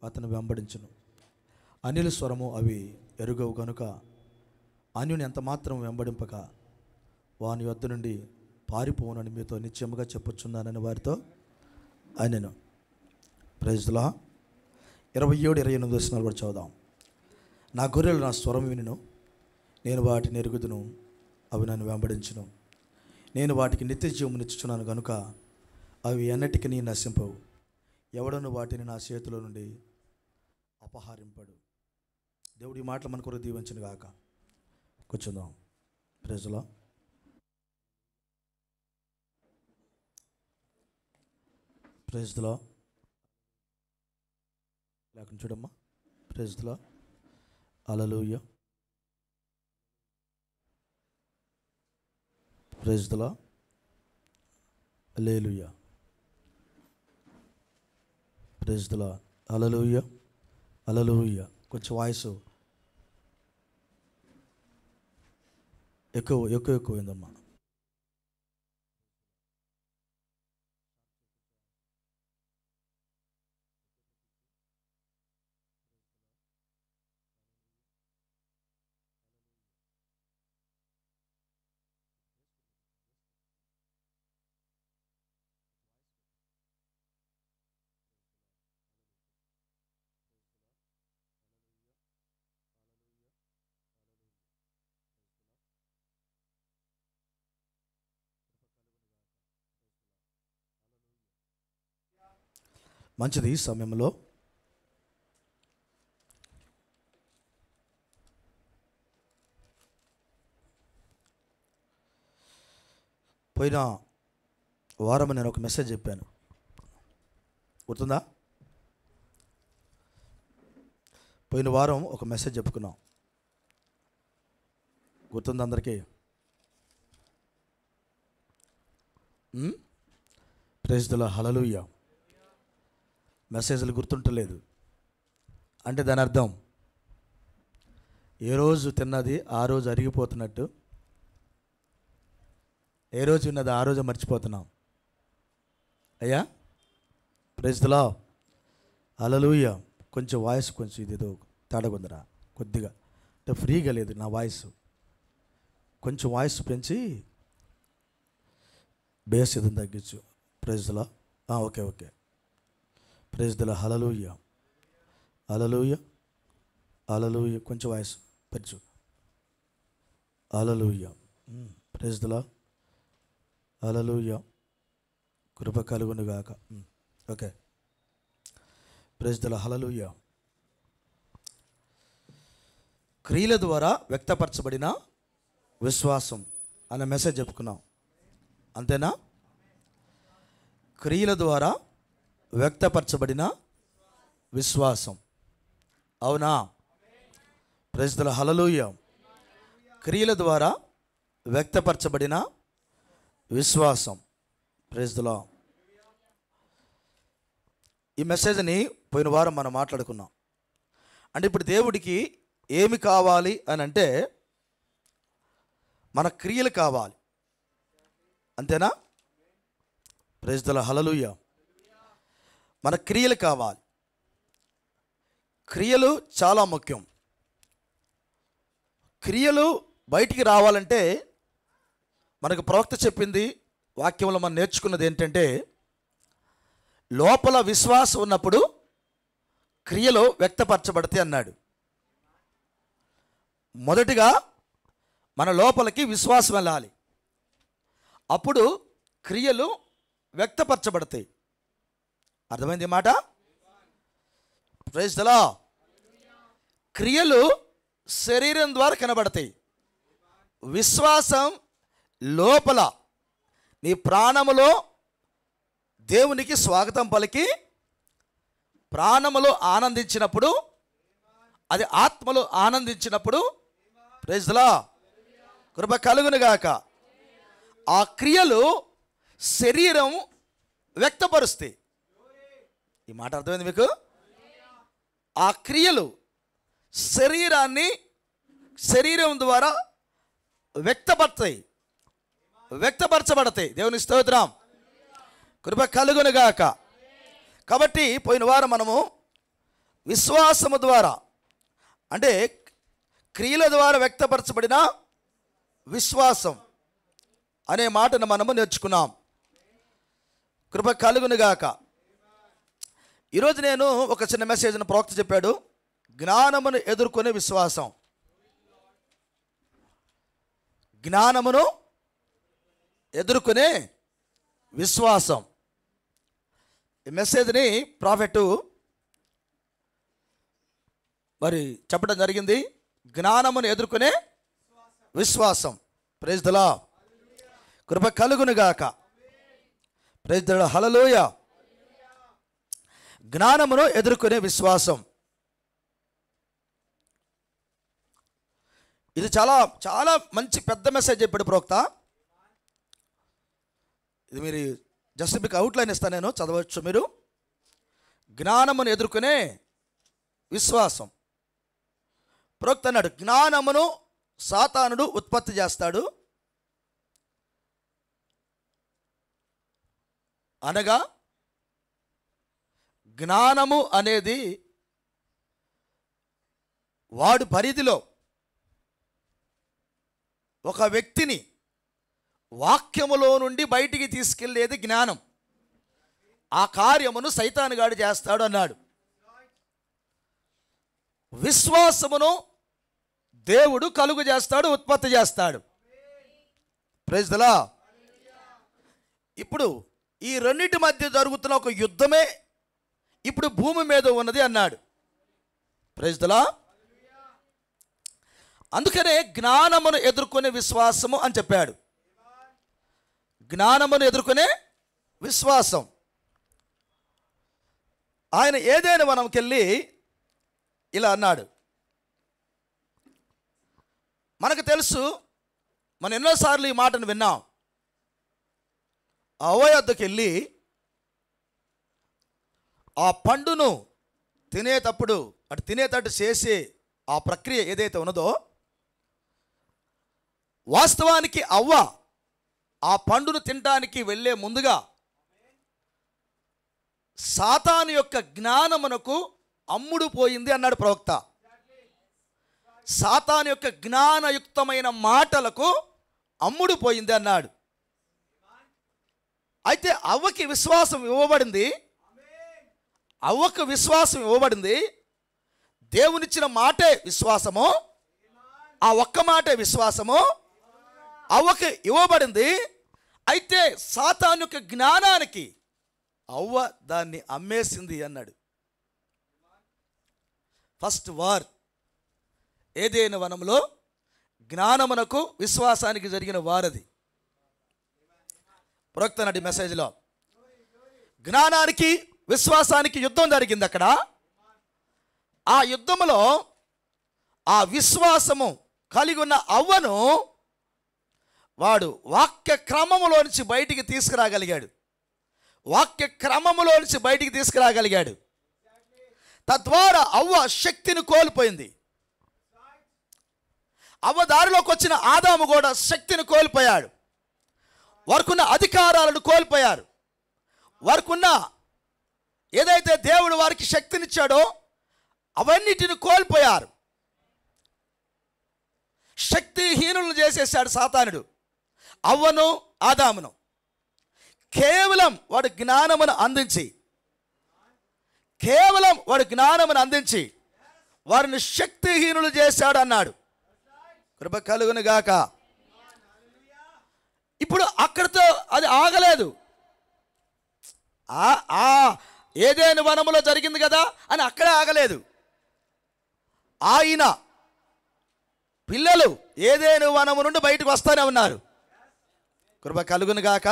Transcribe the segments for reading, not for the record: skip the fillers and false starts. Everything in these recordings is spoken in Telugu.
అతను వెంబడించును. అన్యుల స్వరము అవి ఎరుగవు కనుక అన్యుని ఎంత మాత్రం వెంబడింపక వాని వద్ద నుండి పారిపోనని మీతో నిశ్చయముగా చెప్పుచున్నానని వారితో ఆయనను. Praise the lord. 27-28 వచనాలు కూడా చదువుదాం. నా గొర్రెలు నా స్వరం వినును, నేను వాటిని ఎరుగుదును, అవి నన్ను వెంబడించును. నేను వాటికి నిత్య జీవమునిచ్చుచున్నాను కనుక అవి ఎన్నటికీ నీ నశింపవు. ఎవడను వాటిని నా చేతిలో నుండి అపహరింపడు. దేవుడి మాటలు మన కొరకు దీవించును గాక. కూర్చుందాం. Praise the lord. Praise the lord. లేకుండా చూడమ్మా. Praise the lord. Hallelujah. Praise the lord. Hallelujah. Praise the lord. Hallelujah. Hallelujah. కొంచెం వాయిస్ ఎక్కువైందమ్మా. మంచిది. ఈ సమయంలో పోయిన వారం నేను ఒక మెసేజ్ చెప్పాను, గుర్తుందా? పోయిన వారం ఒక మెసేజ్ చెప్పుకున్నాం, గుర్తుందా అందరికీ? Praise the lord. హల్లెలూయా. మెసేజ్లు గుర్తుంటలేదు అంటే దాని అర్థం ఏ రోజు తిన్నది ఆ రోజు అరిగిపోతున్నట్టు, ఏ రోజు విన్నది ఆ రోజు మర్చిపోతున్నాం. అయ్యా ప్రైజ్ ది లార్డ్. హల్లెలూయా. కొంచెం వాయిస్ కొంచెం ఇదేదో తేడాగుందిరా కొద్దిగా, అంటే ఫ్రీగా లేదు నా వాయిస్. కొంచెం వాయిస్ పెంచి బేస్ ఇది తగ్గించు. Praise the lord. Okay okay. Praise the lord. Hallelujah. Hallelujah. Hallelujah. కొంచెం వాయిస్ పెంచు. Hallelujah. Praise the lord. Hallelujah. కృప కలుగును గాక. Okay. Praise the lord. Hallelujah. క్రియల ద్వారా వ్యక్తపరచబడిన విశ్వాసం అనే మెసేజ్ చెప్పుకున్నాం, అంతేనా? క్రియల ద్వారా వ్యక్తపరచబడిన విశ్వాసం, అవునా? Praise the lord. హల్లెలూయా. క్రియల ద్వారా వ్యక్తపరచబడిన విశ్వాసం. Praise the lord. ఈ మెసేజ్ని పోయిన వారం మనం మాట్లాడుకున్నాం. అంటే ఇప్పుడు దేవుడికి ఏమి కావాలి అని అంటే మన క్రియలు కావాలి, అంతేనా? Praise the lord. హల్లెలూయా. మన క్రియలు కావాలి. క్రియలు చాలా ముఖ్యం. క్రియలు బయటికి రావాలంటే మనకు ప్రవక్త చెప్పింది, వాక్యంలో మనం నేర్చుకున్నది ఏంటంటే, లోపల విశ్వాసం ఉన్నప్పుడు క్రియలు వ్యక్తపరచబడతాయి అన్నాడు. మొదటిగా మన లోపలికి విశ్వాసం వెళ్ళాలి, అప్పుడు క్రియలు వ్యక్తపరచబడతాయి. అర్థమైంది మాట? Praise the lord. క్రియలు శరీరం ద్వారా కనబడతాయి. విశ్వాసం లోపల నీ ప్రాణములో దేవునికి స్వాగతం పలికి ప్రాణములో ఆనందించినప్పుడు, అది ఆత్మలో ఆనందించినప్పుడు, ప్రైజ్ ది లార్డ్, కృప కలుగును గాక, ఆ క్రియలు శరీరం వ్యక్తపరుస్తాయి. ఈ మాట అర్థమైంది మీకు? ఆ క్రియలు శరీరం ద్వారా వ్యక్తపరచబడతాయి. దేవుని స్తోత్రం. కృప కలుగును గాక. కాబట్టి పోయిన వారం మనము విశ్వాసము ద్వారా, అంటే క్రియల ద్వారా వ్యక్తపరచబడిన విశ్వాసం అనే మాటను మనము నేర్చుకున్నాం. కృప కలుగునుగాక. ఈరోజు నేను ఒక చిన్న మెసేజ్ను ప్రవక్త చెప్పాడు, జ్ఞానమును ఎదుర్కొనే విశ్వాసం. జ్ఞానమును ఎదుర్కొనే విశ్వాసం. ఈ మెసేజ్ని ప్రాఫెట్ మరి చెప్పడం జరిగింది, జ్ఞానమును ఎదుర్కొనే విశ్వాసం. Praise the lord. కృప కలుగునుగాక. Praise the lord. హల్లెలూయా. జ్ఞానమును ఎదుర్కొనే విశ్వాసం. ఇది చాలా చాలా మంచి పెద్ద మెసేజ్ చెప్పాడు ప్రవక్త. ఇది మీరు జస్ట్ మీకు అవుట్లైన్ ఇస్తాను, నేను చదవచ్చు మీరు. జ్ఞానమును ఎదుర్కొనే విశ్వాసం. ప్రవక్త అన్నాడు, జ్ఞానమును సాతానుడు ఉత్పత్తి చేస్తాడు, అనగా జ్ఞానము అనేది వాడు పరిధిలో ఒక వ్యక్తిని వాక్యములో నుండి బయటికి తీసుకెళ్ళేది జ్ఞానం. ఆ కార్యమును సైతానుగాడు చేస్తాడు అన్నాడు. విశ్వాసమును దేవుడు కలుగు చేస్తాడు, ఉత్పత్తి చేస్తాడు. Praise the lord. ఇప్పుడు ఈ రెండింటి మధ్య జరుగుతున్న ఒక యుద్ధమే ఇప్పుడు భూమి మీద ఉన్నది అన్నాడు. Praise the lord. అందుకనే జ్ఞానమును ఎదుర్కొనే విశ్వాసము అని చెప్పాడు. జ్ఞానమును ఎదుర్కొనే విశ్వాసం. ఆయన ఏదైనా మనంకెళ్ళి ఇలా అన్నాడు. మనకు తెలుసు, మనం ఎన్నోసార్లు ఈ మాటను విన్నాం. అవ్వ యొద్దకు వెళ్ళి ఆ పండును తినేటప్పుడు అటు తినేటట్టు చేసే ఆ ప్రక్రియ ఏదైతే ఉన్నదో, వాస్తవానికి అవ్వ ఆ పండును తినడానికి వెళ్ళే ముందుగా సాతాను యొక్క జ్ఞానమునకు అమ్ముడు పోయింది అన్నాడు ప్రవక్త. సాతాను యొక్క జ్ఞానయుక్తమైన మాటలకు అమ్ముడు పోయింది అన్నాడు. అయితే అవ్వకి విశ్వాసం ఇవ్వబడింది. అవ్వకు విశ్వాసం ఇవ్వబడింది. దేవునిచ్చిన మాటే విశ్వాసము. ఆ ఒక్క మాటే విశ్వాసము అవ్వకి ఇవ్వబడింది. అయితే సాతాను యొక్క జ్ఞానానికి అవ్వ దాన్ని అమ్మేసింది అన్నాడు. ఫస్ట్ వార్ ఏదైనా వనంలో జ్ఞానమునకు విశ్వాసానికి జరిగిన వారది. ప్రవక్త నాటి మెసేజ్లో జ్ఞానానికి విశ్వాసానికి యుద్ధం జరిగింది. అక్కడ ఆ యుద్ధములో ఆ విశ్వాసము కలిగి ఉన్న అవ్వను వాడు వాక్య క్రమములోంచి బయటికి తీసుకురాగలిగాడు. వాక్య క్రమములోంచి బయటికి తీసుకురాగలిగాడు. తద్వారా అవ్వ శక్తిని కోల్పోయింది. అవ్వ దారిలోకి వచ్చిన ఆదాము కూడా శక్తిని కోల్పోయాడు. వారికున్న అధికారాలను కోల్పోయారు. వారికున్న ఏదైతే దేవుడు వారికి శక్తినిచ్చాడో అవన్నిటిని కోల్పోయారు. శక్తిహీనులను చేసేసాడు సాతానుడు అవ్వను ఆదామును. కేవలం వాడు జ్ఞానమును అందించి వారిని శక్తిహీనులు చేశాడు అన్నాడు. కృప కలుగును గాక. ఇప్పుడు అక్కడితో అది ఆగలేదు. ఏదైనా వనములో జరిగింది కదా అని అక్కడే ఆగలేదు. ఆయన పిల్లలు ఏదైనా వనము నుండి బయటకు వస్తూనే ఉన్నారు. కృప కలుగును గాక.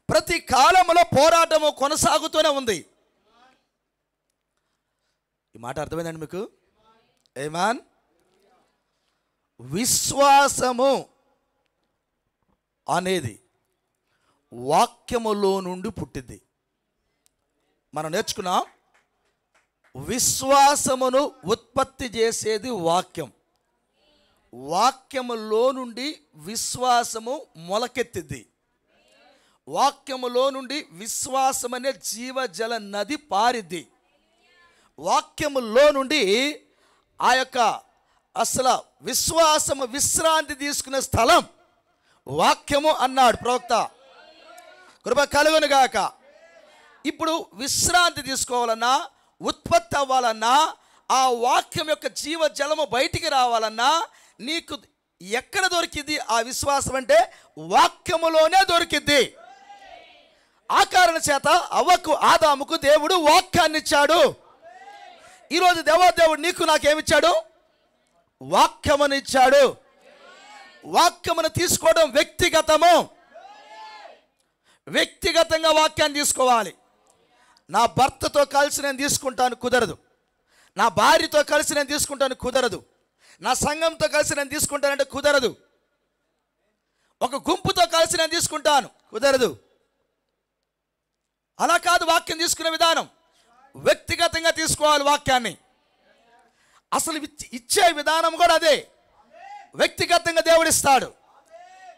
ప్రతి కాలంలో పోరాటము కొనసాగుతూనే ఉంది. ఈ మాట అర్థమైందండి మీకు? ఆమేన్. విశ్వాసము అనేది వాక్యములో నుండి పుట్టింది. మనం నేర్చుకున్నాం, విశ్వాసమును ఉత్పత్తి చేసేది వాక్యం. వాక్యములో నుండి విశ్వాసము మొలకెత్తింది. వాక్యములో నుండి విశ్వాసం అనే జీవజల నది పారిద్ది. వాక్యములో నుండి ఆ యొక్క అసలు విశ్వాసము విశ్రాంతి తీసుకునే స్థలం వాక్యము అన్నాడు ప్రవక్త. కృప కలుగునుగాక. ఇప్పుడు విశ్రాంతి తీసుకోవాలన్నా, ఉత్పత్తి అవ్వాలన్నా, ఆ వాక్యం యొక్క జీవజలము బయటికి రావాలన్నా నీకు ఎక్కడ దొరికింది ఆ విశ్వాసం అంటే వాక్యములోనే దొరికింది. ఆ కారణం చేత అవ్వకు ఆదాముకు దేవుడు వాక్యాన్ని ఇచ్చాడు. ఈరోజు దేవాదేవుడు నీకు నాకేమిచ్చాడు? వాక్యమునిచ్చాడు. వాక్యమును తీసుకోవడం వ్యక్తిగతము. వ్యక్తిగతంగా వాక్యాన్ని తీసుకోవాలి. నా భర్తతో కలిసి నేను తీసుకుంటాను కుదరదు, నా భార్యతో కలిసి నేను తీసుకుంటాను కుదరదు, నా సంఘంతో కలిసి నేను తీసుకుంటానంటే కుదరదు, ఒక గుంపుతో కలిసి నేను తీసుకుంటాను కుదరదు. అలా కాదు వాక్యం తీసుకునే విధానం. వ్యక్తిగతంగా తీసుకోవాలి వాక్యాన్ని. అసలు ఇచ్చే విధానం కూడా అదే. వ్యక్తిగతంగా దేవుడిస్తాడు.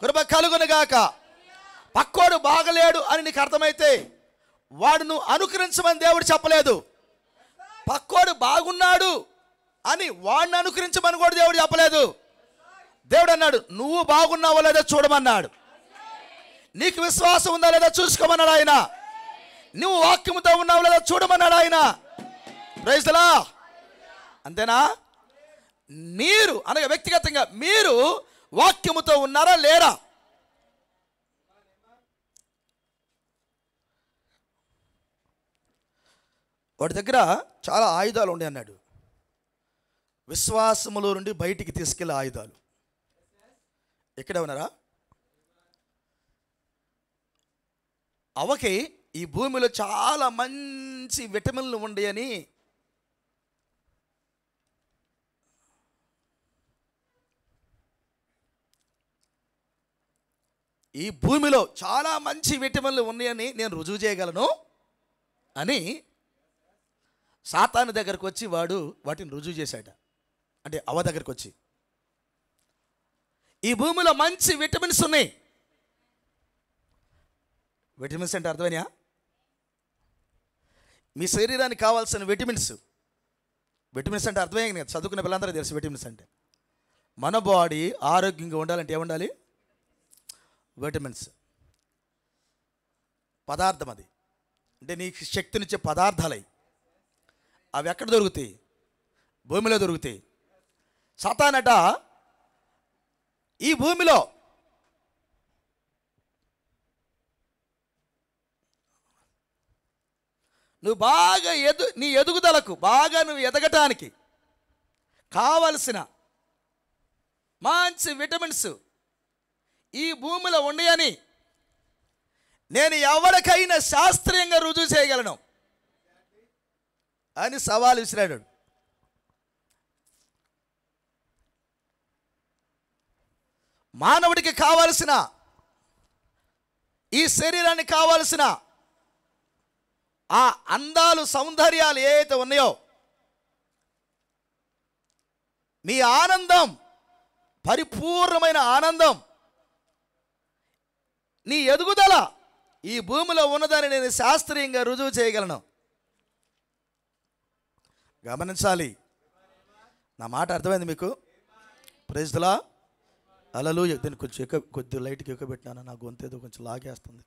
కృప కలుగునుగాక. పక్కోడు బాగలేడు అని నీకు అర్థమైతే వాడు నువ్వు అనుకరించమని దేవుడు చెప్పలేదు. పక్కోడు బాగున్నాడు అని వాడిని అనుకరించమని కూడా దేవుడు చెప్పలేదు. దేవుడు అన్నాడు నువ్వు బాగున్నావో లేదో చూడమన్నాడు. నీకు విశ్వాసం ఉందా లేదా చూసుకోమన్నాడు ఆయన. నువ్వు వాక్యముతో ఉన్నావు లేదా చూడమన్నాడు ఆయన. Praise the lord. అంతేనా? మీరు అనగా వ్యక్తిగతంగా మీరు వాక్యముతో ఉన్నారా లేరా? వాడి దగ్గర చాలా ఆయుధాలు ఉండే అన్నాడు. విశ్వాసములో నుండి బయటికి తీసుకెళ్ళే ఆయుధాలు. ఎక్కడే ఉన్నారా? అవకి ఈ భూమిలో చాలా మంచి విటమిన్లు ఉండేయని ఈ భూమిలో చాలా మంచి విటమిన్లు ఉన్నాయని నేను రుజువు చేయగలను అని సాతాను దగ్గరకు వచ్చి వాడు వాటిని రుజువు చేశాట. అంటే అవ్వ దగ్గరకు వచ్చి ఈ భూమిలో మంచి విటమిన్స్ ఉన్నాయి. విటమిన్స్ అంటే అర్థమైనా? మీ శరీరానికి కావాల్సిన విటమిన్స్. విటమిన్స్ అంటే అర్థమైంది కదా, చదువుకునే పిల్లలందరూ తెలుసు. విటమిన్స్ అంటే మన బాడీ ఆరోగ్యంగా ఉండాలంటే ఏముండాలి? విటమిన్స్. పదార్థం అది. అంటే నీకు శక్తినిచ్చే పదార్థాలు అవి ఎక్కడ దొరుకుతాయి? భూమిలో దొరుకుతాయి. సాతానట ఈ భూమిలో నువ్వు బాగా నీ ఎదుగుదలకు బాగా నువ్వు ఎదగటానికి కావలసిన మంచి విటమిన్స్ ఈ భూమిలో ఉన్నాయని నేను ఎవరికైనా శాస్త్రీయంగా రుజువు చేయగలను అని సవాల్ విసిరాడు. మానవుడికి కావలసిన ఈ శరీరానికి కావలసిన ఆ అందాలు సౌందర్యాలు ఏవైతే ఉన్నాయో, నీ ఆనందం, పరిపూర్ణమైన ఆనందం, నీ ఎదుగుదల ఈ భూమిలో ఉన్నదని నేను శాస్త్రీయంగా రుజువు చేయగలను. గమనించాలి. నా మాట అర్థమైంది మీకు? Praise the lord. హల్లెలూయా. దీన్ని కొంచెం కొద్ది లైట్కి ఎక్కువ పెట్టినాను, నా గొంతు ఏదో కొంచెం లాగేస్తుంది.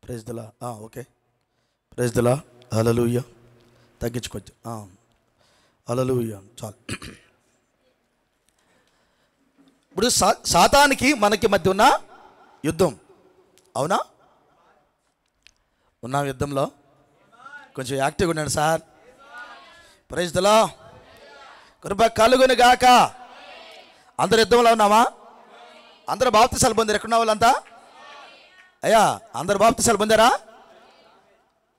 Praise the lord. Okay. Praise the lord. Hallelujah. తగ్గించుకోవచ్చు. హల్లెలూయా. చాలు. ఇప్పుడు సాతానికి మనకి మధ్య ఉన్న యుద్ధం. అవునా? ఉన్నాం యుద్ధంలో. కొంచెం యాక్టివ్గా ఉన్నాడు సార్. Praise the lord. కృప కలుగును గాక. అందరు యుద్ధంలో ఉన్నామా? అందరు బాప్తిసాలు పొందారు. ఎక్కడున్న వాళ్ళంతా? అయ్యా అందరు బాప్తిసాలు పొందారా?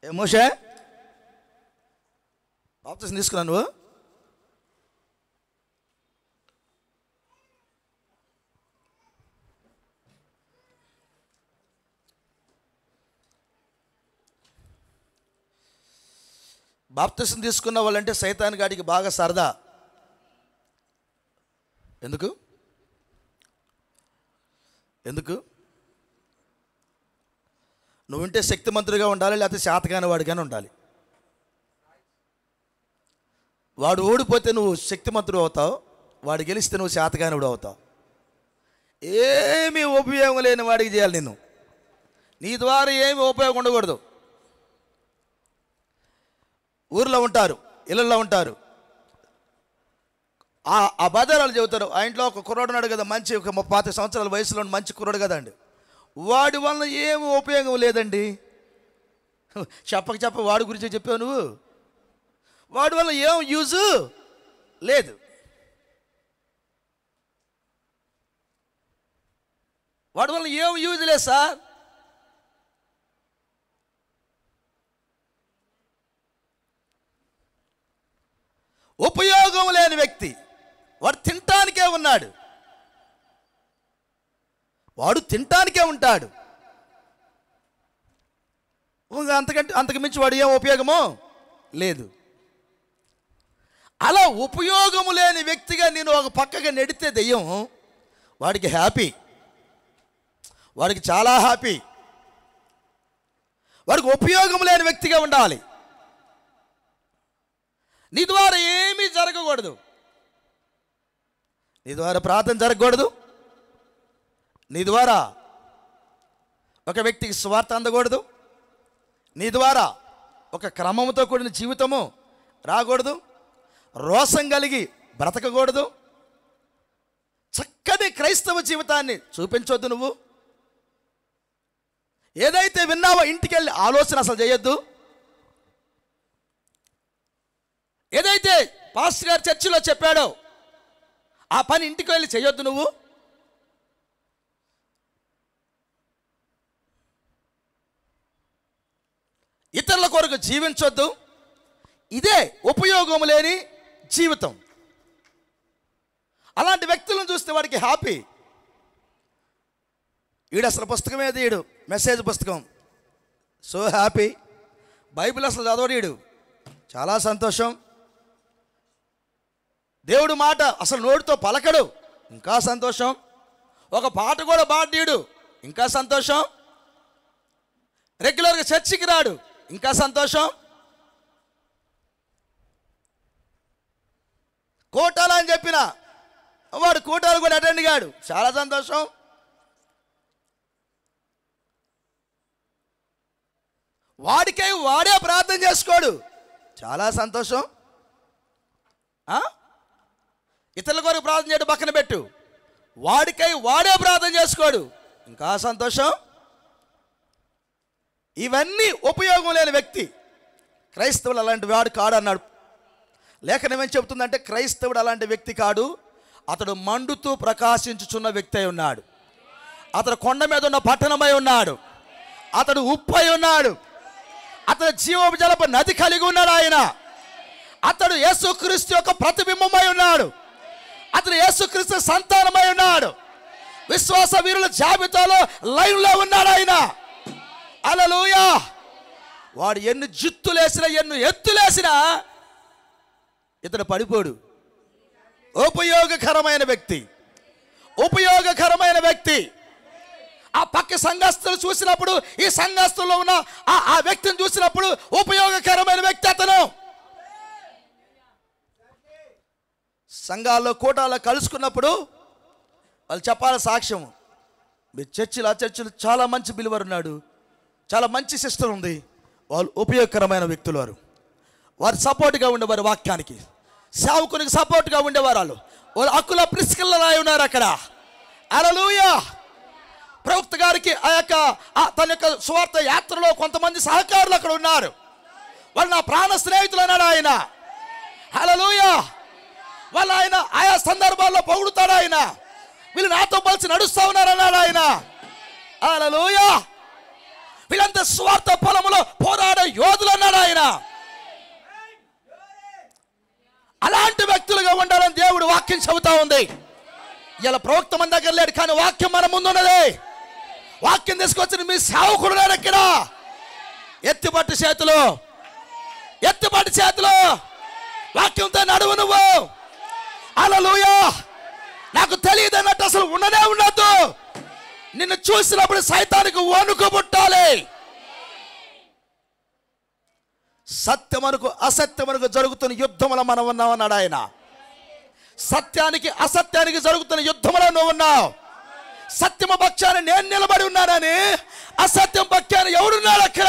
ఏ మోషే బాప్తిసం తీసుకున్నావు నువ్వు? బాప్తిసం తీసుకున్న వాళ్ళంటే సైతాన్ గాడికి బాగా సరదా. ఎందుకు? నువ్వుంటే శక్తిమంతుడిగా ఉండాలి, లేకపోతే శాతకాని వాడిగానే ఉండాలి. వాడు ఓడిపోతే నువ్వు శక్తిమంతుడు అవుతావు, వాడు గెలిస్తే నువ్వు శాతగానుడు అవుతావు. ఏమీ ఉపయోగం లేని వాడికి చేయాలి నిన్ను. నీ ద్వారా ఏమి ఉపయోగం ఉండకూడదు. ఊర్లో ఉంటారు, ఇళ్ళల్లో ఉంటారు, ఆ బజారాలు చెబుతారు. ఆ ఇంట్లో ఒక కుర్రాడు ఉన్నాడు కదా, మంచి ఒక 30 సంవత్సరాల వయసులో మంచి కుర్రాడు కదండి, వాడి వల్ల ఏమి ఉపయోగం లేదండి. చెప్పక వాడి గురించి చెప్పావు నువ్వు. వాడి వల్ల ఏం యూజు లేదు. వాడి వల్ల ఏం యూజ్ లేదు సార్. ఉపయోగం లేని వ్యక్తి వాడు తినటానికే ఉన్నాడు, వాడు తినటానికే ఉంటాడు. అంతకు మించి వాడు ఏం ఉపయోగమో లేదు. అలా ఉపయోగము లేని వ్యక్తిగా నేను ఒక పక్కగా నెడితే దెయ్యం వాడికి హ్యాపీ, వాడికి చాలా హ్యాపీ. వాడికి ఉపయోగం లేని వ్యక్తిగా ఉండాలి. నీ ద్వారా ఏమీ జరగకూడదు, నీ ద్వారా ప్రార్థన జరగకూడదు, నీ ద్వారా ఒక వ్యక్తికి స్వార్థ అందకూడదు, నీ ద్వారా ఒక క్రమంతో కూడిన జీవితము రాకూడదు, రోషం కలిగి బ్రతకకూడదు, చక్కని క్రైస్తవ జీవితాన్ని చూపించొద్దు. నువ్వు ఏదైతే విన్నావో ఇంటికి వెళ్ళి ఆలోచన అసలు చేయొద్దు. ఏదైతే పాస్టర్ గారు చర్చిలో చెప్పాడో ఆ పని ఇంటికి వెళ్ళి చేయొద్దు. నువ్వు ఇతరుల కొరకు జీవించొద్దు. ఇదే ఉపయోగం లేని జీవితం. అలాంటి వ్యక్తులను చూస్తే వాడికి హ్యాపీ. ఈడు అసలు పుస్తకం ఏది, ఈడు మెసేజ్ పుస్తకం, సో హ్యాపీ. బైబిల్ అసలు చదవడీడు, చాలా సంతోషం. దేవుడు మాట అసలు నోటితో పలకడు, ఇంకా సంతోషం. ఒక పాట కూడా పాడీడు, ఇంకా సంతోషం. రెగ్యులర్గా చర్చికి రాడు, ఇంకా సంతోషం. కోటాలు అని చెప్పిన వాడు కోటాలు కూడా అటెండ్ కాడు, చాలా సంతోషం. వాడికై వాడే ప్రార్థన చేసుకోడు, చాలా సంతోషం. ఇతరుల కొరకు ప్రార్థన చేయడం పక్కన పెట్టు, వాడికై వాడే ప్రార్థన చేసుకోడు, ఇంకా సంతోషం. ఇవన్నీ ఉపయోగం లేని వ్యక్తి. క్రైస్తవులు అలాంటి వాడు కాడు అన్నాడు లేఖనం. ఏం చెబుతుందంటే క్రైస్తవుడు అలాంటి వ్యక్తి కాడు, అతడు మండుతూ ప్రకాశించుచున్న వ్యక్తి అయి ఉన్నాడు. అతడు కొండ మీద ఉన్న పట్టణమై ఉన్నాడు, అతడు ఉప్పు అయి ఉన్నాడు, అతడు జీవజలపు నది కలిగి ఉన్నాడు. ఆయన అతడు యేసుక్రీస్తు యొక్క ప్రతిబింబమై ఉన్నాడు, అతడు యేసుక్రీస్తు సంతానమై ఉన్నాడు, విశ్వాస వీరుల జాబితాలో లైన్లో ఉన్నాడు ఆయన. హల్లెలూయా. వాడు ఎన్ని జిత్తులేసినా ఎన్ని ఎత్తులేసినా ఇతడు పడిపోడు. ఉపయోగకరమైన వ్యక్తి, ఉపయోగకరమైన వ్యక్తి. ఆ పక్క సంఘస్థులు చూసినప్పుడు, ఈ సంఘస్థుల్లో ఉన్న ఆ వ్యక్తిని చూసినప్పుడు ఉపయోగకరమైన వ్యక్తి అతను. సంఘాల్లో కూటాల్లో కలుసుకున్నప్పుడు వాళ్ళు చెప్పాలి సాక్ష్యం, మీ చర్చిలు ఆ చర్చిలు చాలా మంచి బిలివర్ ఉన్నాడు, చాలా మంచి సిస్టర్ ఉంది. వాళ్ళు ఉపయోగకరమైన వ్యక్తులు, వారు సపోర్ట్గా ఉండేవారు, వాక్యానికి సేవకునికి సపోర్ట్గా ఉండేవారు. వాళ్ళు అక్కుల ప్రిస్కిల్లా ఉన్నారు అక్కడ. హల్లెలూయా. ప్రవక్త గారికి ఆ యొక్క తన యొక్క సువార్త యాత్రలో కొంతమంది సహకారులు అక్కడ ఉన్నారు. వాళ్ళు నా ప్రాణ స్నేహితులు అన్నాడు ఆయన. హల్లెలూయా. వాళ్ళు ఆయన ఆయా సందర్భాల్లో పొగుడుతాడు ఆయన. వీళ్ళు నాతో కలిసి నడుస్తూ ఉన్నారు అన్నాడు ఆయన. హల్లెలూయా. వీళ్ళంతా స్వార్థ పొలములో పోరాడే యోధులు అన్నాడు ఆయన. అలాంటి వ్యక్తులుగా ఉండాలని దేవుడు వాక్యం చెబుతా ఉంది. ఇలా ప్రవక్త మన దగ్గర లేడు, కానీ వాక్యం మన ముందు ఉన్నది. వాక్యం తీసుకొచ్చిన మీ సేవకుడు లేడు ఇక్కడ. ఎత్తిపట్టు చేతులు, ఎత్తిపట్టు చేతులు, వాక్యంతో నడువు నువ్వు. హల్లెలూయా. నాకు తెలియదు అన్నట్టు అసలు ఉండనే ఉండద్దు. నిన్ను చూసినప్పుడు సైతానికి వణుకు పుట్టాలి. సత్యమనుకు అసత్యమనుకు జరుగుతున్న యుద్ధంలో మనం ఉన్నామన్నాడు ఆయన. సత్యానికి అసత్యానికి జరుగుతున్న యుద్ధంలో నువ్వు ఉన్నావు. సత్యము పక్షాన నేను నిలబడి ఉన్నానని అసత్యం పక్షాన ఎవడున్నాడు అక్కడ?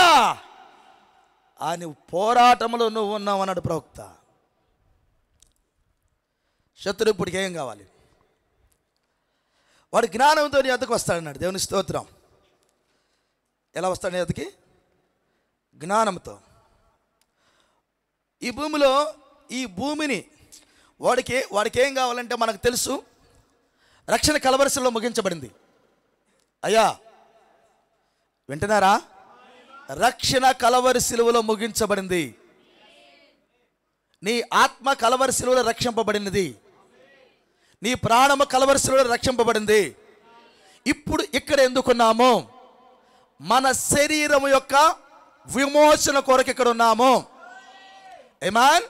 అని పోరాటంలో నువ్వు ఉన్నావు అన్నాడు ప్రవక్త. శత్రువు ఇప్పటికి ఏం కావాలి? వాడు జ్ఞానంతో నీ ఎద్దకు వస్తాడన్నాడు. దేవుని స్తోత్రం. ఎలా వస్తాడు నీ ఎద్దకి? జ్ఞానంతో. ఈ భూమిలో ఈ భూమిని వాడికి ఏం కావాలంటే మనకు తెలుసు. రక్షణ కలవరశిలో ముగించబడింది. అయ్యా వింటున్నారా? రక్షణ కలవరి సిలువలో ముగించబడింది. నీ ఆత్మ కలవరి సిలువలో రక్షింపబడినది. నీ ప్రాణము కలవరి సిలువలో రక్షింపబడింది. ఇప్పుడు ఇక్కడ ఎందుకున్నాము? మన శరీరం యొక్క విమోచన కొరకు ఇక్కడ ఉన్నాము. ఆమేన్.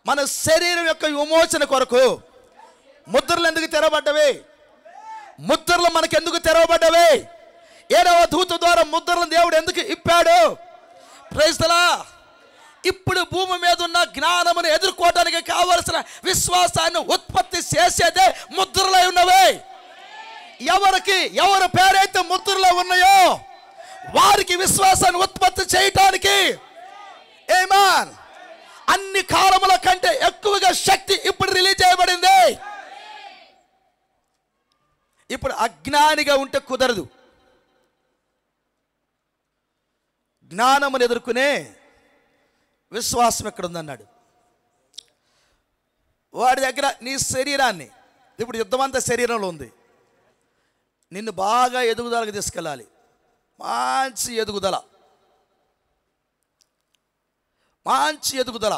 మన శరీరం యొక్క విమోచన కొరకు. ముద్రలు ఎందుకు తెరవబడ్డవి? ముద్రలు మనకెందుకు తెరవబడ్డవి? 7వ దూత ద్వారా ముద్రలను దేవుడు ఎందుకు ఇప్పాడు? Praise the lord. ఇప్పుడు భూమి మీద ఉన్న జ్ఞానమును ఎదుర్కోవడానికి కావలసిన విశ్వాసాన్ని ఉత్పత్తి చేసేదే ముద్రలై ఉన్నవి. ఎవరి పేరైతే ముద్రలో ఉన్నాయో వారికి విశ్వాసాన్ని ఉత్పత్తి చేయటానికి ఆమేన్ అన్ని కాలముల కంటే ఎక్కువగా శక్తి ఇప్పుడు రిలీజ్ చేయబడింది. ఇప్పుడు అజ్ఞానిగా ఉంటే కుదరదు. జ్ఞానమును ఎదుర్కొనే విశ్వాసం ఎక్కడ ఉందన్నాడు. వాడి దగ్గర నీ శరీరాన్ని, ఇప్పుడు యుద్ధం అంతా శరీరంలో ఉంది, నిన్ను బాగా ఎదుగుదలకు తీసుకెళ్ళాలి. మంచి ఎదుగుదల.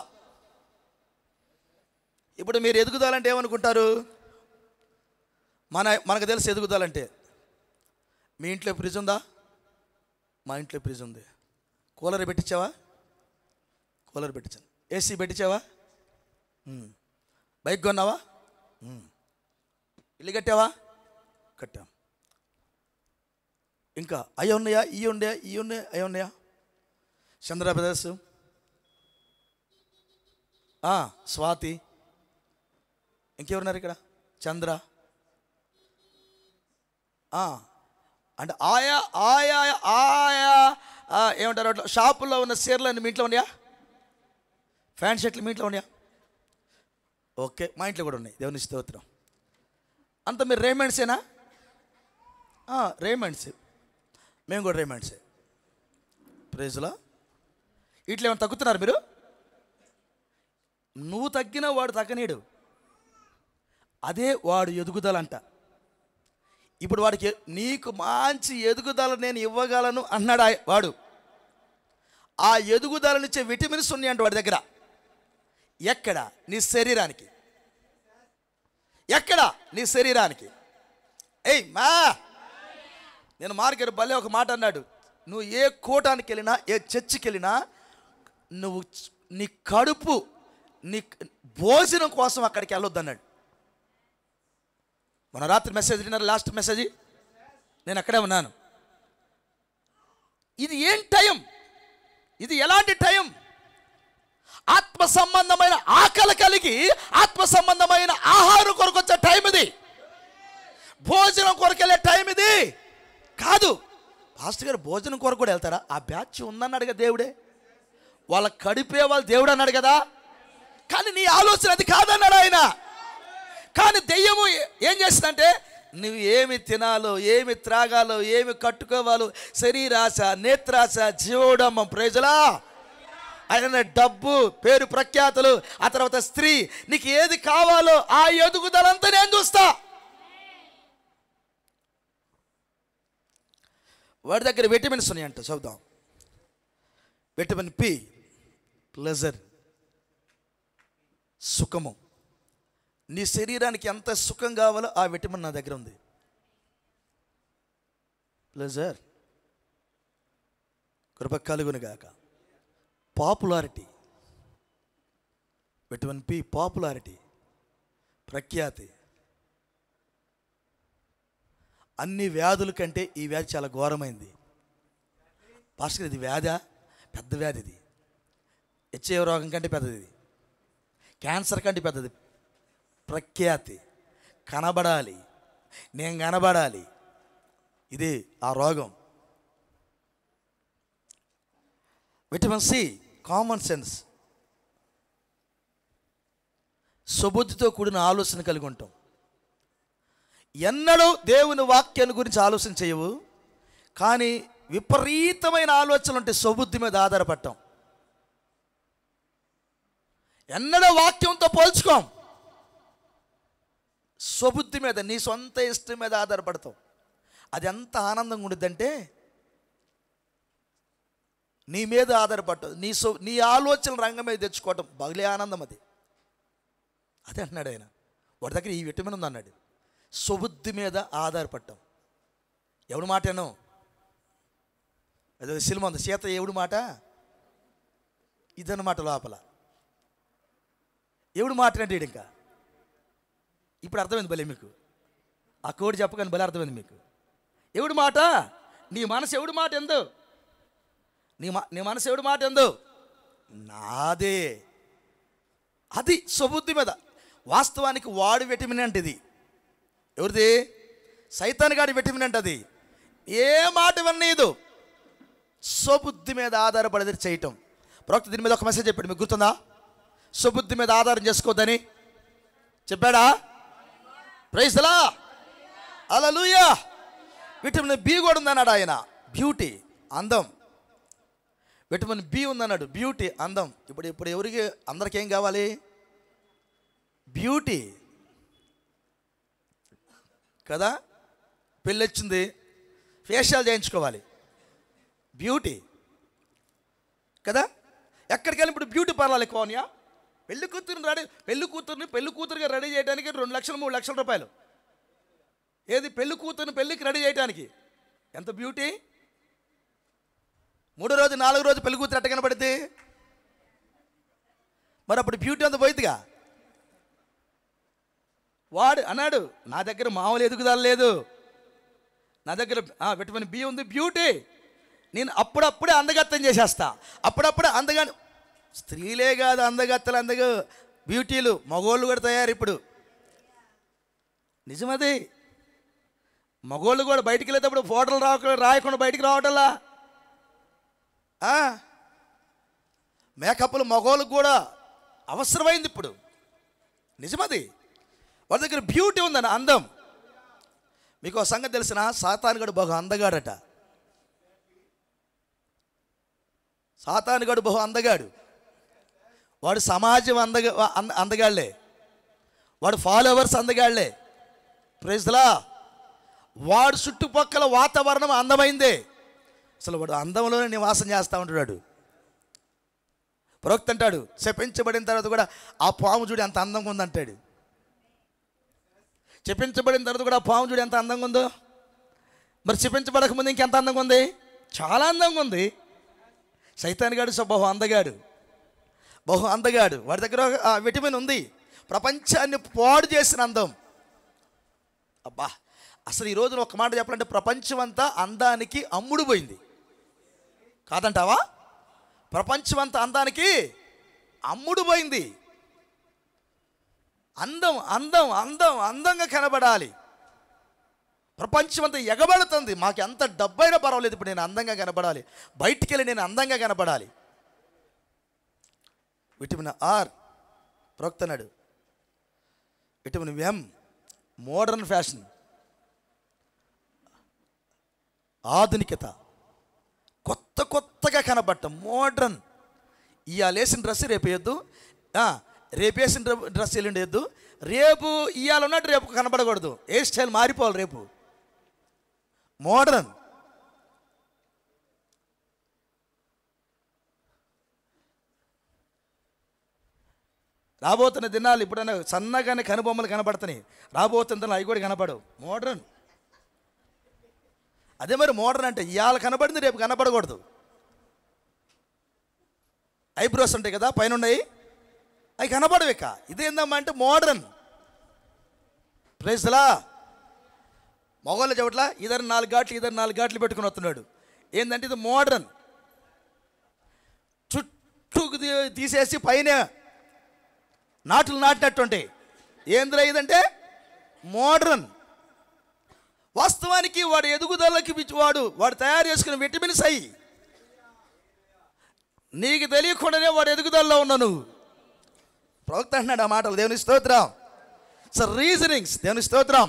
ఇప్పుడు మీరు ఎదుగుదలంటే ఏమనుకుంటారు? మనకు తెలుసు ఎదుగుదలంటే. మీ ఇంట్లో ఫ్రిడ్జ్ ఉందా? మా ఇంట్లో ఫ్రిడ్జ్ ఉంది. కూలర్ పెట్టించావా? కూలర్ పెట్టించాను. ఏసీ పెట్టించావా? బైక్ కొన్నావా? ఇల్లు కట్టావా? కట్టాం. ఇంకా అవి ఉన్నాయా? ఇవి ఉన్నాయా? చంద్ర బ్రదర్స్, స్వాతి, ఇంకెవరున్నారు ఇక్కడ? చంద్ర. అంటే ఆయా ఏమంటారు అట్లా షాపుల్లో ఉన్న చీరలు మీ ఇంట్లో ఉన్నాయా? ఫ్యాంట్ షర్ట్లు మీ ఇంట్లో ఉన్నాయా? ఓకే, మా ఇంట్లో కూడా ఉన్నాయి. దేవుని స్తోత్రం. అంత మీరు రేమండ్సేనా? రేమండ్సే. మేము కూడా రేమండ్సే. ప్రైజ్లా. ఇట్లా ఏమైనా తగ్గుతున్నారు మీరు? నువ్వు తగ్గినా వాడు తగ్గనీడు. అదే వాడు ఎదుగుదలంట. ఇప్పుడు వాడికి నీకు మంచి ఎదుగుదల నేను ఇవ్వగలను అన్నాడు వాడు. ఆ ఎదుగుదలనిచ్చే విటమిన్స్ ఉన్నాయంట వాడి దగ్గర. ఎక్కడ? నీ శరీరానికి. ఎక్కడ? నీ శరీరానికి. నేను మార్కెట్ భలే ఒక మాట అన్నాడు. నువ్వు ఏ కూటానికి వెళ్ళినా, ఏ చర్చికి వెళ్ళినా, నువ్వు నీ కడుపు, నీ భోజనం కోసం అక్కడికి వెళ్ళొద్దు అన్నాడు. మన రాత్రి మెసేజ్ విన్నారు, లాస్ట్ మెసేజ్. నేను అక్కడే ఉన్నాను. ఇది ఏం టైం? ఇది ఎలాంటి టైం? ఆత్మ సంబంధమైన ఆకలి కలిగి ఆత్మ సంబంధమైన ఆహారం కొరకు వచ్చే టైం ఇది. భోజనం కొరకు వెళ్ళే టైం ఇది కాదు. పాస్టర్ గారు భోజనం కొరకు కూడా వెళ్తారా? ఆ బ్యాచ్ ఉందన్నాడు కదా దేవుడే. వాళ్ళ కడిపే వాళ్ళు దేవుడు అన్నాడు కదా. కానీ నీ ఆలోచన అది కాదన్నాడు ఆయన. కానీ దెయ్యము ఏం చేస్తుందంటే, నువ్వు ఏమి తినాలో, ఏమి త్రాగాలో, ఏమి కట్టుకోవాలో, శరీరాశ, నేత్రాశ, జీవోడమ్మం, ప్రైజులా, ఆయన డబ్బు, పేరు ప్రఖ్యాతులు, ఆ తర్వాత స్త్రీ, నీకు ఏది కావాలో ఆ ఎదుగుదలంతా నేను చూస్తా. వాడి దగ్గర విటమిన్స్ ఉన్నాయంట. చూద్దాం. విటమిన్ పి, ప్లెజర్, సుఖము. నీ శరీరానికి ఎంత సుఖం కావాలో ఆ విటమిన్ నా దగ్గర ఉంది. ప్లెజర్, కృప కలుగునుగాక. పాపులారిటీ, విటమిన్ పి, పాపులారిటీ, ప్రఖ్యాతి. అన్ని వ్యాధుల కంటే ఈ వ్యాధి చాలా ఘోరమైంది. పాస్టర్ ఇది వ్యాధా? పెద్ద వ్యాధి ఇది. హెచ్ఐవి రోగం కంటే పెద్దది ఇది, క్యాన్సర్ కంటే పెద్దది. ప్రఖ్యాతి, కనబడాలి, నేను కనబడాలి, ఇది ఆ రోగం. విటమిన్ సి, కామన్ సెన్స్, సుబుద్ధితో కూడిన ఆలోచన కలిగి ఉంటాం. ఎన్నడూ దేవుని వాక్యాన్ని గురించి ఆలోచన చేయవు, కానీ విపరీతమైన ఆలోచనలు ఉంటాయి. సుబుద్ధి మీద ఆధారపడటం. ఎన్నడూ వాక్యంతో పోల్చుకోం, స్వబుద్ధి మీద, నీ సొంత ఇష్టం మీద ఆధారపడతాం. అది ఎంత ఆనందంగా ఉండిద్దంటే నీ మీద ఆధారపడటం, నీ ఆలోచన రంగం మీద తెచ్చుకోవటం బగిలే ఆనందం. అది అంటున్నాడు ఆయన. వాడి దగ్గర ఈ విటమిన్ ఉంది అన్నాడు. స్వబుద్ధి మీద ఆధారపడటం. ఎవడు మాట అను, అదే సినిమా ఉంది, సీత ఎవడు మాట, ఇదన్నమాట లోపల. ఎవడు మాట అంటే ఇంకా ఇప్పుడు అర్థమైంది భలే మీకు. ఆ కోడి చెప్పగానే భలే అర్థమైంది మీకు. ఎవడు మాట, నీ మనసు ఎవడు మాట ఎందు, నీ మనసు ఎవడు మాట ఎందు, నాదే. అది స్వబుద్ధి మీద. వాస్తవానికి వాడు విటమిన్ అంటే ఇది. ఎవరిది? సైతాన్ గాడి విటమిన్ అంటే అది. ఏ మాట విననీదు, స్వబుద్ధి మీద ఆధారపడేది చేయటం. ప్రవక్త దీని మీద ఒక మెసేజ్ చెప్పాడు, మీకు గుర్తుందా? స్వబుద్ధి మీద ఆధారం చేసుకోవద్దని చెప్పాడా? Praise the lord, hallelujah. Vitamin B కూడా ఉందన్నాడు ఆయన. బ్యూటీ, అందం. విటమిన్ బి ఉందన్నాడు, బ్యూటీ, అందం. ఇప్పుడు ఎవరికి, అందరికి ఏం కావాలి? బ్యూటీ కదా. పెళ్ళి వచ్చింది, ఫేషియల్ చేయించుకోవాలి, బ్యూటీ కదా. ఎక్కడికి వెళ్ళి ఇప్పుడు బ్యూటీ పార్లర్ ఎక్కువనియా. పెళ్లి కూతురుగా రెడీ చేయడానికి 2 లక్షలు 3 లక్షల రూపాయలు. ఏది? పెళ్లి కూతురుని పెళ్ళికి రెడీ చేయడానికి ఎంత బ్యూటీ. 3వ రోజు 4వ రోజు పెళ్లి కూతురు ఎట్ట కనపడిద్ది మరి? అప్పుడు బ్యూటీ అంత పోయిద్దిగా. వాడు అన్నాడు, నా దగ్గర మామూలు ఎదుగుదల లేదు, నా దగ్గర విటమిన్ బి ఉంది, బ్యూటీ. నేను అప్పుడప్పుడే అందగత్తం చేసేస్తా. అప్పుడప్పుడే అందగా, స్త్రీలే కాదు అందగత్తలు, బ్యూటీలు, మగోళ్ళు కూడా తయారు ఇప్పుడు. నిజమది. మగోళ్ళు కూడా బయటికి వెళ్ళేటప్పుడు ఫోటోలు రాయకుండా బయటికి రావటంలా. మేకప్లు మగోళ్ళకు కూడా అవసరమైంది ఇప్పుడు. నిజమది. వాళ్ళ దగ్గర బ్యూటీ ఉందని, అందం. మీకు ఒక సంగతి తెలిసిన, సాతానుగాడు బహు అందగాడట. సాతానుగాడు బహు అందగాడు. వాడు సమాజం అందగాళ్లే, వాడు ఫాలోవర్స్ అందగాళ్లే. Praise the lord. వాడు చుట్టుపక్కల వాతావరణం అందమైందే. అసలు వాడు అందంలోనే నివాసం చేస్తూ ఉంటాడు. ప్రవక్త అంటాడు, శపించబడిన తర్వాత కూడా ఆ పాము చూడు ఎంత అందంగా ఉందంటాడు. చెప్పించబడిన తర్వాత కూడా ఆ పాము చూడు ఎంత అందంగా ఉందో. మరి చెప్పించబడక ముందు ఇంకెంత అందంగా ఉంది? చాలా అందంగా ఉంది. సైతాన్ గాడు బహు అందగాడు, బహు అందగాడు. వాడి దగ్గర విటమిన్ ఉంది, ప్రపంచాన్ని పాడు చేసిన అందం. అబ్బా, అసలు ఈ రోజున ఒక మాట చెప్పాలంటే ప్రపంచం అంతా అందానికి అమ్ముడు పోయింది కాదంటావా? ప్రపంచం అంతా అందానికి అమ్ముడు పోయింది. అందం అందం అందం అందంగా కనబడాలి. ప్రపంచం అంతా ఎగబడుతుంది. మాకు ఎంత డబ్బైనా పర్వాలేదు, ఇప్పుడు నేను అందంగా కనబడాలి, బయటికి వెళ్ళి నేను అందంగా కనబడాలి. విటమిన్ ఆర్ ప్రవక్తనాడు. విటమిన్ ఎం మోడర్న్ ఫ్యాషన్, ఆధునికత, కొత్తగా కనబడటం, మోడ్రన్. ఇవాళ వేసిన డ్రెస్ రేపు వేయద్దు, రేపు వేసిన డ్రెస్ ఎల్లుండి వేయద్దు, రేపు ఇవాళ ఉన్నట్టు రేపు కనబడకూడదు. ఏ స్టైల్ మారిపోవాలి రేపు. మోడ్రన్. రాబోతున్న దినాలు ఇప్పుడైనా సన్నగానే కనుబొమ్మలు కనబడుతున్నాయి, రాబోతున్న దినాలు అవి కూడా కనపడవు. మోడ్రన్. అదే మరి మోడర్న్ అంటే ఇవాళ కనబడింది రేపు కనబడకూడదు. ఐబ్రోస్ ఉంటాయి కదా పైన ఉన్నాయి, అవి కనబడవు ఇక. ఇదేందమ్మా అంటే మోడర్న్. Praise the lord. మగవాళ్ళ చెవట్ల ఇద్దరు 4 ఘాట్లు పెట్టుకుని వస్తున్నాడు. ఏంటంటే ఇది మోడర్న్. చుట్టూ తీసేసి పైన నాటులు నాటినట్టుంటాయి. ఏంద్రా ఇదంటే మోడ్రన్. వాస్తవానికి వాడు ఎదుగుదలకి వాడు తయారు చేసుకున్న విటమిన్స్ అయ్యి నీకు తెలియకుండానే వాడు ఎదుగుదలలో ఉన్నావు నువ్వు. ప్రవక్త అంటున్నాడు ఆ మాటలు. దేవుని స్తోత్రం. రీజనింగ్స్, దేవుని స్తోత్రం.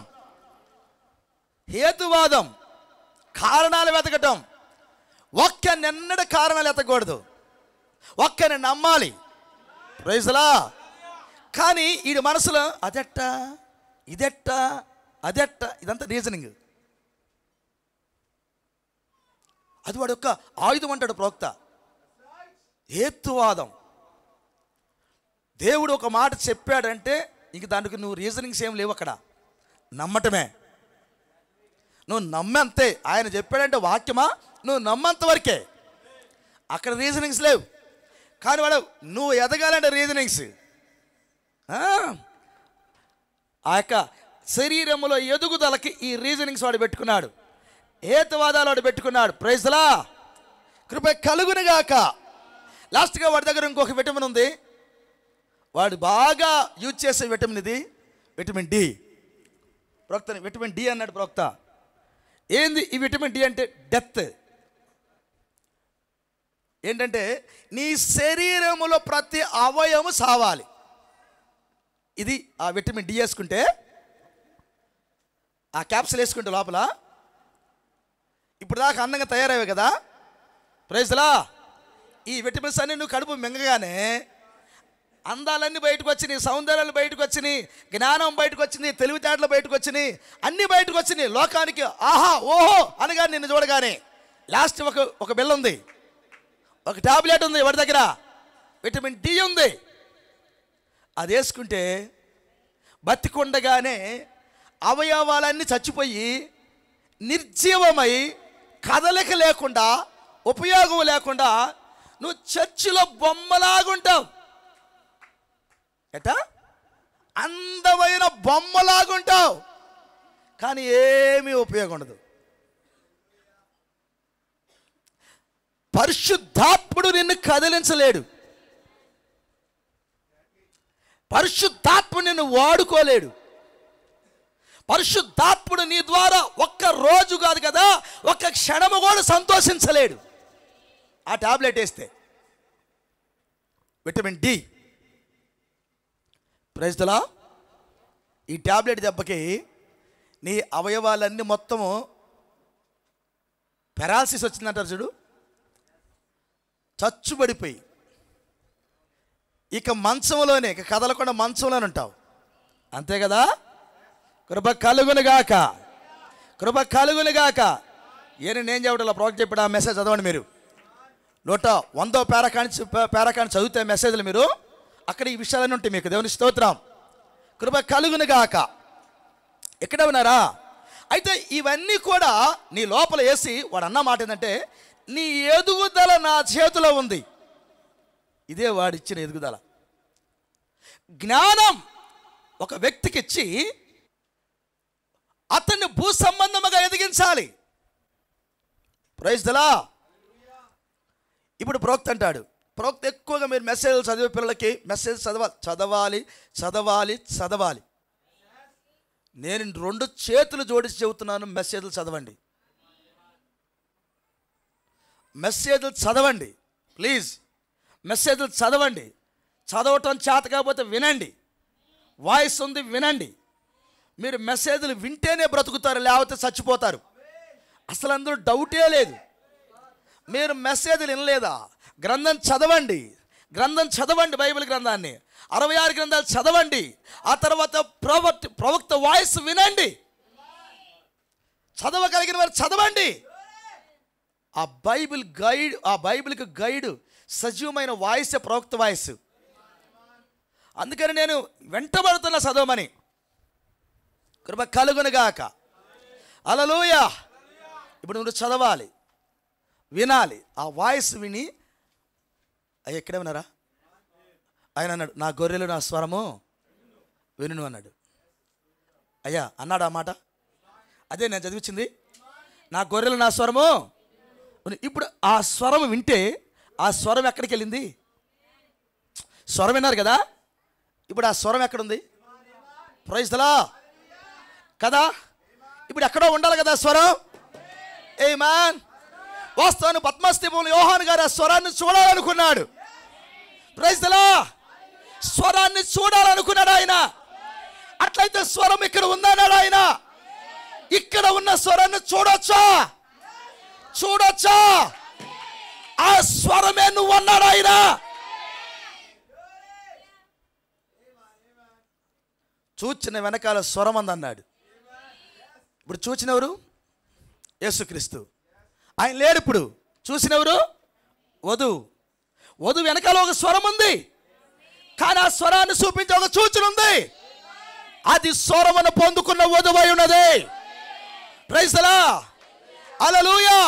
హేతువాదం, కారణాలు వెతకటం. ఒక్కనెన్నడ కారణాలు ఎతకూడదు, ఒక్కని నమ్మాలి. ప్రైజ్లా. కానీ వీడి మనసులో అదెట్టా ఇదెట్టా అదెట్టా, ఇదంతా రీజనింగ్. అది వాడు యొక్క ఆయుధం అంటాడు ప్రవక్త. హేతువాదం. దేవుడు ఒక మాట చెప్పాడంటే ఇంక దానికి నువ్వు రీజనింగ్స్ ఏం లేవు, అక్కడ నమ్మటమే. నువ్వు నమ్మంతే. ఆయన చెప్పాడంటే వాక్యమా, నువ్వు నమ్మంత వరకే, అక్కడ రీజనింగ్స్ లేవు. కానీ వాడు నువ్వు ఎదగాలంటే రీజనింగ్స్. ఆ యొక్క శరీరంలో ఎదుగుదలకి ఈ రీజనింగ్స్ వాడు పెట్టుకున్నాడు, హేతువాదాలు వాడు పెట్టుకున్నాడు. ప్రైజ్లా. కృప కలుగునుగాక. లాస్ట్గా వాడి దగ్గర ఇంకొక విటమిన్ ఉంది, వాడు బాగా యూజ్ చేసే విటమిన్ ఇది, విటమిన్ డి. ప్రవక్త విటమిన్ డి అన్నాడు ప్రవక్త. ఏంది ఈ విటమిన్ డి అంటే? డెత్. ఏంటంటే నీ శరీరములో ప్రతి అవయవము సావాలి. ఇది ఆ విటమిన్ డి వేసుకుంటే, ఆ క్యాప్సుల్ వేసుకుంటే లోపల ఇప్పుడు దాకా అందంగా తయారయ్యావు కదా. ప్రైజ్లా. ఈ విటమిన్స్ అన్నీ నువ్వు కడుపు మింగగానే అందాలన్నీ బయటకు వచ్చినాయి, సౌందర్యాలు బయటకు వచ్చినాయి, జ్ఞానం బయటకు వచ్చింది, తెలివితేటలు బయటకు వచ్చినాయి, అన్నీ బయటకు వచ్చినాయి. లోకానికి ఆహా ఓహో అనగా నిన్ను చూడగానే లాస్ట్ ఒక బిల్ల ఉంది, ఒక టాబ్లెట్ ఉంది వాడి దగ్గర, విటమిన్ డి ఉంది. అది వేసుకుంటే బతికుండగానే అవయవాలన్నీ చచ్చిపోయి నిర్జీవమై కదలిక లేకుండా ఉపయోగం లేకుండా నువ్వు చర్చిలో బొమ్మలాగుంటావు. ఎట్టా? అందమైన బొమ్మలాగుంటావు, కానీ ఏమీ ఉపయోగం ఉండదు. పరిశుద్ధాత్ముడు నిన్ను కదిలించలేడు, పరిశుద్ధాత్ముడు నిన్ను వాడుకోలేడు. పరిశుద్ధాత్ముడు నీ ద్వారా ఒక్క రోజు కాదు కదా, ఒక్క క్షణము కూడా సంతోషించలేడు ఆ టాబ్లెట్ వేస్తే. Vitamin D. ప్రైజ్లా. ఈ టాబ్లెట్ దెబ్బకి నీ అవయవాలన్నీ మొత్తము పెరాలసిస్ వచ్చిందంటారు చూడు, చచ్చుబడిపోయి ఇక మంచంలోనే, ఇక కదలకుండా మంచంలోనే ఉంటావు. అంతే కదా. కృప కలుగునుగాక, కృప కలుగునుగాక. నేను చెప్పడం ప్రాజెక్ట్ చెప్పాడు. ఆ మెసేజ్ చదవండి మీరు. 100వ పేరాకాండ్ చదివితే మెసేజ్లు మీరు అక్కడ ఈ విషయాలన్నీ ఉంటాయి మీకు. దేవుని స్తోత్రం. కృప కలుగునుగాక. ఎక్కడ ఉన్నారా? అయితే ఇవన్నీ కూడా నీ లోపల వేసి వాడు అన్న మాట ఏంటంటే, నీ ఎదుగుదల నా చేతిలో ఉంది. ఇదే వాడిచ్చిన ఎదుగుదల. జ్ఞానం ఒక వ్యక్తికి ఇచ్చి అతన్ని భూ సంబంధముగా ఎదిగించాలి. Praise the lord. ఇప్పుడు ప్రవక్త అంటాడు, ప్రవక్త ఎక్కువగా మీరు మెసేజ్లు చదివే పిల్లలకి మెసేజ్ చదవాలి చదవాలి చదవాలి. నేను 2 చేతులు జోడించి చెబుతున్నాను, మెసేజ్లు చదవండి, మెసేజ్లు చదవండి ప్లీజ్. మెసేజ్లు చదవండి. చదవటం చేత కాకపోతే వినండి, వాయిస్ ఉంది వినండి. మీరు మెసేజ్లు వింటేనే బ్రతుకుతారు, లేకపోతే చచ్చిపోతారు. అసలు అందులో డౌటే లేదు. మీరు మెసేజ్లు వినలేదా? గ్రంథం చదవండి, గ్రంథం చదవండి, బైబిల్ గ్రంథాన్ని 66 గ్రంథాలు చదవండి. ఆ తర్వాత ప్రవక్త వాయిస్ వినండి. చదవగలిగిన వారు చదవండి. ఆ బైబిల్కి గైడ్ సజీవమైన వాయిస్ ప్రవక్త వాయిస్. అందుకని నేను వెంటబడుతున్న చదవమని. కృప కలుగునుగాక. హల్లెలూయా. ఇప్పుడు నువ్వు చదవాలి, వినాలి. ఆ వాయిస్ విని అయ్యా ఎక్కడే ఉన్నారా? ఆయన అన్నాడు, నా గొర్రెలు నా స్వరము వినును అన్నాడు. అయ్యా అన్నాడు ఆ మాట. అదే నేను చదివించింది, నా గొర్రెలు నా స్వరము. ఇప్పుడు ఆ స్వరం వింటే ఆ స్వరం ఎక్కడికి వెళ్ళింది? స్వరం విన్నారు కదా, ఇప్పుడు ఆ స్వరం ఎక్కడుంది? ప్రైజ్ ది లార్డ్ కదా, ఇప్పుడు ఎక్కడో ఉండాలి కదా స్వరం. ఆమేన్. వాస్తవానికి పద్మస్ దీపంలో యోహాను గారు ఆ స్వరాన్ని చూడాలనుకున్నాడు. Praise the lord. స్వరాన్ని చూడాలనుకున్నాడు ఆయన. అట్లయితే స్వరం ఇక్కడ ఉందన్నాడు ఆయన. ఇక్కడ ఉన్న స్వరాన్ని చూడొచ్చా? చూడొచ్చా? ఆ స్వరమే నువ్వు అన్నాడు ఆయన. చూచిన వెనకాల స్వరం అందన్నాడు. ఇప్పుడు చూచినెవరు? యేసుక్రీస్తు. ఆయన లేడు ఇప్పుడు. చూసినెవరు? వధువు. వధువు వెనకాల ఒక స్వరం ఉంది, కానీ ఆ స్వరాన్ని చూపించే ఒక సూచన ఉంది. అది స్వరమును పొందుకున్న వధువై ఉన్నది. Praise the lord. Hallelujah.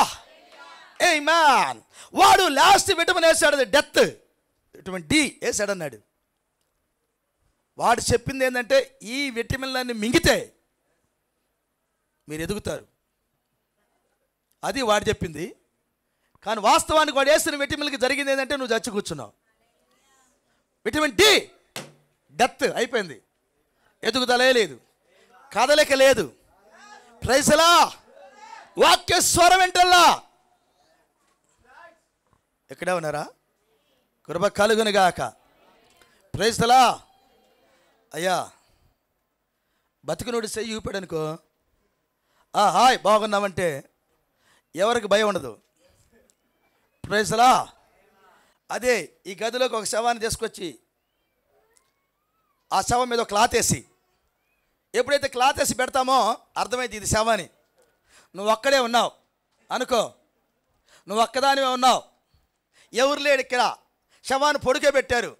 Amen. వాడు లాస్ట్ విటమిన్ వేసాడు, డెత్ విటమిన్ డి వేసాడు అన్నాడు. వాడు చెప్పింది ఏంటంటే ఈ విటమిన్లన్నీ మింగితే మీరు ఎదుగుతారు, అది వాడు చెప్పింది. కానీ వాస్తవానికి వాడు వేసిన విటమిన్కి జరిగింది ఏంటంటే నువ్వు చచ్చి కూర్చున్నావు. విటమిన్ డి డెత్ అయిపోయింది, ఎదుగుదలే లేదు, కదలిక లేదు. Praise the lord. వాక్య స్వరం వెంటల్లా ఎక్కడే ఉన్నారా? కృప కలుగునుగాక. Praise the lord. అయ్యా బతుకునోడు చెయ్యి ఊపాడు అనుకో, హాయ్ బాగున్నామంటే ఎవరికి భయం ఉండదు. Praise the lord. అదే ఈ గదిలోకి ఒక శవాన్ని తీసుకొచ్చి ఆ శవం మీద ఒక క్లాత్ వేసి, ఎప్పుడైతే క్లాత్ వేసి పెడతామో అర్థమైంది ఇది శవాన్ని. నువ్వు ఒక్కడే ఉన్నావు అనుకో, నువ్వు ఒక్కదానివే ఉన్నావు, ఎవరు లేడు ఇక్కడ, శవాన్ని పొడికే పెట్టారు,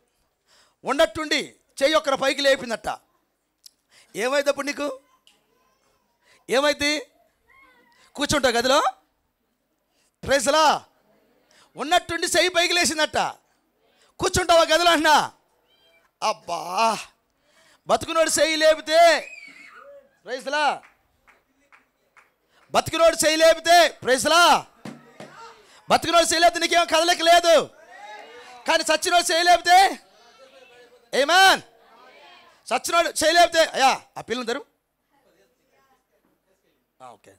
ఉన్నట్టుండి చెయ్యి ఒక్కర పైకి లేపిందట. ఏమైంది అప్పుడు నీకు? ఏమైంది? కూర్చుంటావు గదిలో. Praise the lord. ఉన్నట్టుండి చెయ్యి పైకి లేచిందట, కూర్చుంటావా గదిలో అన్నా? అబ్బా, బతుకునోడు చెయ్యి లేపితే, ప్రైజ్ ది లార్డ్, బతుకునోడు చెయ్యి లేపితే, ప్రైజ్ ది లార్డ్, బతుకునోడు చెయ్యి లేపితే నీకేం కదలిక లేదు. కానీ చచ్చినోడు చెయ్యి లేపితే, ఆమేన్, చచ్చినోడు చెయ్యి లేపితే, అయ్యా ఆ పిల్లలు తరు, ఓకే,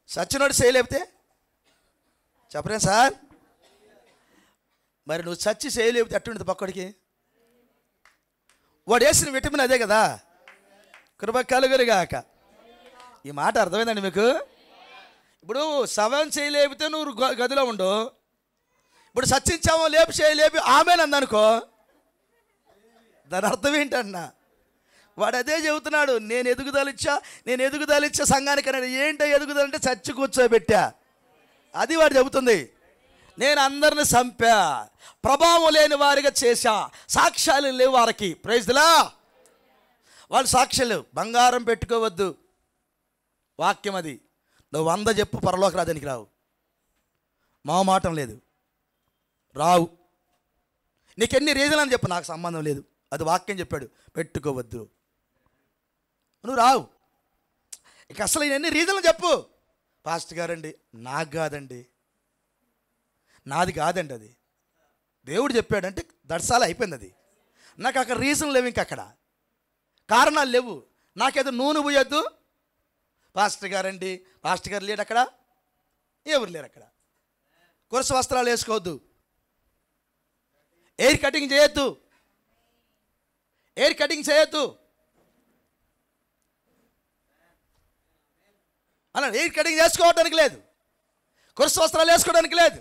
చచ్చినోడు చెయ్యి లేపితే చెప్పరే సార్. మరి నువ్వు చచ్చి చెయ్యి లేపితే అట్టుండదు పక్కడికి. వాడు వేసిన విటమిన్ అదే కదా. కృప కలుగునుగాక. ఈ మాట అర్థమైందండి మీకు? ఇప్పుడు శవం చెయ్యి లేపితే నువ్వు గదిలో ఉండు, ఇప్పుడు సచ్చించామో లేపి చేయి లేపి ఆమెనందనుకో, దాని అర్థం ఏంటన్నా? వాడు అదే చెబుతున్నాడు, నేను ఎదుగుదలిచ్చా సంఘానికి అన్నాడు. ఏంటో ఎదుగుదలంటే చచ్చి కూర్చోబెట్టా, అది వాడు చెబుతుంది. నేను అందరిని చంపా, ప్రభావం లేని వారిగా చేశా, సాక్ష్యాలు లేవు వారికి. Praise the lord. వాళ్ళు సాక్ష్యాలు బంగారం పెట్టుకోవద్దు, వాక్యం అది. నువ్వు 100 చెప్పు, పరలోక రాజానికి రావు. మాటం లేదు, రావు. నీకెన్ని రీజన్లు అని చెప్పు, నాకు సంబంధం లేదు, అది వాక్యం చెప్పాడు, పెట్టుకోవద్దు, నువ్వు రావు. ఇక అసలు ఎన్ని రీజన్లు చెప్పు. పాస్టర్ గారండి, నాకు కాదండి, నాది కాదండి, అది దేవుడు చెప్పాడంటే దర్శాలు అయిపోయింది. అది నాకు అక్కడ రీజన్ లేవు, ఇంక అక్కడ కారణాలు లేవు. నాకేదో నూనె పోయొద్దు, పాస్టర్ గారండి, పాస్టర్ గారు లేడు అక్కడ, ఎవరు లేరు అక్కడ, కొరస వస్త్రాలు వేసుకోవద్దు, ఎయిర్ కటింగ్ చేయొద్దు, ఎయిర్ కటింగ్ చేయొద్దు అన్నాడు. ఎయిర్ కటింగ్ చేసుకోవడానికి లేదు, కొరస వస్త్రాలు వేసుకోవడానికి లేదు,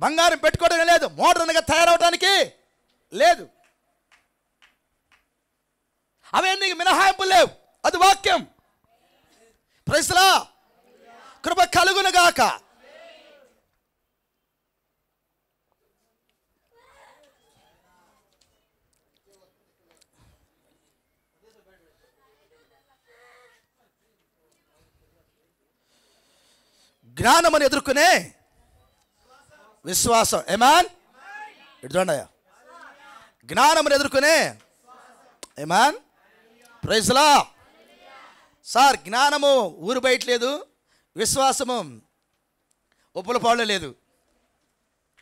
బంగారం పెట్టుకోవడానికి లేదు, మోడర్న్గా తయారవడానికి లేదు. అవన్నీ మినహాయింపులు లేవు, అది వాక్యం. Praise the lord. కృప కలుగునుగాక. జ్ఞానమును ఎదుర్కొనే విశ్వాసం. ఆమేన్. ఇటు చూడండి అయ్యా, జ్ఞానమును ఎదుర్కొనే. Amen. Praise the lord. Sir జ్ఞానము ఊరు బయట లేదు, విశ్వాసము ఉప్పుల పాడు లేదు.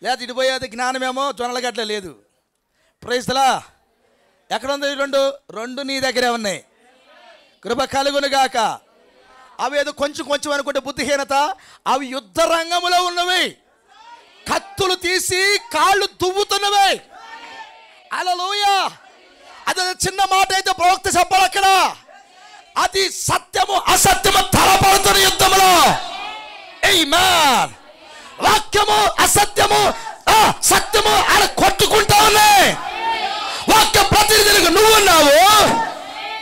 లేదా ఇడిపోయేది జ్ఞానమేమో జొన్నలగడ్డ లేదు. ప్రైజ్లా ఎక్కడ ఉంది? రెండు నీ దగ్గరే ఉన్నాయి. కృప కలుగునుగాక. అవి ఏదో కొంచెం కొంచెం అనుకుంటే బుద్ధిహీనత. అవి యుద్ధ రంగంలో ఉన్నవి, కత్తులు తీసి కాళ్ళు దువ్వుతున్నవి. హల్లెలూయా. అదే చిన్న మాట అయితే ప్రవక్త చెప్పాలి అక్కడ. అది సత్యము అసత్యము తలపడుతున్న యుద్ధంలో. ఆమేన్. వాక్యము అసత్యము సత్యము అలా కొట్టుకుంటా ఉన్నాయి. వాక్య ప్రతినిధిగా నువ్వు ఉన్నావు,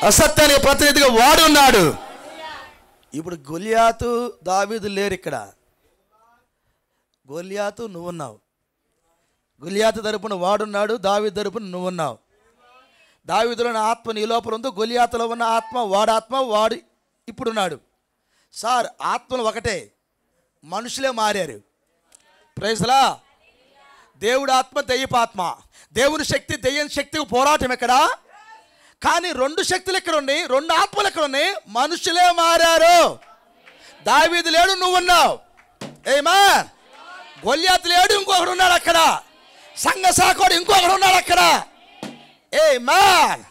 అసత్యానికి ప్రతినిధిగా వాడు ఉన్నాడు. ఇప్పుడు గొలియాతు దావీదు లేరు ఇక్కడ. గొలియాతు నువ్వున్నావు. గొలియాతు తరపున వాడున్నాడు, దావీదు తరపున నువ్వున్నావు. దావీదులోని ఆత్మ నీ లోపల ఉంది, గొలియాతులో ఉన్న ఆత్మ వాడు ఇప్పుడున్నాడు. సార్ ఆత్మలు ఒకటే, మనుషులే మారారు. ప్రైజ్లా. దేవుడు ఆత్మ, దెయ్యపాత్మ. దేవుని శక్తి దెయ్యం శక్తికి పోరాటం ఎక్కడ? కానీ రెండు శక్తులు ఎక్కడ ఉన్నాయి? రెండు ఆత్మలు ఎక్కడ ఉన్నాయి? మనుషులే మారారు. దావీదు లేడు, నువ్వున్నావు. ఆమేన్. గొలియాతు లేడు, ఇంకొకడు ఉన్నాడు అక్కడ. సంఘ సాకోడు ఇంకొకడు ఉన్నాడు అక్కడ. ఆమేన్.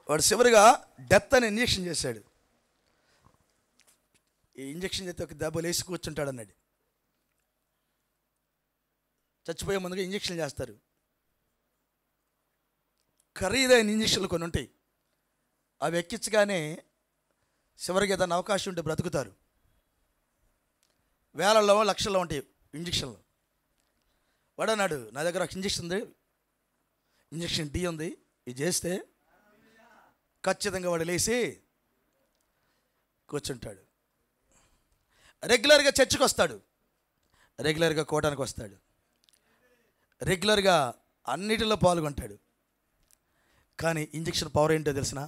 వాడు చివరిగా డెత్ అని ఇంజెక్షన్ చేశాడు. ఈ ఇంజెక్షన్ చేస్తే ఒక దెబ్బలు వేసి కూర్చుంటాడు అన్నాడు. చచ్చిపోయే ముందుగా ఇంజెక్షన్ చేస్తారు. ఖరీదైన ఇంజక్షన్లు కొన్ని ఉంటాయి. అవి ఎక్కించగానే చివరికి ఏదైనా అవకాశం ఉంటే బ్రతుకుతారు. వేలల్లో లక్షల్లో ఉంటాయి ఇంజక్షన్లు. వాడు అన్నాడు, నా దగ్గర ఒక ఇంజక్షన్ ఉంది, ఇంజక్షన్ డి ఉంది, ఇది చేస్తే ఖచ్చితంగా వాడు లేచి కూర్చుంటాడు. రెగ్యులర్గా చర్చికి వస్తాడు, రెగ్యులర్గా కోటానికి వస్తాడు, రెగ్యులర్గా అన్నిటిలో పాల్గొంటాడు. కానీ ఇంజక్షన్ పవర్ ఏంటో తెలిసిన?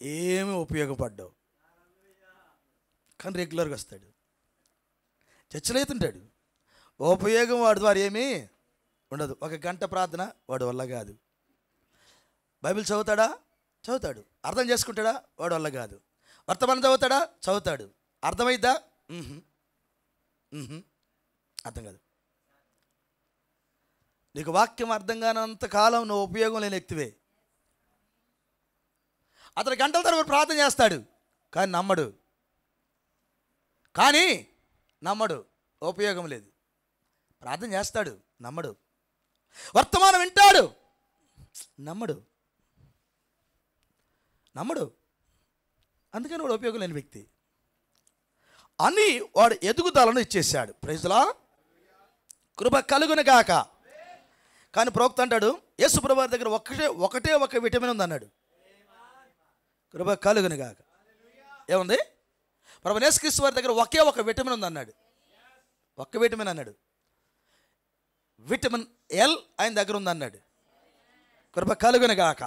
ఏమీ ఉపయోగపడ్డావు. కానీ రెగ్యులర్గా వస్తాడు, చర్చలు అవుతుంటాడు. ఉపయోగం వాడి ద్వారా ఏమీ ఉండదు. ఒక గంట ప్రార్థన వాడి వల్ల కాదు. బైబిల్ చదువుతాడా? చదువుతాడు. అర్థం చేసుకుంటాడా? వాడి వల్ల కాదు. వర్తమానం చదువుతాడా? చదువుతాడు. అర్థమైద్దా? అర్థం కాదు. నీకు వాక్యం అర్థం కానంత కాలం నువ్వు ఉపయోగం లేని వ్యక్తివే. అతను గంటల తరబడి ప్రార్థన చేస్తాడు, కానీ నమ్మడు. ఉపయోగం లేదు. ప్రార్థన చేస్తాడు, నమ్మడు. వర్తమానం వింటాడు, నమ్మడు. అందుకని వాడు ఉపయోగం లేని వ్యక్తి అని వాడు ఎదుగుదలను ఇచ్చేసాడు. ప్రైజ్లా. కృప కలుగునుగాక. కానీ ప్రవక్త అంటాడు, యేసు ప్రభువు వారి దగ్గర ఒకటే ఒక విటమిన్ ఉంది అన్నాడు. కృప కలుగునుగాక. ఏముంది? ప్రభువు యేసుక్రీస్తు వారి దగ్గర ఒకే ఒక విటమిన్ ఉంది అన్నాడు. ఒక్క విటమిన్ అన్నాడు. విటమిన్ ఎల్ ఆయన దగ్గర ఉంది అన్నాడు. కృప కలుగునుగాక.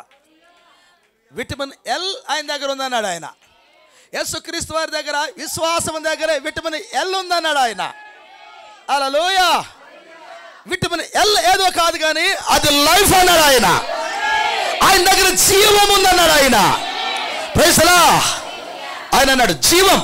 విటమిన్ ఎల్ ఆయన దగ్గర ఉందన్నాడు ఆయన. యేసుక్రీస్తు వారి దగ్గర విశ్వాసం దగ్గర విటమిన్ ఎల్ ఉందన్నాడు ఆయన. హల్లెలూయా. విటమిన్ ఎల్ ఏదో కాదు కానీ అది లైఫ్ అన్నాడు ఆయన. ఆయన దగ్గర జీవం ఉందన్నాడు ఆయన. Praise the lord. ఆయన అన్నాడు జీవం.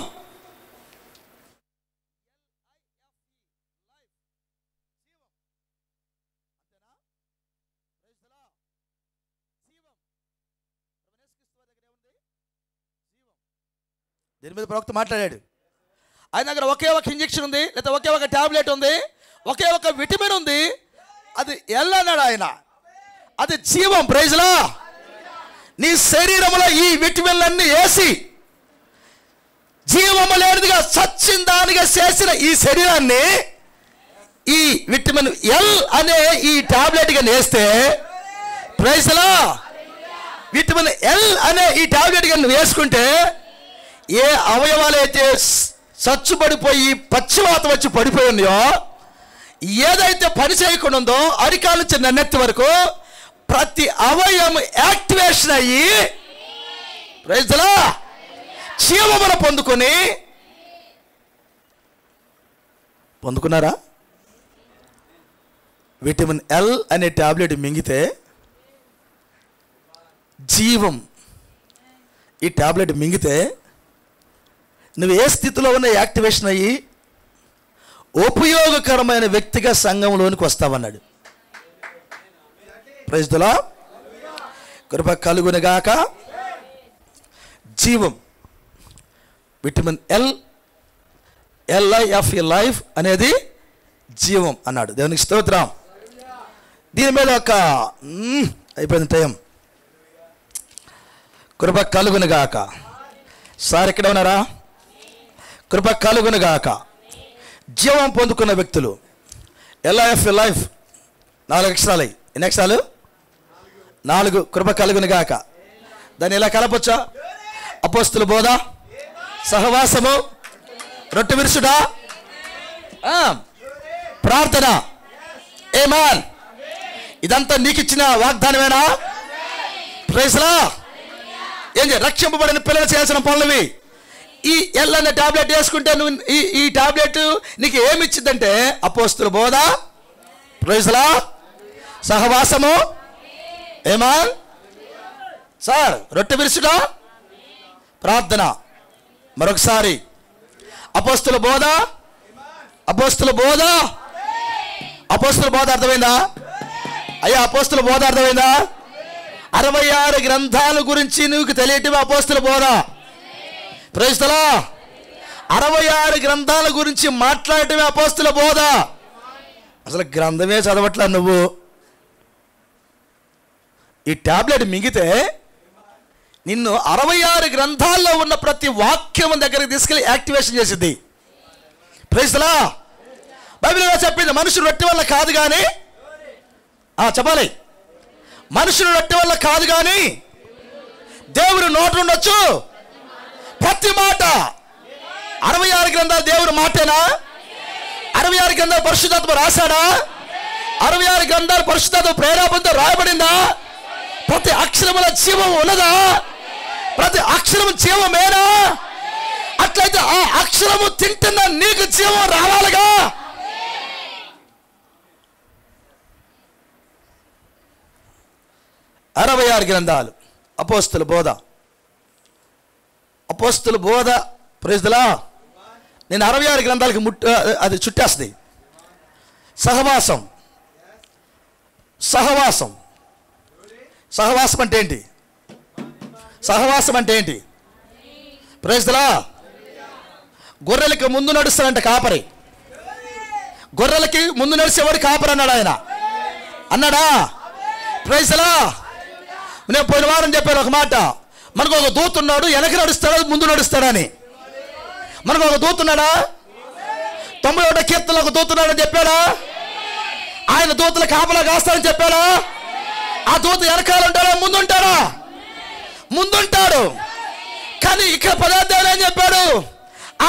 దీని మీద ప్రవక్త మాట్లాడాడు. ఆయన దగ్గర ఒకే ఒక ఇంజెక్షన్ ఉంది, లేదా ఒకే ఒక టాబ్లెట్ ఉంది, ఒకే ఒక విటమిన్ ఉంది, అది ఎల్ అన్నాడు ఆయన. అది జీవం. Praise the lord. నీ శరీరంలో ఈ విటమిన్లన్నీ వేసి జీవము లేనిదిగా సచ్చిన దానిగా చేసిన ఈ శరీరాన్ని ఈ విటమిన్ ఎల్ అనే ఈ టాబ్లెట్గా వేస్తే, praise the lord, vitamin L అనే ఈ టాబ్లెట్గా వేసుకుంటే ఏ అవయవాలు అయితే సచ్చుపడిపోయి పచ్చివాతం వచ్చి పడిపోయి ఉన్నాయో, ఏదైతే పని చేయకుండా ఉందో అరికాల నుంచి నన్నెత్తి వరకు ప్రతి అవయవం యాక్టివేషన్ అయ్యి ప్రైజ్ ది లార్డ్ జీవమును పొందుకున్నారా? విటమిన్ ఎల్ అనే టాబ్లెట్ మింగితే జీవం, ఈ టాబ్లెట్ మింగితే నువ్వు ఏ స్థితిలో ఉన్న యాక్టివేషన్ అయ్యి ఉపయోగకరమైన వ్యక్తిగా సంఘంలోనికి వస్తావన్నాడు. Praise the lord. కృప కలుగునుగాక. జీవం, విటమిన్ LIF లైఫ్ అనేది జీవం అన్నాడు. దేవునికి స్తోత్రం. దీని మీద ఒక అయిపోయింది టైం. కృప కలుగునుగాక. సార్ ఎక్కడ ఉన్నారా? కృప కలుగునుగాక. జీవం పొందుకున్న వ్యక్తులు LIF లైఫ్ 4 అక్షరాలు. ఎన్ని అక్షరాలు? 4. కృప కలుగునుగాక. దాన్ని ఎలా కలపొచ్చా? అపోస్తుల బోధ, సహవాసము, రొట్టె విరుచుట, ప్రార్థన. ఆమేన్. ఇదంతా నీకు ఇచ్చిన వాగ్దానమేనా? ప్రైజ్ లా. ఏంటి? రక్షింపబడిన పిల్లలు చేయాల్సిన పనులవి. ఈ L అనే టాబ్లెట్ వేసుకుంటే నువ్వు ఈ టాబ్లెట్ నీకు ఏమి ఇచ్చిందంటే అపోస్తుల బోధ, ప్రైజ్ లా, సహవాసము, ఆమేన్, సార్ రొట్టె విరుచుట, ప్రార్థన. మరొకసారి అపోస్తుల బోధ, అపోస్తుల బోధ, అపోస్తుల బోధ అర్థమైందా? అయ్యా అపోస్తుల బోధ అర్థమైందా? 66 గ్రంథాల గురించి నీకు తెలియటమే అపోస్తుల బోధ. Praise the lord. 66 గ్రంథాల గురించి మాట్లాడటమే అపోస్తుల బోధ. అసలు గ్రంథమే చదవట్లా నువ్వు. ఈ టాబ్లెట్ మింగితే నిన్ను 66 గ్రంథాల్లో ఉన్న ప్రతి వాక్యం దగ్గరికి తీసుకెళ్ళి యాక్టివేషన్ చేసింది. Praise the lord. బైబిల్లో చెప్పింది మనుషులు రొట్టె వల్ల కాదు కానీ, చెప్పాలి, మనుషులు రొట్టె వల్ల కాదు కానీ దేవుడు నోట ఉండొచ్చు ప్రతి మాట. 66 గ్రంథాలు దేవుడు మాటేనా? 66 గ్రంథాలు పరిశుద్ధాత్మ రాశాడా? 66 గ్రంథాలు పరిశుద్ధాత్మ ప్రేరేపణతో రాయబడిందా? ప్రతి అక్షరముల జీవం ఉన్నదా? ప్రతి అక్షరము జీవమేనా? అట్లయితే ఆ అక్షరము తింటున్న నీకు జీవం రావాలిగా. అరవై 66 గ్రంథాలు అపోస్తుల బోధ, అపోస్తుల బోధ. Praise the lord. నేను 66 గ్రంథాలకి అది చుట్టేస్తుంది. సహవాసం, సహవాసం, సహవాసం అంటే ఏంటి? సహవాసం అంటే ఏంటి? Praise the lord. గొర్రెలకి ముందు నడుస్తాడంట కాపరి. గొర్రెలకి ముందు నడిచేవాడు కాపరి అన్నాడు ఆయన. అన్నాడా? Praise the lord. నేను పోయిన వారం చెప్పాను ఒక మాట. మనకు ఒక దూత ఉన్నాడు, వెనక నడుస్తాడు ముందు నడుస్తాడని. మనకు ఒక దూత ఉన్నాడా? 91వ కీర్తనలో ఒక దూత ఉన్నాడని చెప్పాడా? ఆయన దూతల కాపలా కాస్తాడని చెప్పాడా? ఆ దూత వెనకాల ఉంటాడా ముందుంటాడా? ముందుంటాడు. కానీ ఇక్కడ పదార్థాలు ఏం చెప్పాడు?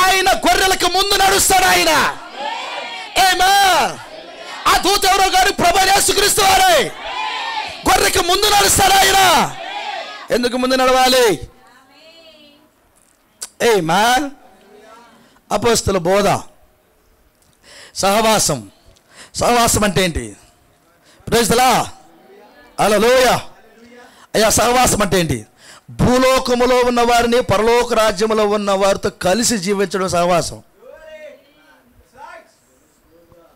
ఆయన గొర్రెలకు ముందు నడుస్తాడు ఆయన. ఆమేన్. ఆ దూత ఎవరో గారు ప్రభువైన యేసుక్రీస్తు వారే. గొర్రెకి ముందు నడుస్తాడు ఆయన. ఎందుకు ముందు నడవాలి? ఆమేన్. అపోస్తుల బోధ, సహవాసం. సహవాసం అంటే ఏంటి? Praise the lord. హల్లెలూయా. అయ్యా సహవాసం అంటే ఏంటి? భూలోకములో ఉన్న వారిని పరలోక రాజ్యములో ఉన్న వారితో కలిసి జీవించడం సహవాసం.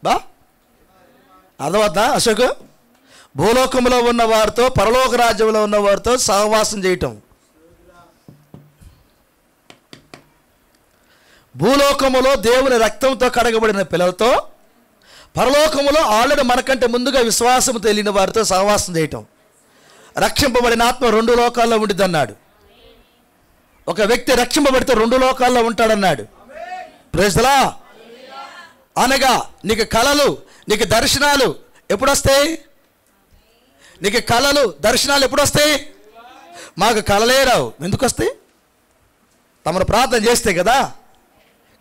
బా అర్థమవుతా అశోక్? భూలోకములో ఉన్న వారితో పరలోక రాజ్యంలో ఉన్న వారితో సహవాసం చేయటం. భూలోకములో దేవుని రక్తంతో కడగబడిన పిల్లలతో, పరలోకములో ఆల్రెడీ మనకంటే ముందుగా విశ్వాసం తెలియని వారితో సహవాసం చేయటం. రక్షింపబడిన ఆత్మ 2 లోకాల్లో ఉండిద్ది అన్నాడు. ఒక వ్యక్తి రక్షింపబడితే 2 లోకాల్లో ఉంటాడన్నాడు. Praise the lord. అనగా నీకు కళలు, నీకు దర్శనాలు ఎప్పుడు వస్తాయి? నీకు కళలు దర్శనాలు ఎప్పుడు వస్తాయి? మాకు కళలే రావు. ఎందుకు వస్తాయి? తమరు ప్రార్థన చేస్తే కదా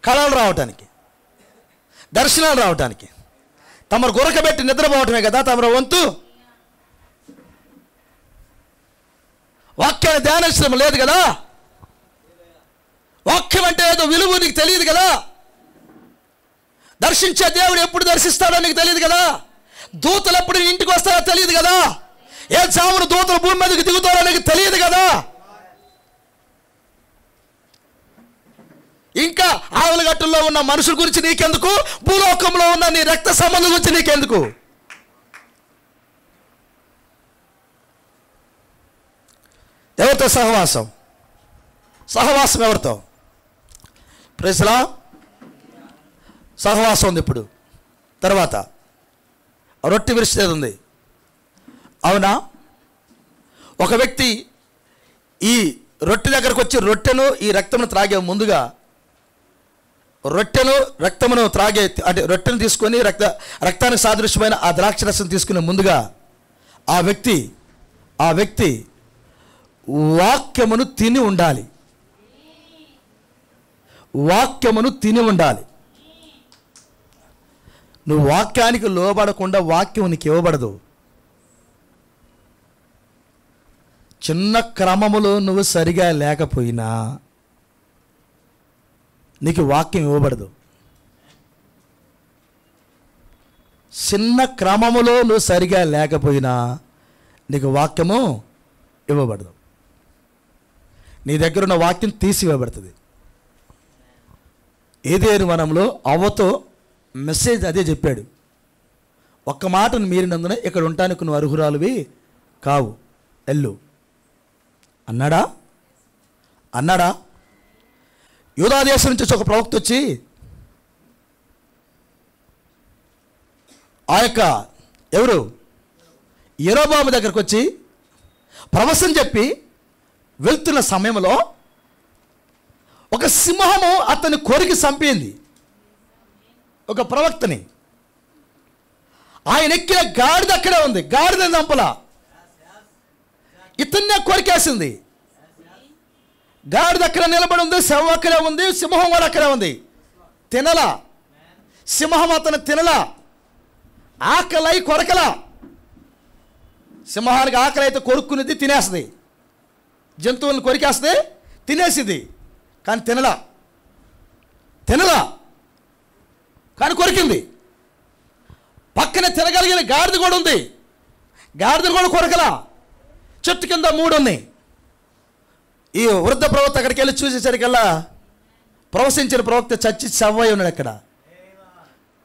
కళలు రావటానికి, దర్శనాలు రావటానికి. తమరు గురకబెట్టి నిద్రపోవటమే కదా తమరు వంతు. వాక్యాన్ని ధ్యానించడం లేదు కదా. వాక్యం అంటే ఏదో విలువ నీకు తెలియదు కదా. దర్శించే దేవుడు ఎప్పుడు దర్శిస్తాడో నీకు తెలియదు కదా. దూతలు ఎప్పుడు ఇంటికి వస్తారో తెలియదు కదా. ఏ చావును దూతలు భూమి మీదకి దిగుతారో నీకు తెలియదు కదా. ఇంకా ఆవులగట్టుల్లో ఉన్న మనుషుల గురించి నీకెందుకు? భూలోకంలో ఉన్న నీ రక్త సంబంధం గురించి నీకెందుకు? ఎవరితో సహవాసం? సహవాసం ఎవరితో? ప్రైజ్లా సహవాసం ఉంది. ఇప్పుడు తర్వాత రొట్టె విరిచేది ఉంది, అవునా? ఒక వ్యక్తి ఈ రొట్టె దగ్గరకు వచ్చి రొట్టెను ఈ రక్తమును త్రాగే ముందుగా, రొట్టెను రక్తమును త్రాగే అంటే రొట్టెను తీసుకొని రక్తానికి సాదృశ్యమైన ఆ ద్రాక్షరసం తీసుకునే ముందుగా ఆ వ్యక్తి వాక్యమును తిని ఉండాలి. వాక్యమును తిని ఉండాలి. నువ్వు వాక్యానికి లోబడకుండా వాక్యం నీకు ఇవ్వబడదు. చిన్న క్రమములో నువ్వు సరిగా లేకపోయినా నీకు వాక్యం ఇవ్వబడదు. చిన్న క్రమములో నువ్వు సరిగా లేకపోయినా నీకు వాక్యము ఇవ్వబడదు. నీ దగ్గర ఉన్న వాక్యం తీసి ఇవ్వబడుతుంది. ఏదేను వనంలో అవ్వతో మెసేజ్ అదే చెప్పాడు. ఒక్క మాటను మీరినందున ఇక్కడ ఉండటానికి నువ్వు అర్హురాలువి కావు, ఎల్లు అన్నాడా? యూదా దేశం నుంచి ఒక ప్రవక్త వచ్చి ఆ యొక్క ఎవరు యెరోబాము దగ్గరకు వచ్చి ప్రవచనం చెప్పి వెళ్తున్న సమయంలో ఒక సింహము అతన్ని కొరికి చంపింది, ఒక ప్రవక్తని. ఆయన ఎక్కిన గాడిద అక్కడే ఉంది, గాడిద చంపలా, ఇతన్నే కొరికేసింది. గాడిద అక్కడ నిలబడి ఉంది, శవం అక్కడే ఉంది, సింహం కూడా అక్కడే ఉంది. తినలా, సింహం అతను తినలా, ఆకలై కొరకలా. సింహానికి ఆకలి అయితే కొరుక్కునేది, తినేస్తుంది. జంతువులను కొరికేస్తే తినేసింది, కానీ తినలా కానీ కొరికింది. పక్కనే తినగలిగిన గాడిద కూడా ఉంది, గాడిద కూడా కొరకలా. చెట్టు కింద 3 ఉన్నాయి. ఈ వృద్ధ ప్రవక్త అక్కడికి వెళ్ళి చూసేసరికల్లా ప్రవశించిన ప్రవక్త చచ్చి శవై ఉన్నాడు అక్కడ.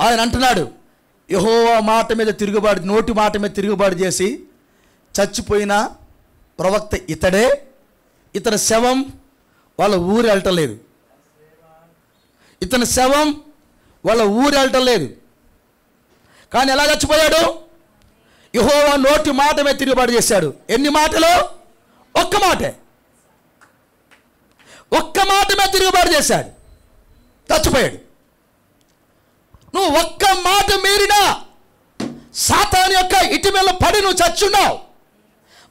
ఆయన అంటున్నాడు, యెహోవా మాట మీద తిరుగుబాటు, నోటి మాట మీద తిరుగుబాటు చేసి చచ్చిపోయిన ప్రవక్త ఇతడే. ఇతని శవం వాళ్ళ ఊరు వెళ్ళటం లేదు. ఇతని శవం వాళ్ళ ఊరు వెళ్ళటం లేదు. కానీ ఎలా చచ్చిపోయాడు? యెహోవా నోటి మాట మీద తిరుగుబాటు చేశాడు. ఎన్ని మాటలు? ఒక్క మాట మీద తిరుగుబాటు చేశాడు, చచ్చిపోయాడు. నువ్వు ఒక్క మాట మీరినా సాతాను యొక్క ఇటు మీద పడి నువ్వు చచ్చున్నావు.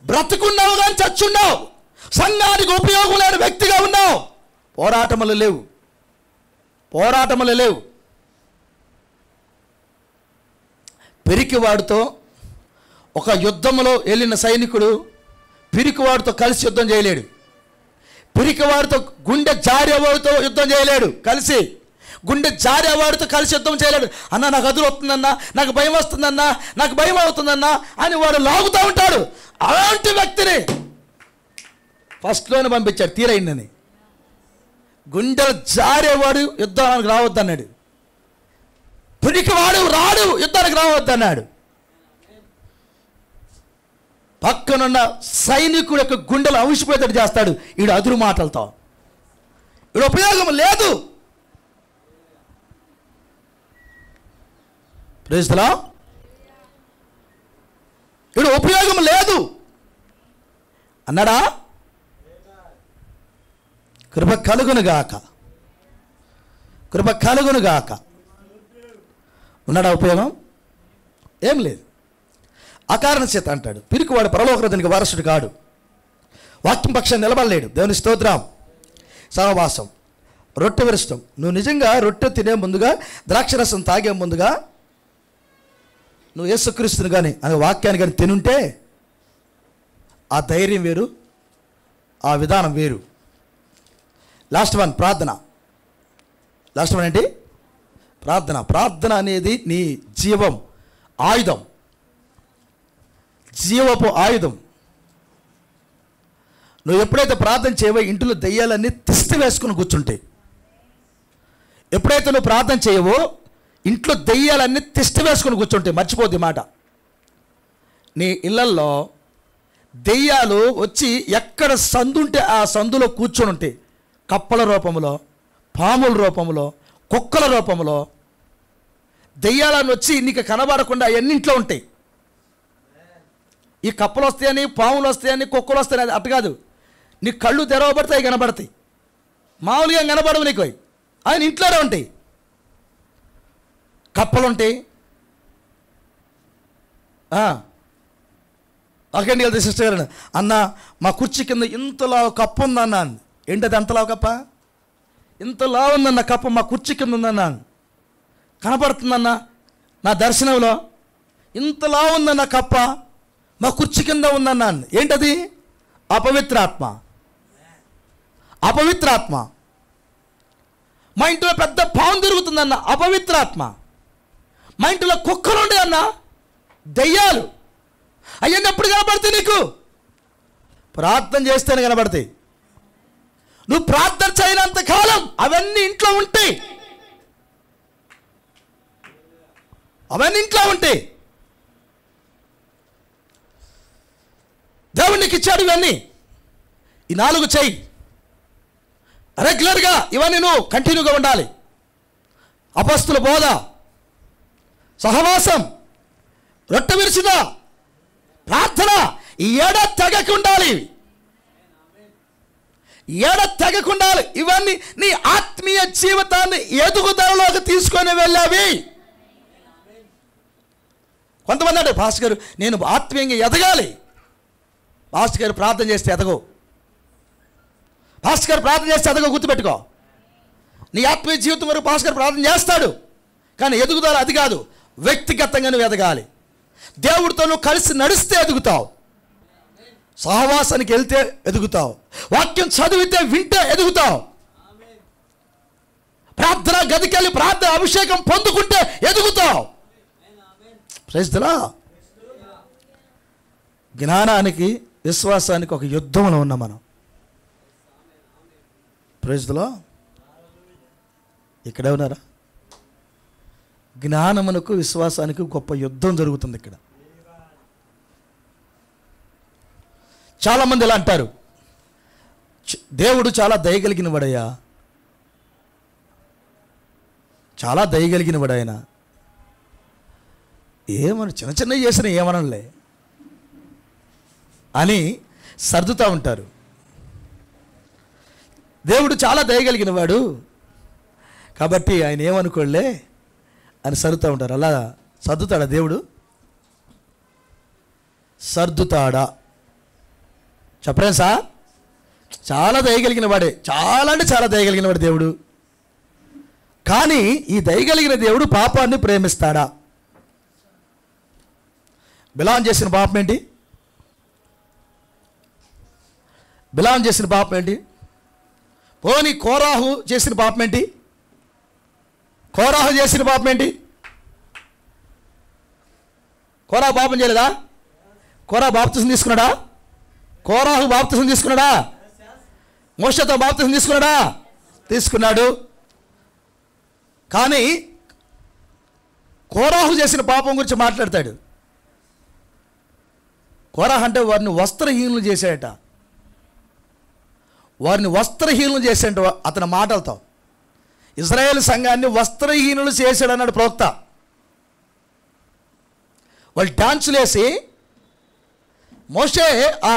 బ్రతుకున్నావు కానీ చచ్చున్నావు. సంఘానికి ఉపయోగం లేని వ్యక్తిగా ఉన్నావు. పోరాటములు లేవు. పిరికివాడితో ఒక యుద్ధంలో వెళ్ళిన సైనికుడు పిరికివాడితో కలిసి యుద్ధం చేయలేడు. పిరికివాడితో గుండె జారేవాడితో యుద్ధం చేయలేడు. గుండె జారేవాడితో కలిసి యుద్ధం చేయలేడు. అన్న నాకు అదురు వస్తుందన్నా, నాకు భయం వస్తుందన్నా, నాకు భయం అవుతుందన్నా అని వాడు లాగుతూ ఉంటాడు. అలాంటి వ్యక్తిని ఫస్ట్లోనే పంపించాడు, తీరైందని. గుండెలు జారేవాడు యుద్ధానికి రావద్దన్నాడు. పిరికివాడు రాడు, యుద్ధానికి రావద్దన్నాడు. పక్కనున్న సైనికుడు యొక్క గుండెలు అవిసిపోయేటట్టు చేస్తాడు ఈడు అదురు మాటలతో. ఈడు ఉపయోగం లేదు. Praise the lord. ఈడు ఉపయోగం లేదు అన్నాడా? కృప కలుగునుగాక. ఉన్నాడా ఉపయోగం? ఏం లేదు. అకారణ చేత అంటాడు, పిరికివాడు పరలోకరాజ్యానికి వారసుడు కాడు, వాక్యం పక్షాన్ని నిలబడలేడు. దేవుని స్తోత్రం. సహవాసం, రొట్టె విరచడం. నువ్వు నిజంగా రొట్టె తినే ముందుగా, ద్రాక్షరసం తాగే ముందుగా నువ్వు యేసుక్రీస్తుని కానీ అనే వాక్యాన్ని కానీ తినుంటే ఆ ధైర్యం వేరు, ఆ విధానం వేరు. లాస్ట్ వన్ ప్రార్థన. ఏంటి? ప్రార్థన అనేది నీ జీవపు ఆయుధం. నువ్వు ఎప్పుడైతే ప్రార్థన చేయవో ఇంటిలో దెయ్యాలన్నీ తిష్టి వేసుకుని కూర్చుంటాయి. ఎప్పుడైతే నువ్వు ప్రార్థన చేయవో ఇంట్లో దెయ్యాలన్నీ తిష్ట వేసుకొని కూర్చుంటాయి. మర్చిపోద్ది మాట. నీ ఇళ్లల్లో దెయ్యాలు వచ్చి ఎక్కడ సందుంటే ఆ సందులో కూర్చొని ఉంటాయి. కప్పల రూపంలో, పాముల రూపంలో, కుక్కల రూపంలో దెయ్యాలను వచ్చి నీకు కనబడకుండా అవన్నీ ఇంట్లో ఉంటాయి. ఈ కప్పలు వస్తాయని, పాములు వస్తాయని, కుక్కలు వస్తాయని అటు కాదు. నీ కళ్ళు తెరవబడతాయి, కనబడతాయి. మామూలుగా కనబడవు నీకు. ఆయన ఇంట్లోనే ఉంటాయి. కప్పలు ఉంటాయి. అక్కడికి వెళ్తే సిస్టర్ గారు, అన్న మా కుర్చీ కింద ఇంతలా కప్ప ఉందన్నా. ఏంటది అంతలా కప్ప? ఇంతలా ఉందన్న కప్ప మా కుర్చీ కింద ఉందన్నా. కనపడుతుందన్న నా దర్శనంలో. ఇంతలా ఉందన్న కప్ప మా కుర్చీ కింద ఉందన్నాను. ఏంటది? అపవిత్రాత్మ. అపవిత్రాత్మ. మా ఇంట్లో పెద్ద పాము తిరుగుతుందన్న, అపవిత్రాత్మ. మా ఇంట్లో కుక్కలు ఉండే అన్న, దెయ్యాలు. అవన్నీ ఎప్పుడు కనబడతాయి నీకు? ప్రార్థన చేస్తేనే కనబడతాయి. నువ్వు ప్రార్థన చేయనంత కాలం అవన్నీ ఇంట్లో ఉంటాయి. అవన్నీ ఇంట్లో ఉంటాయి. దేవునికి ఇచ్చాడు ఇవన్నీ. ఈ 4 చెయ్యి. రెగ్యులర్గా ఇవన్నీ నువ్వు కంటిన్యూగా ఉండాలి. అపస్తుల బోధ, సహవాసం, రొట్టె విరుచుట, ప్రార్థన, ఈ తెగకుండాలి. తెగకుండాలి. ఇవన్నీ నీ ఆత్మీయ జీవితాన్ని ఎదుగుదలలోకి తీసుకొని వెళ్ళావి. కొంతమంది అంటే, పాస్టర్ గారు నేను ఆత్మీయంగా ఎదగాలి. పాస్టర్ గారు ప్రార్థన చేస్తే ఎదగవు. పాస్టర్ గారు ప్రార్థన చేస్తే ఎదగవు, గుర్తుపెట్టుకో. నీ ఆత్మీయ జీవితం వరకు పాస్టర్ గారు ప్రార్థన చేస్తాడు, కానీ ఎదుగుదల అది కాదు. వ్యక్తిగతంగా నువ్వు ఎదగాలి. దేవుడితో నువ్వు కలిసి నడిస్తే ఎదుగుతావు. సహవాసానికి వెళ్తే ఎదుగుతావు. వాక్యం చదివితే వింటే ఎదుగుతావు. ప్రార్థన గదికెళ్ళి ప్రార్థన అభిషేకం పొందుకుంటే ఎదుగుతావు. Praise the lord. జ్ఞానానికి విశ్వాసానికి ఒక యుద్ధంలో ఉన్నాం మనం. Praise the lord. ఇక్కడే ఉన్నారా? జ్ఞానమునకు విశ్వాసానికి గొప్ప యుద్ధం జరుగుతుంది ఇక్కడ. చాలామంది ఇలా అంటారు, దేవుడు చాలా దయగలిగిన వాడయ్యా, చాలా దయగలిగిన వాడు ఆయన. ఏమని చిన్న చిన్నవి చేసిన ఏమనలే అని సర్దుతూ ఉంటారు. దేవుడు చాలా దయగలిగిన వాడు కాబట్టి ఆయన ఏమనుకోలే అని సర్దుతూ ఉంటారు. అలా సర్దుతాడా దేవుడు? సర్దుతాడా? చెప్పలేను సార్. చాలా దయగలిగిన వాడే, చాలా అంటే చాలా దయగలిగిన వాడు దేవుడు. కానీ ఈ దయగలిగిన దేవుడు పాపాన్ని ప్రేమిస్తాడా? బిలాం చేసిన పాపం ఏంటి? బిలాం చేసిన పాపం ఏంటి? పోనీ కోరాహు చేసిన పాపం ఏంటి? కోరాహు చేసిన పాపం ఏంటి? కోరాహు పాపం చేయలేదా? కోరాహు బాప్తిసం తీసుకున్నాడా? కోరాహు బాప్తిసం తీసుకున్నాడా? మోషేతో బాప్తిసం తీసుకున్నాడా? తీసుకున్నాడు. కానీ కోరాహు చేసిన పాపం గురించి మాట్లాడతాడు. కోరాహు అంటే వారిని వస్త్రహీనులు చేశాడట. వారిని వస్త్రహీనులు చేశాడు అతని మాటలతో. ఇజ్రాయేల్ సంఘాన్ని వస్త్రహీనులు చేశాడన్నాడు ప్రవక్త. వాళ్ళు డాన్సులు వేసి మోషే ఆ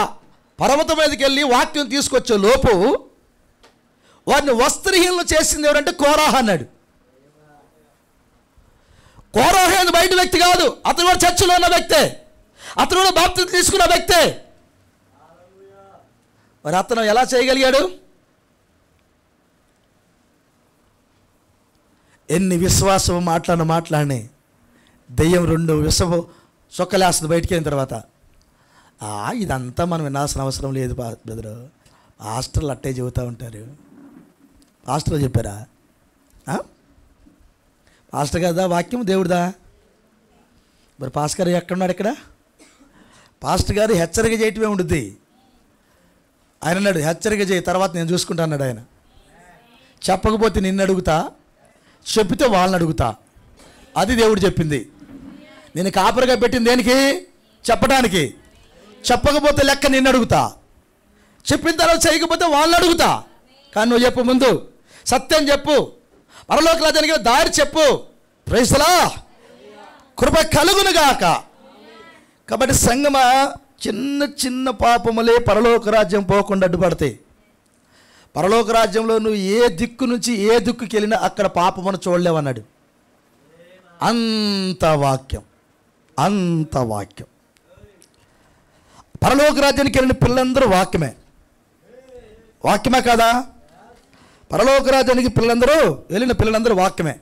పర్వతం మీదకి వెళ్ళి వాక్యం తీసుకొచ్చే లోపు వారిని వస్త్రహీనులు చేసింది ఎవరంటే కోరాహు అన్నాడు. కోరాహు అనేది బయట వ్యక్తి కాదు, అతను కూడా చర్చిలో ఉన్న వ్యక్తే, అతను కూడా బాప్తిసం తీసుకున్న వ్యక్తే. మరి అతను ఎలా చేయగలిగాడు? ఎన్ని విశ్వాసం మాట్లాడిని దెయ్యం 2 విషపు చొక్కలేస్తుంది బయటికి అయిన తర్వాత. ఇదంతా మనం వినాల్సిన అవసరం లేదు బ్రదరు, పాస్టర్లు అట్టే చెబుతూ ఉంటారు. పాస్టర్లు చెప్పారా? పాస్టర్ కదా వాక్యం దేవుడిదా? మరి పాస్టర్ గారు ఎక్కడున్నాడు? ఇక్కడ పాస్టర్ గారు హెచ్చరిక చేయటమే ఉండుద్ది. ఆయన అన్నాడు హెచ్చరిక చేయి, తర్వాత నేను చూసుకుంటా అన్నాడు ఆయన. చెప్పకపోతే నిన్ను అడుగుతా, చెప్పితే వాళ్ళని అడుగుతా. అది దేవుడు చెప్పింది. నేను కాపరిగా పెట్టింది దేనికి? చెప్పడానికి. చెప్పకపోతే లెక్క నిన్ను అడుగుతా, చెప్పిన తర్వాత చేయకపోతే వాళ్ళని అడుగుతా. కానీ నువ్వు చెప్పు, ముందు సత్యం చెప్పు, పరలోక రాజ్యానికి దారి చెప్పు. Praise the lord. కృప కలుగునుగాక. కాబట్టి సంగమా, చిన్న చిన్న పాపములే పరలోక రాజ్యం పోకుండా అడ్డుపడతాయి. పరలోక రాజ్యంలో నువ్వు ఏ దిక్కు నుంచి ఏ దిక్కుకి వెళ్ళినా అక్కడ పాపమును చూడలేవన్నాడు. అంత వాక్యం, అంత వాక్యం. పరలోక రాజ్యానికి వెళ్ళిన పిల్లలందరూ వాక్యమే. వాక్యమే కాదా? పరలోక రాజ్యానికి పిల్లలందరూ వెళ్ళిన పిల్లలందరూ వాక్యమే.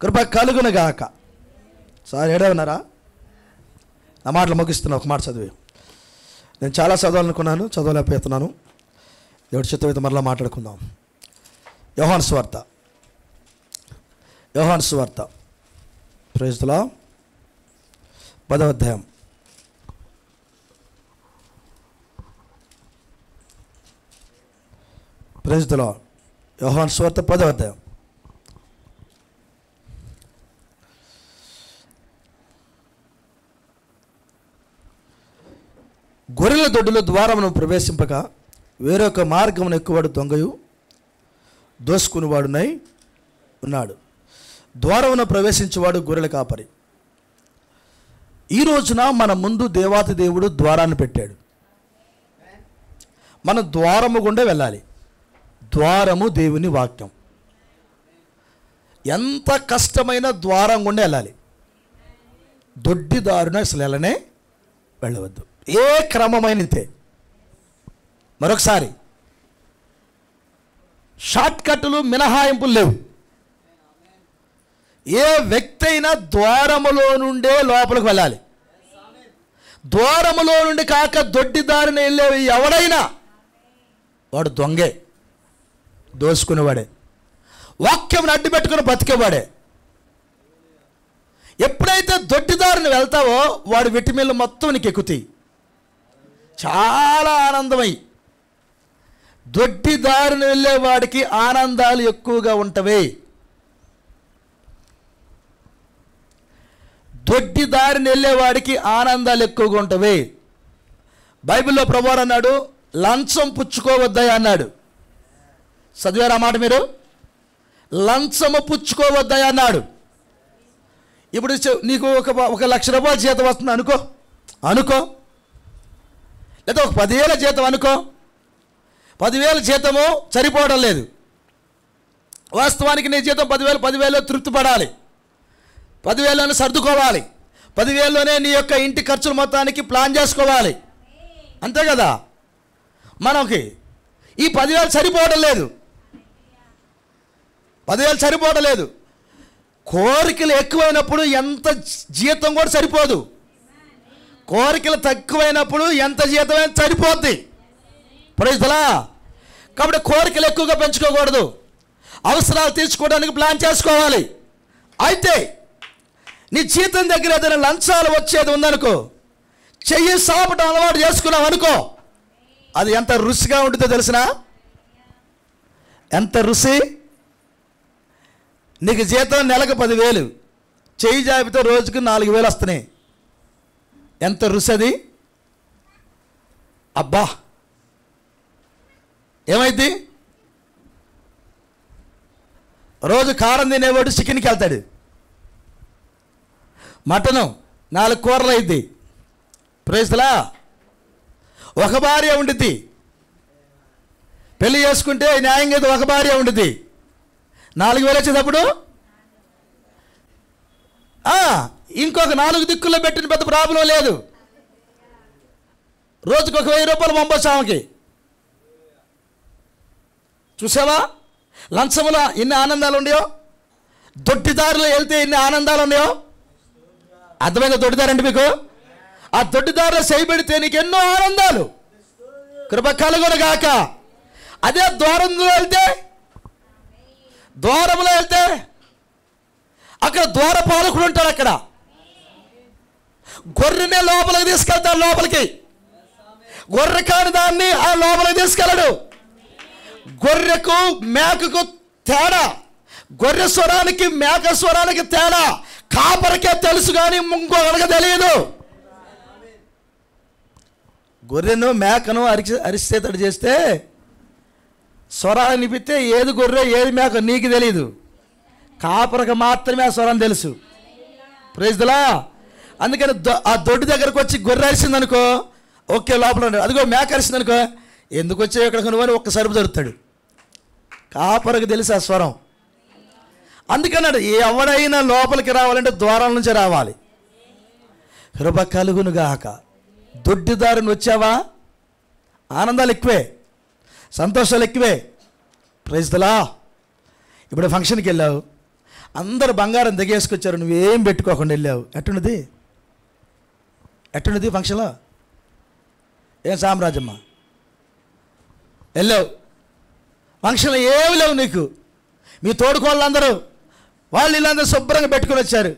కృప కలుగునుగాక. సార్ ఏడవన్నారా? నా మాటలు ముగిస్తున్నా. ఒక మాట చదివి. నేను చాలా చదవాలనుకున్నాను, చదవలేకపోతున్నాను. దేవుడి చిత్తమైతే మరలా మాట్లాడుకుందాం. యోహాను సువార్త, యోహాను సువార్త ప్రైజ్ ది లార్డ్ 10వ అధ్యాయం. Praise the lord. యోహాను సువార్త 10వ అధ్యాయం. గొర్రెల దొడ్డిలో ద్వారమును ప్రవేశింపక వేరొక మార్గమును ఎక్కువాడు దొంగయు దోసుకునివాడునై ఉన్నాడు. ద్వారమును ప్రవేశించేవాడు గొర్రెల కాపరి. ఈ రోజున మన ముందు దేవాతి దేవుడు ద్వారాన్ని పెట్టాడు. మనం ద్వారము గుండా వెళ్ళాలి. ద్వారము దేవుని వాక్యం. ఎంత కష్టమైన ద్వారం గుండా వెళ్ళాలి. దొడ్డి దారున అసలు వెళ్ళనే వెళ్ళవద్దు. ఏ క్రమమైనతే. మరొకసారి, షార్ట్ కట్లు మినహాయింపులు లేవు. ఏ వ్యక్తి అయినా ద్వారములో నుండే లోపలికి వెళ్ళాలి. ద్వారములో నుండి కాక దొడ్డి దారిన వెళ్ళే ఎవడైనా వాడు దొంగే, దోసుకునేవాడే, వాక్యం అడ్డు పెట్టుకుని బతికేవాడే. ఎప్పుడైతే దొడ్డిదారిని వెళ్తావో వాడు విటమిన్లు మొత్తం నీకు ఎక్కుతాయి. చాలా ఆనందమై దొడ్డిదారిని వెళ్ళే వాడికి ఆనందాలు ఎక్కువగా ఉంటవి. దొడ్డిదారిని వెళ్ళేవాడికి ఆనందాలు ఎక్కువగా ఉంటవి. బైబిల్లో ప్రభువారు అన్నాడు, లంచం పుచ్చుకోవద్దా అన్నాడు. చదివారు ఆ మాట మీరు? లంచము పుచ్చుకోవద్దా అన్నాడు. ఇప్పుడు నీకు ఒక 1,00,000 రూపాయల జీతం వస్తుంది అనుకో, లేదా ఒక 10,000 జీతం అనుకో. 10,000 జీతము సరిపోవడం లేదు. వాస్తవానికి నీ జీతం 10,000 తృప్తి పడాలి. 10,000లోనే సర్దుకోవాలి. 10,000లోనే నీ యొక్క ఇంటి ఖర్చుల మొత్తానికి ప్లాన్ చేసుకోవాలి. అంతే కదా? మనకి ఈ 10,000 సరిపోవడం లేదు. 10,000 సరిపోవడం లేదు. కోరికలు ఎక్కువైనప్పుడు ఎంత జీతం కూడా సరిపోదు. కోరికలు తక్కువైనప్పుడు ఎంత జీతమైనా సరిపోద్ది. Praise the lord. కాబట్టి కోరికలు ఎక్కువగా పెంచుకోకూడదు. అవసరాలు తీర్చుకోవడానికి ప్లాన్ చేసుకోవాలి. అయితే నీ జీతం దగ్గర ఏదైనా లంచాలు వచ్చేది ఉందనుకో, చెయ్యి సాపటం అలవాటు చేసుకున్నావు అనుకో, అది ఎంత రుచిగా ఉంటుందో తెలిసినా? ఎంత రుచి. నీకు జీతం నెలకు 10,000, చెయ్యి జాబితే రోజుకు 4,000 వస్తున్నాయి. ఎంత రుచి అది. అబ్బా, ఏమైంది? రోజు కారం తినేవాడు చికెన్కి వెళ్తాడు. మటను 4 కూరలు అయింది. Praise the lord. ఒక భార్య ఉండిద్ది. పెళ్లి చేసుకుంటే న్యాయంగా అయితే ఒక భార్య ఉండిద్ది. 4,000 వచ్చేటప్పుడు ఇంకొక 4 దిక్కుల్లో పెట్టిన పెద్ద ప్రాబ్లం లేదు. రోజుకు 1,000 రూపాయలు పంపొచ్చు ఆమెకి. చూసావా లంచములో ఎన్ని ఆనందాలు ఉన్నాయో, దొడ్డిదారిలో వెళ్తే ఎన్ని ఆనందాలు ఉన్నాయో. అర్థమైందా దొడ్డిదారు అంటే మీకు? ఆ దొడ్డిదారిలో చేయబెడితే నీకు ఎన్నో ఆనందాలు. కృప కలుగునుగాక. అదే ద్వారంలో వెళ్తే అక్కడ ద్వారపాలకుడు ఉంటాడు. అక్కడ గొర్రెనే లోపలికి తీసుకెళ్తాడు. లోపలికి గొర్రె కాని దాన్ని ఆ లోపలికి తీసుకెళ్ళడు. గొర్రెకు మేకకు తేడా, గొర్రె స్వరానికి మేక స్వరానికి తేడా కాపరికే తెలుసు, కానీ ఇంకొకరికి తెలియదు. గొర్రెను మేకను అరిచేతడు చేస్తే స్వరాన్ని వినిపిస్తే ఏది గొర్రె ఏది మేక నీకు తెలియదు, కాపరికి మాత్రమే ఆ స్వరం తెలుసు. Praise the lord. అందుకని ఆ దొడ్డి దగ్గరకు వచ్చి గొర్రె అరిసిందనుకో, ఓకే లోపల ఉన్నాడు. అదిగో మేక అరిసిందనుకో, ఎందుకు వచ్చావు ఇక్కడ నువ్వు ఒక్క సరుపు జరుగుతాడు. కాపరికి తెలుసు ఆ స్వరం. అందుకన్నాడు ఎవడైనా లోపలికి రావాలంటే ద్వారం నుంచి రావాలి. కృప కలుగునుగాక. దొడ్డిదారిని వచ్చావా, ఆనందాలు ఎక్కువే, సంతోషాలు ఎక్కువే. Praise the lord. ఇప్పుడు ఫంక్షన్కి వెళ్ళావు, అందరు బంగారం దిగేసుకొచ్చారు, నువ్వేం పెట్టుకోకుండా వెళ్ళావు. ఎట్టున్నది ఫంక్షన్లో? ఏం సామ్రాజ్యమ్మ వెళ్ళావు, ఫంక్షన్లో ఏమి లేవు నీకు. మీ తోడుకోళ్ళందరూ వాళ్ళు వీళ్ళందరూ శుభ్రంగా పెట్టుకొని వచ్చారు.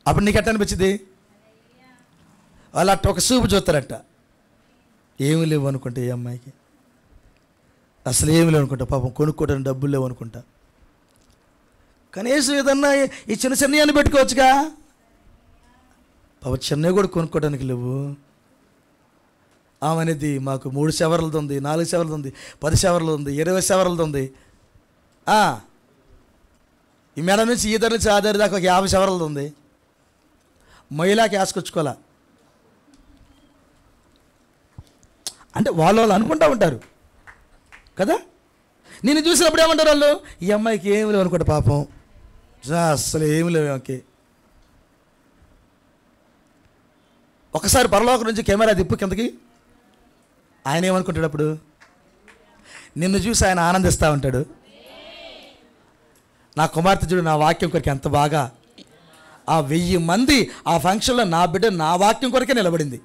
అప్పుడు నీకు ఎట్ట అనిపించింది? వాళ్ళు అట్ట ఒక చూపు చూస్తారట, ఏమి లేవు అనుకుంటా, ఈ అమ్మాయికి అసలు ఏమి లేవు అనుకుంటా, పాపం కొనుక్కోవడానికి డబ్బులు లేవు అనుకుంటా. కనీసం ఏదన్నా ఈ చిన్న చిన్నవి పెట్టుకోవచ్చుగా. పాపం చిన్నవి కూడా కొనుక్కోవడానికి లేవు. ఆమె అనేది మాకు 3 షవర్లది ఉంది, 4 షవర్లది ఉంది, 10 షవర్లు ఉంది, 20 షవర్లది ఉంది. ఈ మెడ నుంచి ఈ దగ్గర నుంచి ఆ దగ్గర దాకా ఒక 50 షవర్లది ఉంది. మహిళకి వేసుకొచ్చుకోవాలా అంటే వాళ్ళు అనుకుంటూ ఉంటారు కదా. నేను చూసినప్పుడు ఏమంటారు వాళ్ళు, ఈ అమ్మాయికి ఏమి లేవు అనుకుంటా, పాపం అసలు ఏమి లేవు ఆమెకి. ఒకసారి పరలోకం నుంచి కెమెరా తిప్పు కిందకి, ఆయన ఏమనుకుంటాడు అప్పుడు? నిన్ను చూసి ఆయన ఆనందిస్తూ ఉంటాడు. నా కుమార్తె చూడు, నా వాక్యం కొరకు ఎంత బాగా, ఆ 1000 మంది ఆ ఫంక్షన్లో నా బిడ్డ నా వాక్యం కొరకే నిలబడింది.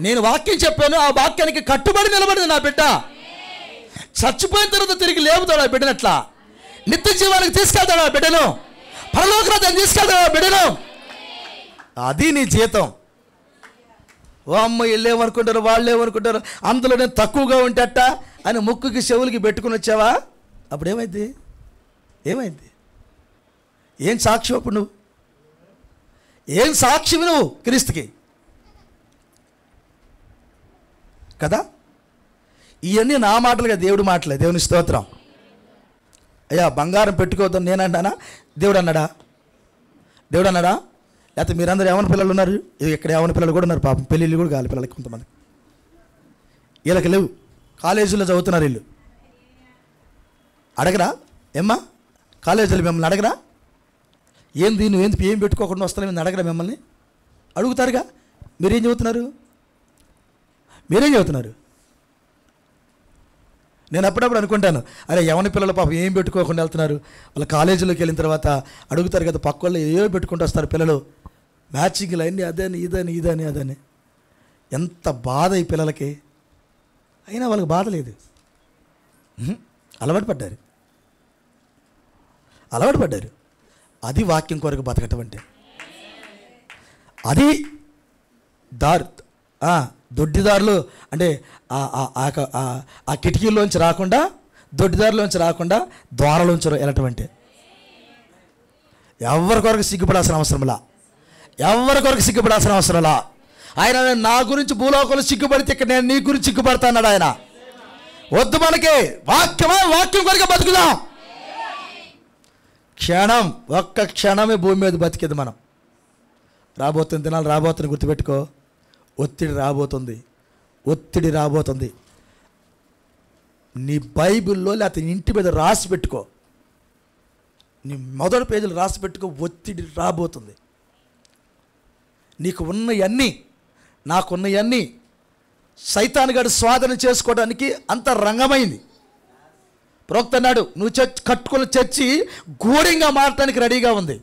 నేను వాక్యం చెప్పాను, ఆ వాక్యానికి కట్టుబడి నిలబడింది నా బిడ్డ. చచ్చిపోయిన తర్వాత తిరిగి లేపుతాడు ఆ బిడ్డను, అట్లా నిత్య జీవానికి తీసుకెళ్తాడు ఆ బిడ్డను, పరలోకరాజ్యాన్ని తీసుకెళ్తాడు ఆ బిడ్డను. అది నీ జీతం. ఓ అమ్మ వీళ్ళేమనుకుంటారు, వాళ్ళు ఏమనుకుంటారు, అందులో నేను తక్కువగా ఉంటేట అని ముక్కుకి చెవులకి పెట్టుకుని వచ్చావా? అప్పుడు ఏమైంది? ఏం సాక్షి? అప్పుడు నువ్వు ఏం సాక్షివి నువ్వు క్రీస్తుకి కదా. ఇవన్నీ నా మాటలుగా, దేవుడి మాటలే. దేవుని స్తోత్రం. అయ్యా బంగారం పెట్టుకోవద్దని నేను అంటానా? దేవుడు అన్నాడా? లేకపోతే మీరందరూ ఏమైనా పిల్లలు ఉన్నారు, ఇక్కడ ఏమైనా పిల్లలు కూడా ఉన్నారు, పాపం పెళ్ళిళ్ళు కూడా కాలి పిల్లలకి కొంతమంది. వీళ్ళకి లేవు, కాలేజీలో చదువుతున్నారు వీళ్ళు. అడగరా ఏమ్మా? కాలేజీలో మిమ్మల్ని అడగరా? ఏంది నువ్వేంది ఏం పెట్టుకోకుండా వస్తాను మేము అడగరా? మిమ్మల్ని అడుగుతారుగా. మీరేం చదువుతున్నారు? నేను అప్పుడప్పుడు అనుకుంటాను, అరే ఎవరి పిల్లలు పాపం ఏం పెట్టుకోకుండా వెళ్తున్నారు, వాళ్ళ కాలేజీలోకి వెళ్ళిన తర్వాత అడుగుతారు కదా, పక్క వాళ్ళు ఏవో పెట్టుకుంటూ వస్తారు పిల్లలు, మ్యాచింగ్లు అన్నీ అదని. ఎంత బాధ ఈ పిల్లలకి. అయినా వాళ్ళకి బాధ లేదు, అలవాటు పడ్డారు. అది వాక్యం కొరకు బతకటం అంటే. అది దొడ్డిదారులు అంటే ఆ కిటికీల్లోంచి రాకుండా, దొడ్డిదారులోంచి రాకుండా ద్వారాలోంచి వెళ్ళటం అంటే. ఎవరి కొరకు సిగ్గుపడాల్సిన అవసరంలా. ఆయన నా గురించి భూలోకంలో సిగ్గుపడితే ఇక్కడ నేను నీ గురించి సిగ్గుపడతాన్నాడు ఆయన. వద్దు మనకి వాక్యం కొరకు బతుకుదాం. ఒక్క క్షణమే భూమి మీద బతికేది మనం. రాబోతున్న దినాలు రాబోతున్న గుర్తుపెట్టుకో. ఒత్తిడి రాబోతుంది. నీ బైబిల్లో లేకపోతే ఇంటి మీద రాసి పెట్టుకో, నీ మొదటి పేజీలు రాసి పెట్టుకో. ఒత్తిడి రాబోతుంది. నీకు ఉన్నవన్నీ, నాకున్నవన్నీ సైతాను గారు స్వాధీనం చేసుకోవడానికి అంత రంగమైంది. ప్రవక్త అన్నాడు, నువ్వు కట్టుకున్న చర్చి గూఢంగా మారటానికి రెడీగా ఉంది.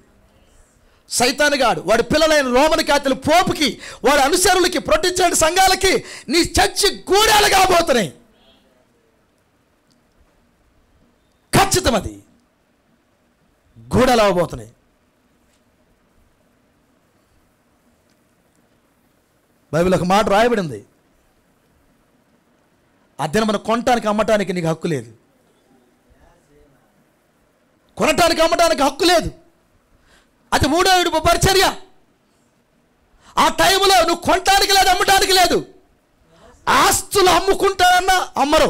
సైతానుగాడు వాడి పిల్లలైన రోమన్ క్యాథలిక్ పోపుకి, వాడి అనుచరులకి, ప్రొటెస్టెంట్ సంఘాలకి నీ చర్చి గూడాలు కాబోతున్నాయి. ఖచ్చితం, అది గూడాలు అవ్వబోతున్నాయి. బైబిల్ ఒక మాట రాయబడింది, అద్దెను మనం కొనటానికి అమ్మటానికి నీకు హక్కు లేదు. కొనటానికి అమ్మటానికి హక్కు లేదు. అది మూడో విడుపు పరిచర్య. ఆ టైంలో నువ్వు కొనటానికి లేదు, అమ్మటానికి లేదు. ఆస్తులు అమ్ముకుంటానన్నా అమ్మరు.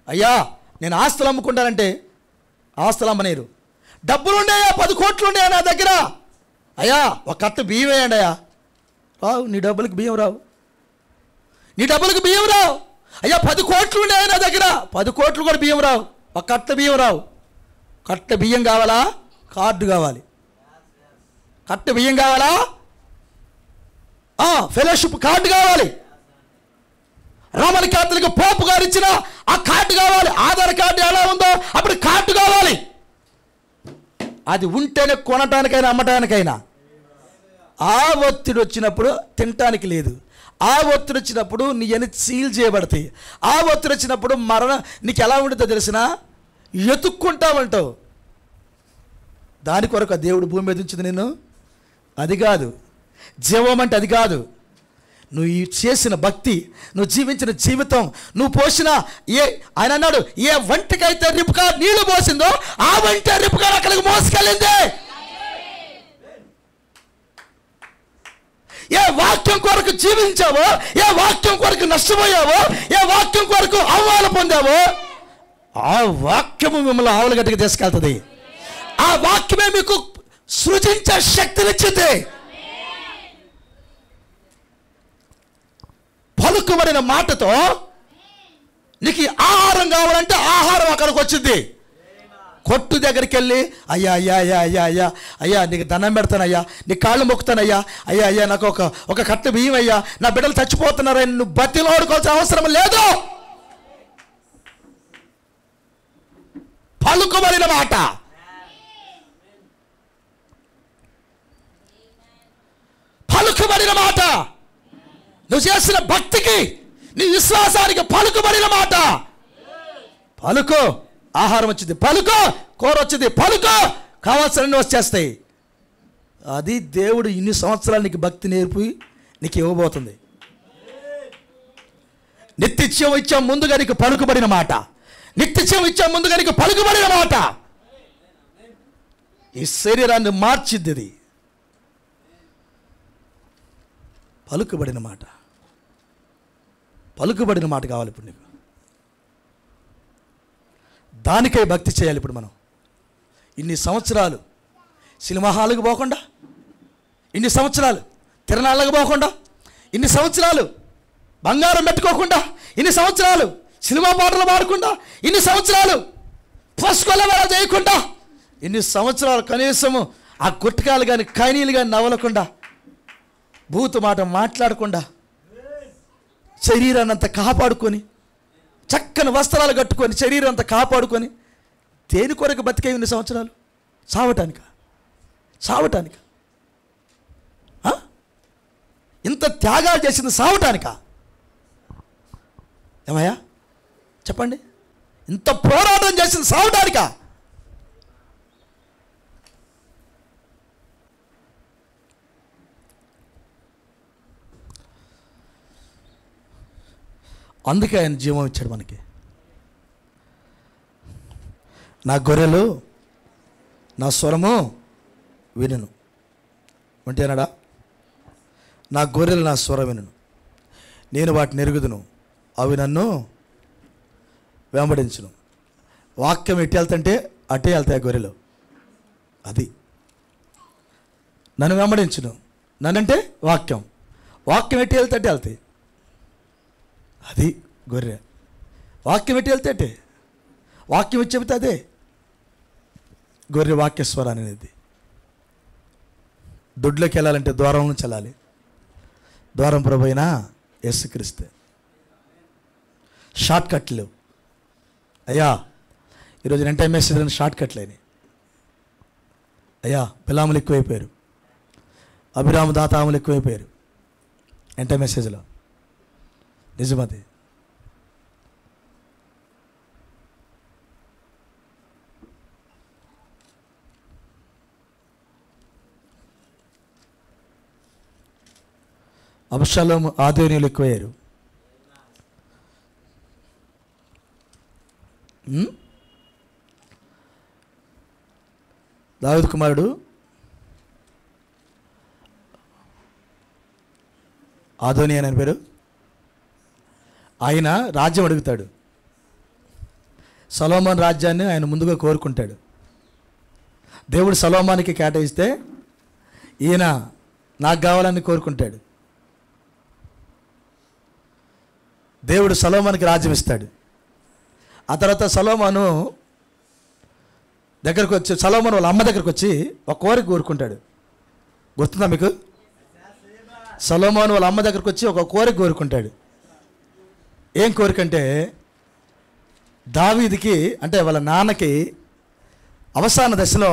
అయ్యా నేను ఆస్తులు అమ్ముకుంటానంటే ఆస్తులు అమ్మనేరు. డబ్బులు ఉన్నాయా, 10 కోట్లు ఉన్నాయా నా దగ్గర, అయ్యా ఒక కట్ట బియ్యం వేయండి అయ్యా. రావు, నీ డబ్బులకి బియ్యం రావు, నీ డబ్బులకి బియ్యం రావు. అయ్యా 10 కోట్లు ఉన్నాయా నా దగ్గర, 10 కోట్లు కూడా బియ్యం రావు, ఒక కట్ట బియ్యం రావు. కట్ట బియ్యం కావాలా, కార్డు కావాలి. కట్ట బియ్యం కావాలా, ఫెలోషిప్ కార్డు కావాలి. రోమన్ క్యాథలిక్ పోపు గారు ఇచ్చిన ఆ కార్డు కావాలి. ఆధార్ కార్డు ఎలా ఉందో అప్పుడు కార్డు కావాలి. అది ఉంటేనే కొనటానికైనా అమ్మటానికైనా. ఆ ఒత్తిడి వచ్చినప్పుడు తినటానికి లేదు. ఆ ఒత్తిడి వచ్చినప్పుడు నీ అని సీల్ చేయబడతాయి. ఆ ఒత్తిడి వచ్చినప్పుడు నీకు ఎలా ఉంటుందో తెలిసినా ఎతుక్కుంటామంటావు. దాని కొరకు ఆ దేవుడు భూమి మీద ఉంచింది నిన్ను. అది కాదు జీవం అంటే, అది కాదు. నువ్వు చేసిన భక్తి, నువ్వు జీవించిన జీవితం, నువ్వు పోసిన ఆయన అన్నాడు, ఏ వంటికైతే రిపుగా నీళ్లు పోసిందో ఆ వంట రిపుగా అక్కడికి మోసుకెళ్ళింది. ఏ వాక్యం కొరకు జీవించావో, ఏ వాక్యం కొరకు నష్టపోయావో, ఏ వాక్యం కొరకు అవమానం పొందావో ఆ వాక్యము మిమ్మల్ని ఆవులగట్టుకు తీసుకెళ్తుంది. ఆ వాక్యమే మీకు సృజించే శక్తినిచ్చింది. పలుకుబడిన మాటతో నీకు ఆహారం కావాలంటే ఆహారం అక్కడికి వచ్చింది. కొట్టు దగ్గరికి వెళ్ళి అయ్యా అయ్యా అయ్యా అయ్యా అయ్యా అయ్యా నీకు దండం పెడతానయ్యా, నీ కాళ్ళు మొక్కుతానయ్యా, అయ్యా అయ్యా నాకు ఒక కట్ట బియ్యం అయ్యా, నా బిడ్డలు చచ్చిపోతున్నారని నువ్వు బతిలాడుకోవాల్సిన అవసరం లేదు. పలుకుబడిన మాట, పలుకుబడిన మాట, నువ్వు చేసిన భక్తికి, నీ విశ్వాసానికి పలుకుబడిన మాట. పలుకు, ఆహారం వచ్చింది, పలుకు, కూర వచ్చింది, పలుకు, కావాల్సినవన్నీ వచ్చేస్తాయి. అది దేవుడు ఇన్ని సంవత్సరాలు నీకు భక్తి నేర్పి నీకు ఇవ్వబోతుంది. నిత్యం ఇచ్చే ముందుగా నీకు పలుకుబడిన మాట, నిత్యం ఇచ్చే ముందుగా నీకు పలుకుబడిన మాట ఈ శరీరాన్ని మార్చిద్ది. ఇది పలుకుబడిన మాట, పలుకుబడిన మాట కావాలి ఇప్పుడు నీకు. దానికై భక్తి చేయాలి ఇప్పుడు మనం. ఇన్ని సంవత్సరాలు సినిమా హాల్కి పోకుండా, ఇన్ని సంవత్సరాలు తిరణాళ్ళకు పోకుండా, ఇన్ని సంవత్సరాలు బంగారం పెట్టుకోకుండా, ఇన్ని సంవత్సరాలు సినిమా పాటలు పాడకుండా, ఇన్ని సంవత్సరాలు పసుకొలవేళ చేయకుండా, ఇన్ని సంవత్సరాలు కనీసము ఆ గుట్టకాలు కానీ కైనీలు కానీ నవ్వలకుండా, భూత మాట మాట్లాడకుండా, శరీరాన్ని అంతా కాపాడుకొని, చక్కని వస్త్రాలు కట్టుకొని శరీరం అంతా కాపాడుకొని, దేని కొరకు బతికే ఇన్ని సంవత్సరాలు? చావటానిక? చావటానిక? ఇంత త్యాగాలు చేసింది చావటానిక? ఏమయ్యా చెప్పండి, ఇంత పోరాటం చేసింది చావటానిక? అందుకే ఆయన జీవం ఇచ్చాడు మనకి. నా గొర్రెలు నా స్వరము వినును ఉంటేనాడా, నా గొర్రెలు నా స్వరం వినును, నేను వాటిని ఎరుగుదును, అవి నన్ను వెంబడించును. వాక్యం ఎట్టి వెళ్తుంటే అటే వెళ్తాయి గొర్రెలు. అది నన్ను వెంబడించును, నన్నంటే వాక్యం, వాక్యం ఎట్టి వెళ్తే అట్టే వెళ్తాయి. అది గొర్రె. వాక్యం ఎట్టి వెళ్తే అటే, వాక్యం ఇచ్చి చెబితే అదే గొర్రె. వాక్యస్వరాన్ని అనేది. దొడ్లోకి వెళ్ళాలంటే ద్వారం నుంచి వెళ్ళాలి. ద్వారం ప్రభువైన యేసుక్రీస్తు. షార్ట్ కట్లు అయ్యా. ఈరోజు ఎంటైర్ మెసేజ్ షార్ట్ కట్లేని అయ్యా. పిలాములు ఎక్కువైపోయారు, అభిరామ దాతాములు ఎక్కువైపోయారు ఎంటైర్ మెసేజ్లో. నిజమది. అబ్షాలోము ఆదోనీయులు ఎక్కువయ్యారు. దావీదు కుమారుడు అదోని అని పేరు. ఆయన రాజ్యం అడుగుతాడు. సొలొమోను రాజ్యాన్ని ఆయన ముందుగా కోరుకుంటాడు. దేవుడు సొలొమోనుకి కేటాయిస్తే ఈయన నాకు కావాలని కోరుకుంటాడు. దేవుడు సొలొమోనుకి రాజ్యం ఇస్తాడు. ఆ తర్వాత సొలొమోను దగ్గరకు వచ్చి, సొలొమోను వాళ్ళ అమ్మ దగ్గరకు వచ్చి ఒక కోరిక కోరుకుంటాడు. గుర్తుందా మీకు? సొలొమోను వాళ్ళ అమ్మ దగ్గరకు వచ్చి ఒక కోరిక కోరుకుంటాడు. ఏం కోరిక అంటే, దావీదుకి అంటే వాళ్ళ నాన్నకి అవసాన దశలో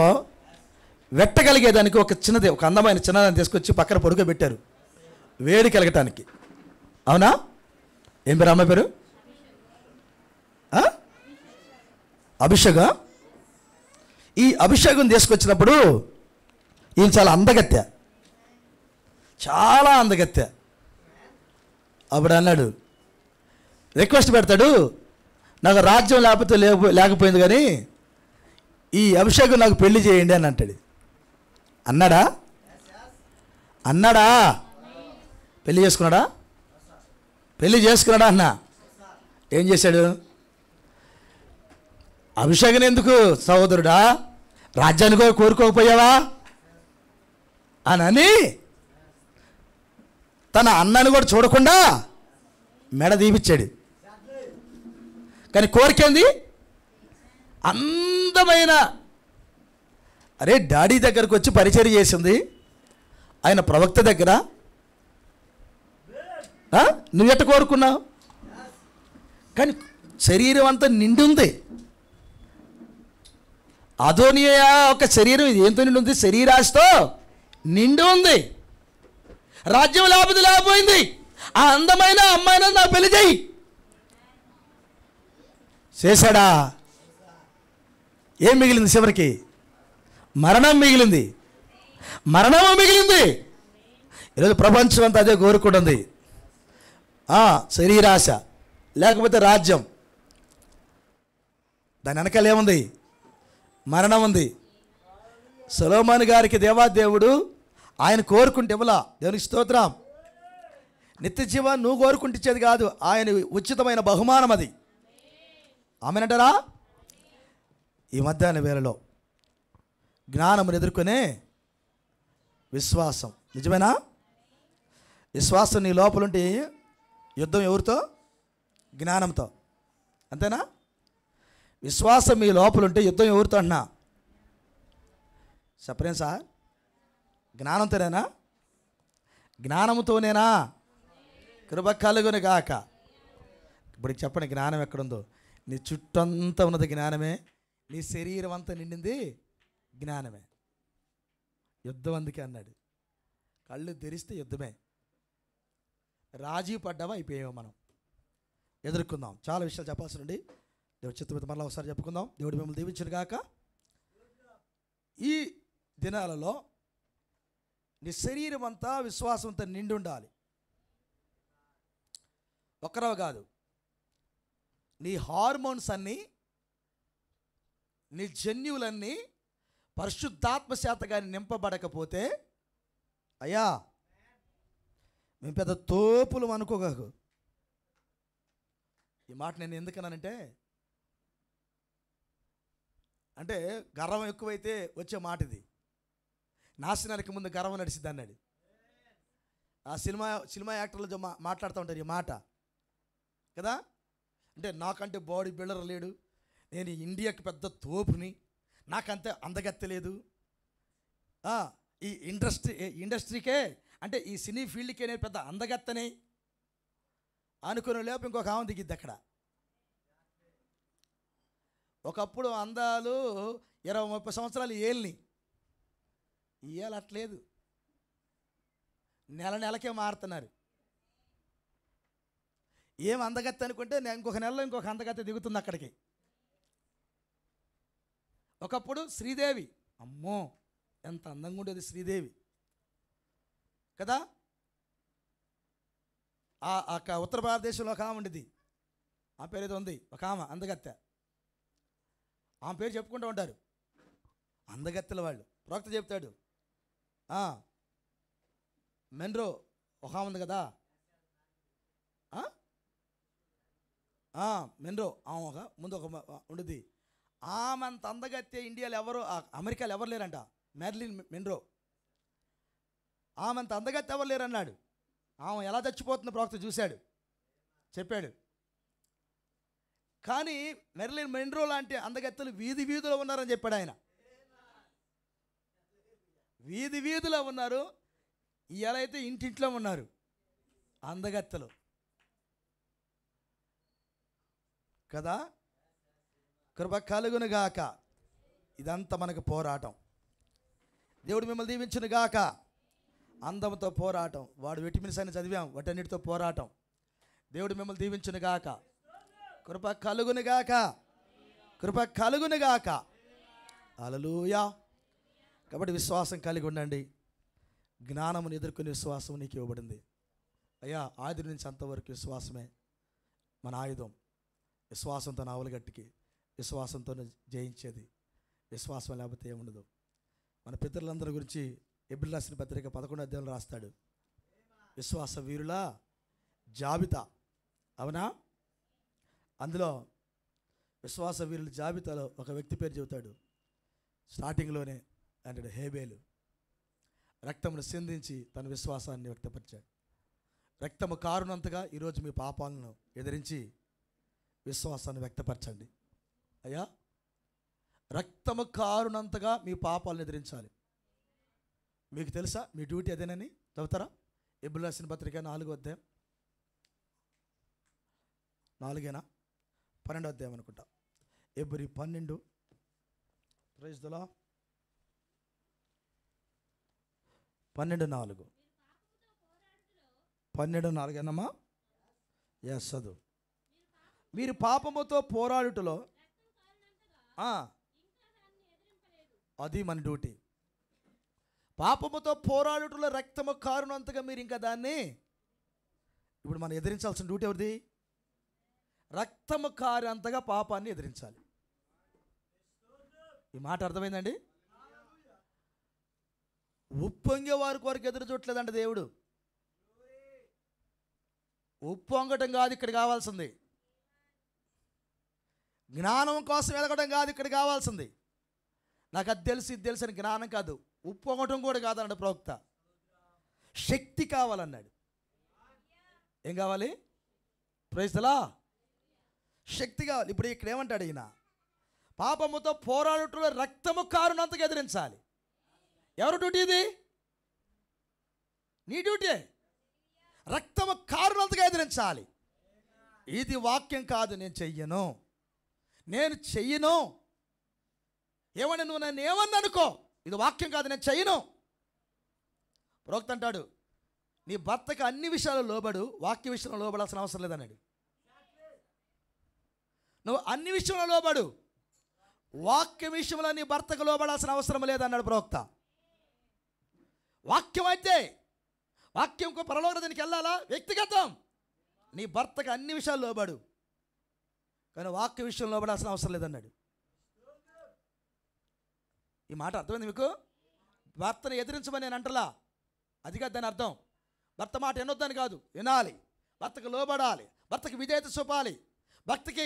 వెట్టగలిగేదానికి ఒక చిన్నది, ఒక అందమైన చిన్నదాన్ని తీసుకొచ్చి పక్కన పడుకోబెట్టారు వేడి కలగటానికి. అవునా? ఏం పేరు అమ్మాయి పేరు? అభిషేక. ఈ అభిషేకం తీసుకొచ్చినప్పుడు ఈయన చాలా అందగత్తె, చాలా అందగత్తె. అప్పుడు అన్నాడు, రిక్వెస్ట్ పెడతాడు, నాకు రాజ్యం లేకపోతే లేకపోయింది కానీ ఈ అభిషేకం నాకు పెళ్లి చేయండి అని అంటాడు. అన్నాడా? పెళ్లి చేసుకున్నాడా? పెళ్లి చేసుకున్నాడా అన్నా? ఏం చేశాడు? అభిషేకం ఎందుకు సహోదరుడా, రాజ్యానికి కోరుకోకపోయావా అని తన అన్నని కూడా చూడకుండా మెడ దీపిచ్చాడు. కానీ కోరికేంది? అందమైన, అరే డాడీ దగ్గరకు వచ్చి పరిచయం చేసింది ఆయన ప్రవక్త దగ్గర, నువ్వెట్ట కోరుకున్నావు? కానీ శరీరం అంతా నిండి ఉంది. అదోనియా ఒక శరీరం ఇది ఏంతో నిండి ఉంది? శరీరాశతో నిండి ఉంది. రాజ్యం లేకపోయింది, ఆ అందమైన అమ్మాయిని నా పెళ్లి చేయి. చేశాడా? ఏం మిగిలింది? చివరికి మరణం మిగిలింది. మరణము మిగిలింది. ఈరోజు ప్రపంచం అంతా అదే కోరుకుంటుంది. శరీరాశ లేకపోతే రాజ్యం. దాని వెనకాల ఏముంది? మరణం ఉంది. సొలొమోను గారికి దేవాదేవుడు ఆయన కోరుకుంటే ఇవ్వలా. దేవునికి స్తోత్రం. నిత్య జీవం నువ్వు కోరుకుంటే ఇచ్చేది కాదు, ఆయన ఉచితమైన బహుమానం అది. ఆమెనంటారా? ఈ మధ్యాహ్న వేళలో జ్ఞానమును ఎదుర్కొనే విశ్వాసం. నిజమేనా? విశ్వాసం నీ లోపలుంటే యుద్ధం ఎవరితో? జ్ఞానంతో. అంతేనా? విశ్వాసం మీ లోపలుంటే యుద్ధం ఎవరితో అన్నా? చెప్పలేం సార్. జ్ఞానంతోనేనా? జ్ఞానంతోనేనా? కృప కలుగును గాక. ఇప్పుడు చెప్పండి, జ్ఞానం ఎక్కడుందో? నీ చుట్టంతా ఉన్నది జ్ఞానమే, నీ శరీరం అంతా నిండింది జ్ఞానమే. యుద్ధం అందుకే అన్నాడు. కళ్ళు తెరిస్తే యుద్ధమే. రాజీ పడ్డావా అయిపోయావో మనం. ఎదుర్కొందాం. చాలా విషయాలు చెప్పాల్సి ఉండి దేవుడి చిత్తమైతే మళ్ళీ ఒకసారి చెప్పుకుందాం. దేవుడు మిమ్మల్ని దీవించును గాక. ఈ దినాలలో నీ శరీరం అంతా విశ్వాసంతో నిండి ఉండాలి. ఒక్కరవ కాదు, నీ హార్మోన్స్ అన్నీ, నీ జన్యువులన్నీ పరిశుద్ధాత్మ చేతగా నింపబడకపోతే, అయ్యా మేము పెద్ద తోపులు అనుకోగాకు. ఈ మాట నేను ఎందుకన్నానంటే, అంటే గర్వం ఎక్కువైతే వచ్చే మాట ఇది. నాశనానికి ముందు గర్వం నడిచిద్ది అన్నాడు. ఆ సినిమా యాక్టర్లు మాట్లాడుతూ ఉంటారు ఈ మాట కదా. అంటే నాకంటే బాడీ బిల్డర్ లేడు, నేను ఇండియాకి పెద్ద తోపుని, నాకంతే అందగత్తలేదు, ఈ ఇండస్ట్రీకే అంటే ఈ సినీ ఫీల్డ్కే నేను పెద్ద అందగత్తనే అనుకునే లేపు ఇంకొక ఆమె దిగిద్ది అక్కడ. ఒకప్పుడు అందాలు 20-30 సంవత్సరాలు ఏళ్ళని, ఇవాళ అట్లేదు, నెలకే మారుతున్నారు. ఏం అందగత్త అనుకుంటే నేను ఇంకొక నెలలో ఇంకొక అందగత్త దిగుతుంది అక్కడికి. ఒకప్పుడు శ్రీదేవి, అమ్మో ఎంత అందంగా ఉండేది శ్రీదేవి కదా. ఉత్తర భారతదేశంలో ఒక ఆమె ఉండేది, ఆ పేరు ఏదో ఉంది, ఒక ఆమె అందగత్తె. ఆమె పేరు చెప్పుకుంటూ ఉంటారు. అందగత్తెల వాళ్ళు. ప్రవక్త చెప్తాడు, మెన్రో ఒక ఉంది కదా, మెన్రో ఒక ముందు ఒక ఉండదు. ఆమె అంత అందగత్తె ఇండియాలో ఎవరు, అమెరికాలో ఎవరు లేరంట. మెర్లిన్ మెన్రో, ఆమె అంత అందగత్తె ఎవరు లేరన్నాడు. ఆమె ఎలా చచ్చిపోతుందో ప్రవక్త చూశాడు, చెప్పాడు. కానీ మెర్లిన్ మెన్రో లాంటి అందగత్తెలు వీధి వీధిలో ఉన్నారని చెప్పాడు ఆయన. వీధి వీధిలో ఉన్నారు, ఇవాళ అయితే ఇంటింట్లో ఉన్నారు అందగత్తెలు కదా. కృప కలుగునుగాక. ఇదంతా మనకు పోరాటం. దేవుడు మిమ్మల్ని దీవించునుగాక. అందంతో పోరాటం, వాడు విటమిన్స్ అని చదివాం, వాటన్నిటితో పోరాటం. దేవుడు మిమ్మల్ని దీవించునుగాక. కృప కలుగునుగాక, కృప కలుగునుగాక. హల్లెలూయా. కాబట్టి విశ్వాసం కలిగి ఉండండి. జ్ఞానమును ఎదుర్కొనే విశ్వాసం నీకు ఇవ్వబడింది. అయ్యా, ఆది నుంచి అంతవరకు విశ్వాసమే మన ఆయుధం. విశ్వాసంతో నావలగట్టికి, విశ్వాసంతో జయించేది. విశ్వాసం లేకపోతే ఏముండదు. మన పితరులందరి గురించి ఎబ్రిల్ రాసిన పత్రిక 11వ అధ్యాయంలో రాస్తాడు, విశ్వాస వీరుల జాబితా. అవునా? అందులో విశ్వాస వీరుల జాబితాలో ఒక వ్యక్తి పేరు చెబుతాడు. స్టార్టింగ్లోనే అంటాడు, హేబేలు రక్తమును సిందించి తన విశ్వాసాన్ని వ్యక్తపరిచాడు. రక్తము కారునంతగా ఈరోజు మీ పాపాలను ఎదిరించి విశ్వాసాన్ని వ్యక్తపరచండి. అయ్యా, రక్తము కారునంతగా మీ పాపాలను ఎదిరించాలి. మీకు తెలుసా మీ డ్యూటీ అదేనని? చదువుతారా? ఎబ్రిల్ రాసిన పత్రిక 4వ అధ్యాయం, 4 12వ అధ్యాయం అనుకుంటా. ఎబ్రి 12, ప్రైజ్ ది లార్డ్, 12:4. 12:4 అన్నమా? ఎస్, చదువు. మీరు పాపముతో పోరాడుటలో, అది మన డ్యూటీ. పాపముతో పోరాడుటలో రక్తము కారునంతగా మీరు ఇంకా దాన్ని, ఇప్పుడు మనం ఎదిరించాల్సిన డ్యూటీ ఎవరిది? రక్తము కారంతగా పాపాన్ని ఎదిరించాలి. ఈ మాట అర్థమైందండి? ఉప్పొంగే వారికి వరకు ఎదురు చూడలేదంట దేవుడు. ఉప్పొంగటం కాదు ఇక్కడ కావాల్సింది, జ్ఞానం కోసం ఎదగడం కాదు ఇక్కడ కావాల్సింది. నాకు అది తెలుసు ఇది తెలుసు అని జ్ఞానం కాదు, ఉప్పొంగటం కూడా కాదన్నాడు ప్రవక్త. శక్తి కావాలన్నాడు. ఏం కావాలి? Praise the lord. శక్తి కావాలి. ఇప్పుడు ఇక్కడ ఏమంటాడు ఈయన? పాపముతో పోరాడుటలో రక్తము కారునంతగా ఎదిరించాలి. ఎవరు డ్యూటీ ఇది? నీ డ్యూటీ. రక్తము కారునంతగా ఎదిరించాలి. ఇది వాక్యం కాదు, నేను చెయ్యను, నేను చెయ్యను. ఏమన్నా నువ్వు నన్ను ఏమన్నా అనుకో, ఇది వాక్యం కాదు, నేను చెయ్యను. ప్రవక్త అంటాడు, నీ భర్తకు అన్ని విషయాలు లోబడు, వాక్య విషయంలో లోబడాల్సిన అవసరం లేదన్నాడు. నువ్వు అన్ని విషయంలో లోబడు, వాక్య విషయంలో నీ భర్తకు లోబడాల్సిన అవసరం లేదన్నాడు ప్రవక్త. వాక్యం అయితే వాక్యంకు పరలోకానికి వెళ్ళాలా? వ్యక్తిగతం. నీ భర్తకు అన్ని విషయాలు లోబడు, కానీ వాక్య విషయంలో లోబడాల్సిన అవసరం లేదన్నాడు. ఈ మాట అర్థమైంది మీకు? భర్తను ఎదిరించమని నేను అంటలా, అది కాదు దాని అర్థం. భర్త మాట వినొద్దని కాదు, వినాలి. భర్తకు లోబడాలి, భర్తకు విధేయత చూపాలి, భర్తకి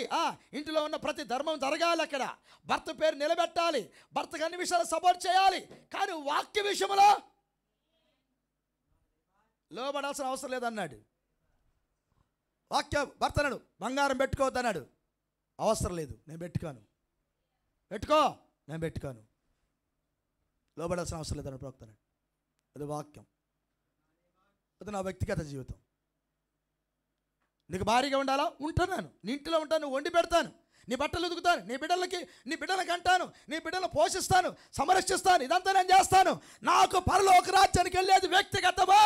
ఇంటిలో ఉన్న ప్రతి ధర్మం జరగాలి, అక్కడ భర్త పేరు నిలబెట్టాలి, భర్తకు అన్ని విషయాలు సపోర్ట్ చేయాలి. కానీ వాక్య విషయంలో లోబడాల్సిన అవసరం లేదన్నాడు. వాక్య భర్త అన్నాడు, బంగారం పెట్టుకోవద్దన్నాడు, అవసరం లేదు, నేను పెట్టుకోను. పెట్టుకో, నేను పెట్టుకోను. లోబడాల్సిన అవసరం లేదన్నాడు ప్రవక్త అన్నాడు. అది వాక్యం. అది నా వ్యక్తిగత జీవితం. నీకు భారీగా ఉండాలా? ఉంటాను, నీ ఇంట్లో ఉంటాను, వండి పెడతాను, నీ బట్టలు ఉతుకుతాను, నీ బిడ్డలకు అంటాను, నీ బిడ్డలను పోషిస్తాను, సంరక్షిస్తాను, ఇదంతా నేను చేస్తాను. నాకు పరలోక రాజ్యానికి వెళ్ళేది వ్యక్తిగతమా?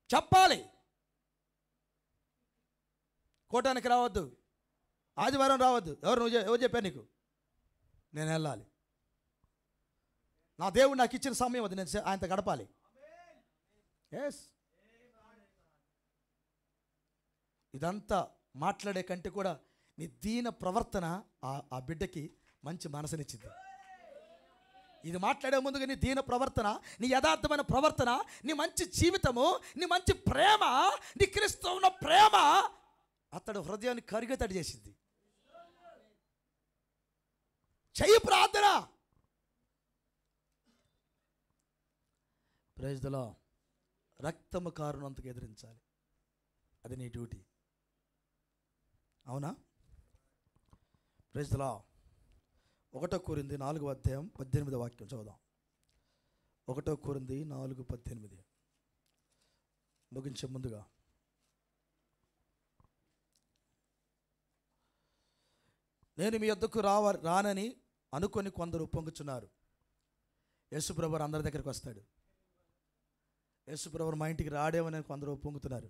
చెప్పాలి. కోటానికి రావద్దు, ఆదివారం రావద్దు. ఎవరు చెప్పారు నీకు? నేను వెళ్ళాలి. నా దేవుడు నాకు ఇచ్చిన సమయం అది, నేను ఆయనతో గడపాలి. ఎస్. ఇదంతా మాట్లాడే కంటే కూడా నీ దీన ప్రవర్తన ఆ బిడ్డకి మంచి మనసునిచ్చింది. ఇది మాట్లాడే ముందుగా నీ దీన ప్రవర్తన, నీ యథార్థమైన ప్రవర్తన, నీ మంచి జీవితము, నీ మంచి ప్రేమ, నీ క్రీస్తు ఉన్న ప్రేమ అతడు హృదయాన్ని కరిగేటట్టు చేసింది. చెయ్యి ప్రార్థన. Praise the lord. రక్తము కారునంతకు ఎదిరించాలి, అది నీ డ్యూటీ. అవునా? Praise the lord. 1 కొరింథీ 4:18 వాక్యం చదువుదాం. 1 కొరింథీ 4:18 ముగించే ముందుగా నేను మీ యొద్దకు రానని అనుకొని కొందరు ఉప్పొంగుచున్నారు. యేసుప్రభువు అందరి దగ్గరికి వస్తాడు. యేసుప్రభువు మా ఇంటికి రాడేమని కొందరు ఉప్పొంగుతున్నారు.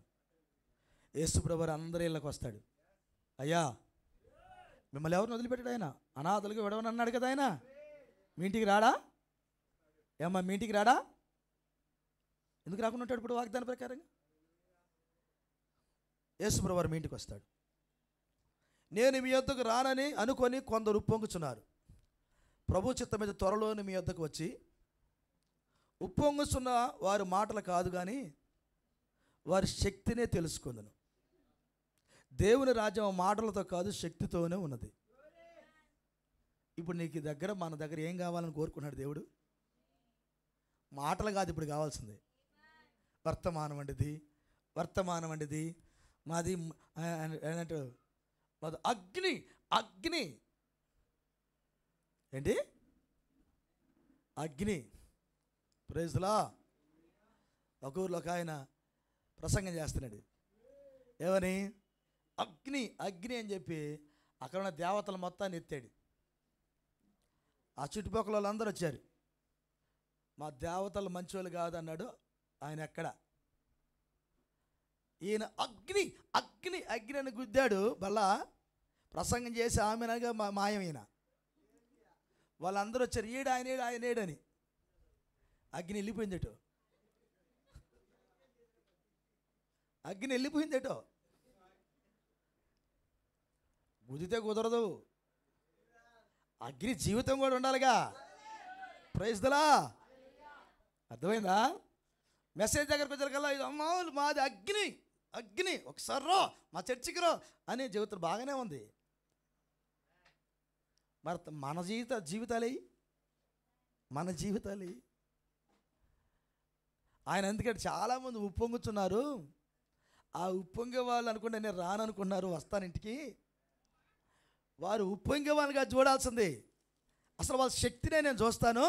యేసుప్రభువు అందరి ఇళ్ళకి వస్తాడు. అయ్యా, మిమ్మల్ని ఎవరిని వదిలిపెట్టాడు ఆయన? అనాథలుగా విడవని అన్నాడు కదా ఆయన. మీ ఇంటికి రాడా? ఏమ్మా మీ ఇంటికి రాడా? ఎందుకు రాకుండా ఉంటాడు ఇప్పుడు వాగ్దాన ప్రకారంగా? యేసుప్రభువు మీ ఇంటికి వస్తాడు. నేను మీ యొద్దకు రానని అనుకొని కొందరు ఉప్పొంగుచున్నారు. ప్రభు చిత్తం మీద త్వరలోని మీ యొద్దకు వచ్చి, ఉప్పొంగుచున్న వారి మాటలు కాదు కానీ వారి శక్తినే తెలుసుకుందును. దేవుని రాజ్యం మాటలతో కాదు, శక్తితోనే ఉన్నది. ఇప్పుడు నీకు దగ్గర, మన దగ్గర ఏం కావాలని కోరుకున్నాడు దేవుడు? మాటలు కాదు ఇప్పుడు కావాల్సింది. వర్తమానం అండిది మాది ఏంటంటే మాది అగ్ని ఏంటి? అగ్ని. Praise the lord. ఒక ఊర్లో ఒక ఆయన ప్రసంగం చేస్తున్నాడు. ఏమని? అగ్ని అని చెప్పి అక్కడ ఉన్న దేవతల మొత్తాన్ని ఎత్తాడు. ఆ చుట్టుపక్కల వాళ్ళందరూ వచ్చారు. మా దేవతలు మంచోళ్ళు కాదన్నాడు ఆయన. ఎక్కడ? ఈయన అగ్ని అని గుద్దాడు. బల్ల ప్రసంగం చేసి ఆమెనగా మాయం. ఈయన వాళ్ళందరూ వచ్చారు, ఆయనేడని. అగ్ని వెళ్ళిపోయిందేటో. గుదితే కుదరదు. అగ్ని జీవితం కూడా ఉండాలిగా. Praise the lord. అర్థమైందా? మెసేజ్ దగ్గరకు వచ్చేకల్లా ఇది అమ్మా మాది అగ్ని ఒకసారి రో మా చర్చికి రో అని జీవితం బాగానే ఉంది. మరి మన జీవితాలు ఆయన ఎందుకంటే చాలామంది ఉప్పొంగుతున్నారు. ఆ ఉప్పొంగే వాళ్ళు అనుకుంటే నేను రాననుకున్నారు, వస్తాను ఇంటికి. వారు ఉప్పొంగే వాళ్ళుగా చూడాల్సింది. అసలు వాళ్ళ శక్తినే నేను చూస్తాను.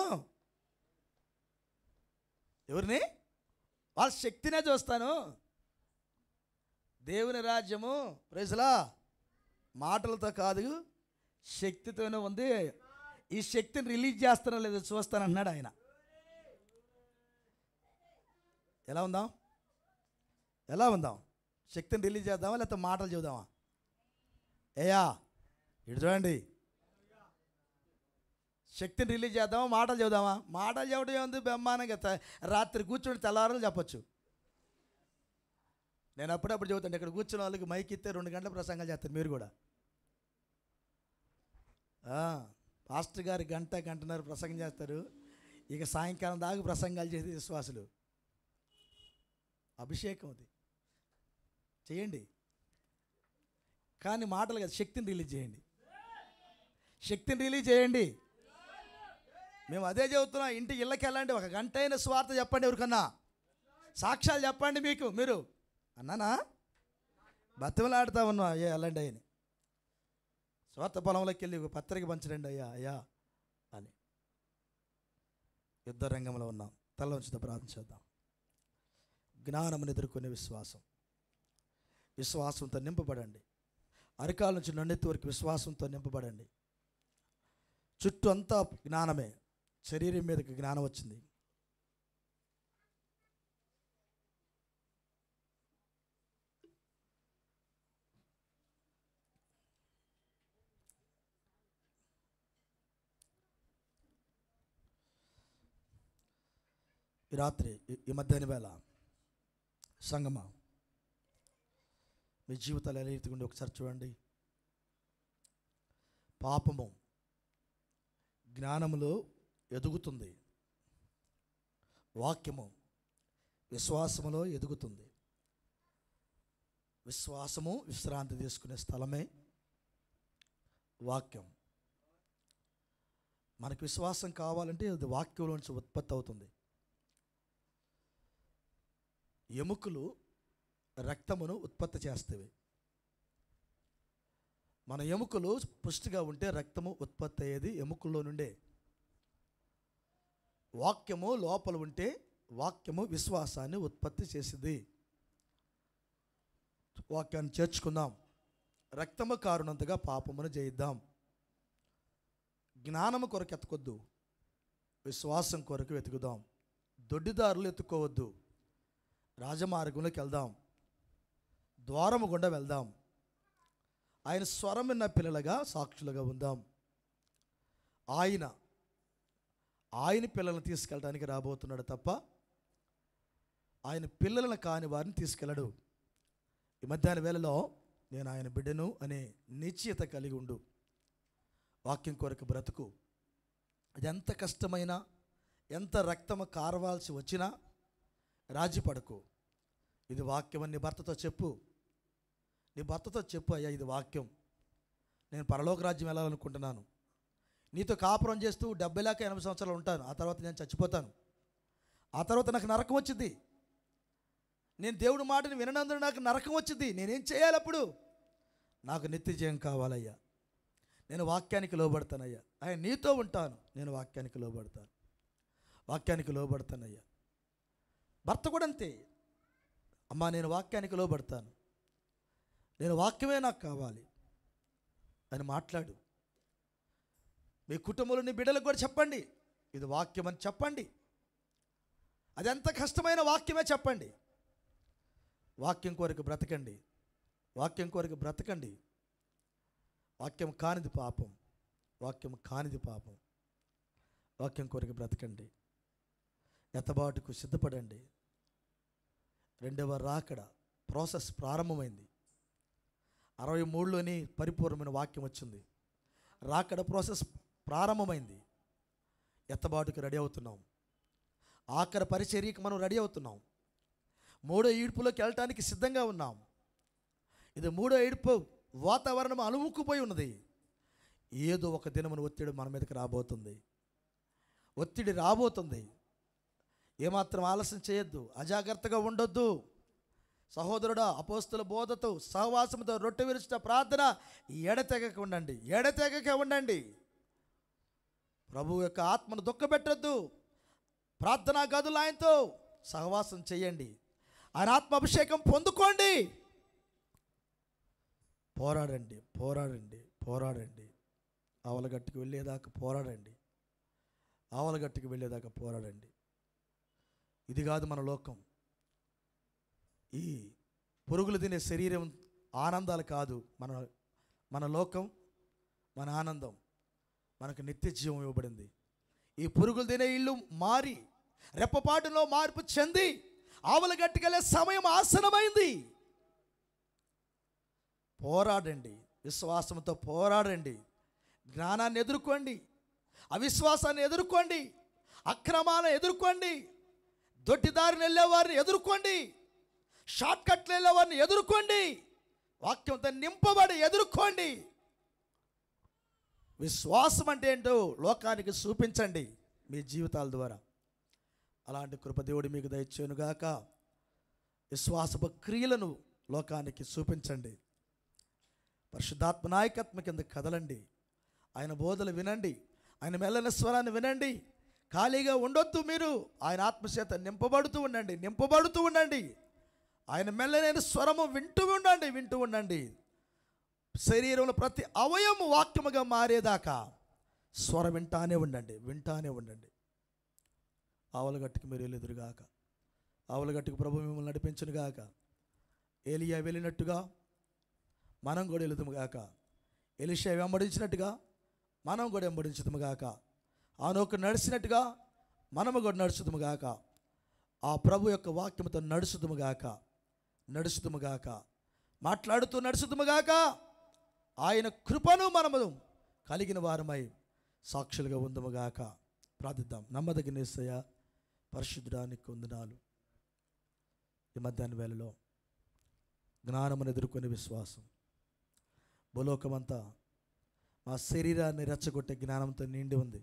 ఎవరిని? వాళ్ళ శక్తినే చూస్తాను. దేవుని రాజ్యము ప్రైజ్ ది లార్డ్ మాటలతో కాదు, శక్తితోనే ఉంది. ఈ శక్తిని రిలీజ్ చేస్తానో లేదో చూస్తానన్నాడు ఆయన. ఎలా ఉందాం? శక్తిని రిలీజ్ చేద్దామా లేకపోతే మాటలు చెబుదామా? ఇటు చూడండి. శక్తిని రిలీజ్ చేద్దామా మాటలు చెబుదామా? మాటలు చెప్పడం ఏముంది? బ్రహ్మాండంగా రాత్రి కూర్చొని తెల్లవారులు చెప్పచ్చు. నేను అప్పుడప్పుడు చెబుతాను. ఇక్కడ కూర్చున్న వాళ్ళకి మైక్ ఇస్తే 2 గంటల ప్రసంగాలు చేస్తారు. మీరు కూడా పాస్టర్ గారు గంటన్నర ప్రసంగం చేస్తారు. ఇక సాయంకాలం దాకా ప్రసంగాలు చేసే విశ్వాసులు. అభిషేకం అది చేయండి, కానీ మాటలు కాదు, శక్తిని రిలీజ్ చేయండి. మేము అదే చెబుతున్నాం. ఇంటికి ఇళ్ళకి వెళ్ళండి, 1 గంట అయిన స్వార్థ చెప్పండి. ఎవరికన్నా సాక్ష్యాలు చెప్పండి. మీరు అన్నానా బతిమలాడుతూ ఉన్నా వెళ్ళండి అని. స్వార్థ పొలంలోకి వెళ్ళి ఒక పత్రిక పంచడండి అయ్యా అని. యుద్ధ రంగంలో ఉన్నాం. తల ఉంచుతో ప్రార్థన చేద్దాం. జ్ఞానమును ఎదుర్కొనే విశ్వాసంతో నింపబడండి. అరికాల నుంచి నన్నెత్తి వరకు విశ్వాసంతో నింపబడండి. చుట్టూ అంతా జ్ఞానమే. శరీరం మీదకి జ్ఞానం వచ్చింది. ఈ రాత్రి ఈ మధ్యాహ్న వేళ సంగమా మీ జీవితాలు ఎలా రీతిగా ఉండి ఒకసారి చూడండి. పాపము జ్ఞానములో ఎదుగుతుంది, వాక్యము విశ్వాసములో ఎదుగుతుంది. విశ్వాసము విశ్రాంతి తీసుకునే స్థలమే వాక్యం. మనకు విశ్వాసం కావాలంటే అది వాక్యంలో నుంచి ఉత్పత్తి అవుతుంది. ఎముకలు రక్తమును ఉత్పత్తి చేస్తవి. మన ఎముకలు పుష్టిగా ఉంటే రక్తము ఉత్పత్తి అయ్యేది ఎముకల్లో నుండే. వాక్యము లోపల ఉంటే వాక్యము విశ్వాసాన్ని ఉత్పత్తి చేసింది. వాక్యాన్ని చేర్చుకుందాం. రక్తము కారునంతగా పాపమును జయిద్దాం. జ్ఞానము కొరకు ఎత్తుకొద్దు, విశ్వాసం కొరకు వెతుకుదాం. దొడ్డిదారులు ఎత్తుకోవద్దు, రాజమార్గంలోకి వెళ్దాం, ద్వారము గుండా వెళ్దాం. ఆయన స్వరం విన్న పిల్లలుగా సాక్షులుగా ఉందాం. ఆయన పిల్లలను తీసుకెళ్ళడానికి రాబోతున్నాడు తప్ప ఆయన పిల్లలను కాని వారిని తీసుకెళ్ళడు. ఈ మధ్యాహ్న వేళలో నేను ఆయన బిడ్డను అనే నిశ్చయత కలిగి ఉండు. వాక్యం కొరకు బ్రతుకు. అది ఎంత కష్టమైనా, ఎంత రక్తము కారవాల్సి వచ్చినా రాజీ పడకు. ఇది వాక్యం అని నీ భర్తతో చెప్పు. నీ భర్తతో చెప్పు, అయ్యా ఇది వాక్యం, నేను పరలోక రాజ్యం వెళ్ళాలనుకుంటున్నాను. నీతో కాపురం చేస్తూ 70 లేక 80 సంవత్సరాలు ఉంటాను. ఆ తర్వాత నేను చచ్చిపోతాను. ఆ తర్వాత నాకు నరకం వచ్చింది. నేను దేవుడి మాటని విననందున నాకు నరకం వచ్చింది. నేనేం చేయాలి అప్పుడు? నాకు నిత్య జీవం కావాలయ్యా. నేను వాక్యానికి లోబడతానయ్యా. ఆయన నీతో ఉంటాను. నేను వాక్యానికి లోబడతాను, వాక్యానికి లోబడతానయ్యా. భర్త కూడా అంతే. అమ్మా నేను వాక్యానికి లోబడతాను, నేను వాక్యమే నాకు కావాలి అని మాట్లాడు. మీ కుటుంబంలో నీ బిడ్డలకు కూడా చెప్పండి, ఇది వాక్యం అని చెప్పండి. అది ఎంత కష్టమైన వాక్యమే చెప్పండి. వాక్యం కొరకు బ్రతకండి, వాక్యం కొరకు బ్రతకండి. వాక్యం కానిది పాపం, వాక్యం కానిది పాపం. వాక్యం కొరకు బ్రతకండి. ఎత్తబాటుకు సిద్ధపడండి. రెండవ రాకడ ప్రాసెస్ ప్రారంభమైంది. 63లోని పరిపూర్ణమైన వాక్యం వచ్చింది. రాకడ ప్రాసెస్ ప్రారంభమైంది. ఎత్తబాటుకు రెడీ అవుతున్నాం. ఆఖరి పరిచర్యకి మనం రెడీ అవుతున్నాం. 3వ ఈడ్పులోకి వెళ్ళటానికి సిద్ధంగా ఉన్నాం. ఇది 3వ ఈడ్పు వాతావరణం అలుముకుపోయి ఉన్నది. ఏదో ఒక దినమున ఒత్తిడి మన మీదకి రాబోతుంది. ఒత్తిడి రాబోతుంది. ఏమాత్రం ఆలస్యం చేయొద్దు, అజాగ్రత్తగా ఉండొద్దు. సహోదరుడా, అపోస్తుల బోధతో సహవాసంతో రొట్టె విరుచుట ప్రార్థన ఎడతెగక ఉండండి, ఎడతెగక ఉండండి. ప్రభు యొక్క ఆత్మను దుఃఖపెట్టొద్దు. ప్రార్థనా గదులు ఆయనతో సహవాసం చేయండి. ఆయన ఆత్మ అభిషేకం పొందుకోండి. పోరాడండి, పోరాడండి, పోరాడండి. ఆవలగట్టుకు వెళ్ళేదాకా పోరాడండి, ఆవలగట్టుకు వెళ్ళేదాకా పోరాడండి. ఇది కాదు మన లోకం. ఈ పురుగులు తినే శరీరం ఆనందాలు కాదు మన లోకం, మన ఆనందం. మనకు నిత్య జీవం ఇవ్వబడింది. ఈ పురుగులు తినే ఇల్లు మారి రెప్పపాటులో మార్పు చెంది ఆవలగట్టుకెళ్ళే సమయం ఆసనమైంది. పోరాడండి, విశ్వాసంతో పోరాడండి. జ్ఞానాన్ని ఎదుర్కోండి, అవిశ్వాసాన్ని ఎదుర్కోండి, అక్రమాలను ఎదుర్కోండి, దొడ్డిదారిని వెళ్ళేవారిని ఎదుర్కోండి, షార్ట్ కట్లు వెళ్ళేవారిని ఎదుర్కోండి, వాక్యంతో నింపబడి ఎదుర్కోండి. విశ్వాసం అంటే ఏంటో లోకానికి చూపించండి మీ జీవితాల ద్వారా. అలాంటి కృపదేవుడు మీకు దయచేయునుగాక. విశ్వాసపు క్రియలను లోకానికి చూపించండి. పరిశుద్ధాత్మ నాయకత్వం కింద కదలండి. ఆయన బోధలు వినండి, ఆయన మెల్లని స్వరాన్ని వినండి. ఖాళీగా ఉండొద్దు. మీరు ఆయన ఆత్మచేత నింపబడుతూ ఉండండి, నింపబడుతూ ఉండండి. ఆయన మెల్లనైన స్వరము వింటూ ఉండండి, వింటూ ఉండండి. శరీరంలో ప్రతి అవయవం వాక్యముగా మారేదాకా స్వరం వింటానే ఉండండి, వింటానే ఉండండి. ఆవలగట్టుకు మీరు వెళ్ళెదురుగాక, ఆవలగట్టుకు ప్రభు మిమ్మల్ని నడిపించునుగాక. ఏలియా వెళ్ళినట్టుగా మనం కూడా వెళుతుముగాక. ఎలీషా వెంబడించినట్టుగా మనం కూడా వెంబడించుదుముగాక. ఆనోకు నడిచినట్టుగా మనము కూడా నడుచుదుముగాక. ఆ ప్రభు యొక్క వాక్యముతో నడుచుదుముగాక, నడుచుదుముగాక, మాట్లాడుతూ నడుచుదుముగాక. ఆయన కృపను మనము కలిగిన వారమై సాక్షులుగా ఉందముగాక. ప్రార్థిద్దాం. నమ్మదగిన యేసయ్య, పరిశుద్ధుడానికి వందనాలు. ఈ మధ్యాహ్న వేళలో జ్ఞానమును ఎదుర్కొనే విశ్వాసం, భూలోకమంతా మా శరీరాన్ని రెచ్చగొట్టే జ్ఞానంతో నిండి ఉంది.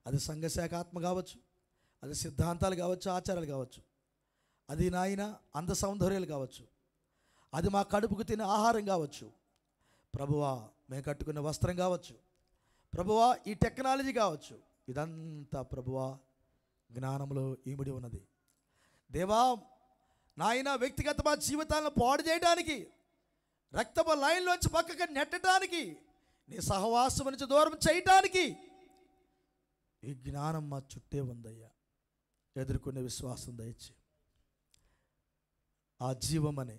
అది సంఘశాఖ ఆత్మ కావచ్చు, అది సిద్ధాంతాలు కావచ్చు, ఆచారాలు కావచ్చు, అది నాయన అంద సౌందర్యాలు కావచ్చు, అది మా కడుపుకు తినే ఆహారం కావచ్చు, ప్రభువా మేము కట్టుకునే వస్త్రం కావచ్చు, ప్రభువా ఈ టెక్నాలజీ కావచ్చు, ఇదంతా ప్రభువా జ్ఞానంలో ఈమిడి ఉన్నది. దేవా నాయన వ్యక్తిగత మా జీవితాలను పాడు చేయడానికి, రక్తపు లైన్లోంచి పక్కకి నెట్టడానికి, నీ సహవాసం నుంచి దూరం చేయటానికి ఈ జ్ఞానం మా చుట్టే ఉందయ్యా. ఎదుర్కొనే విశ్వాసం దయచి ఆ జీవం అనే,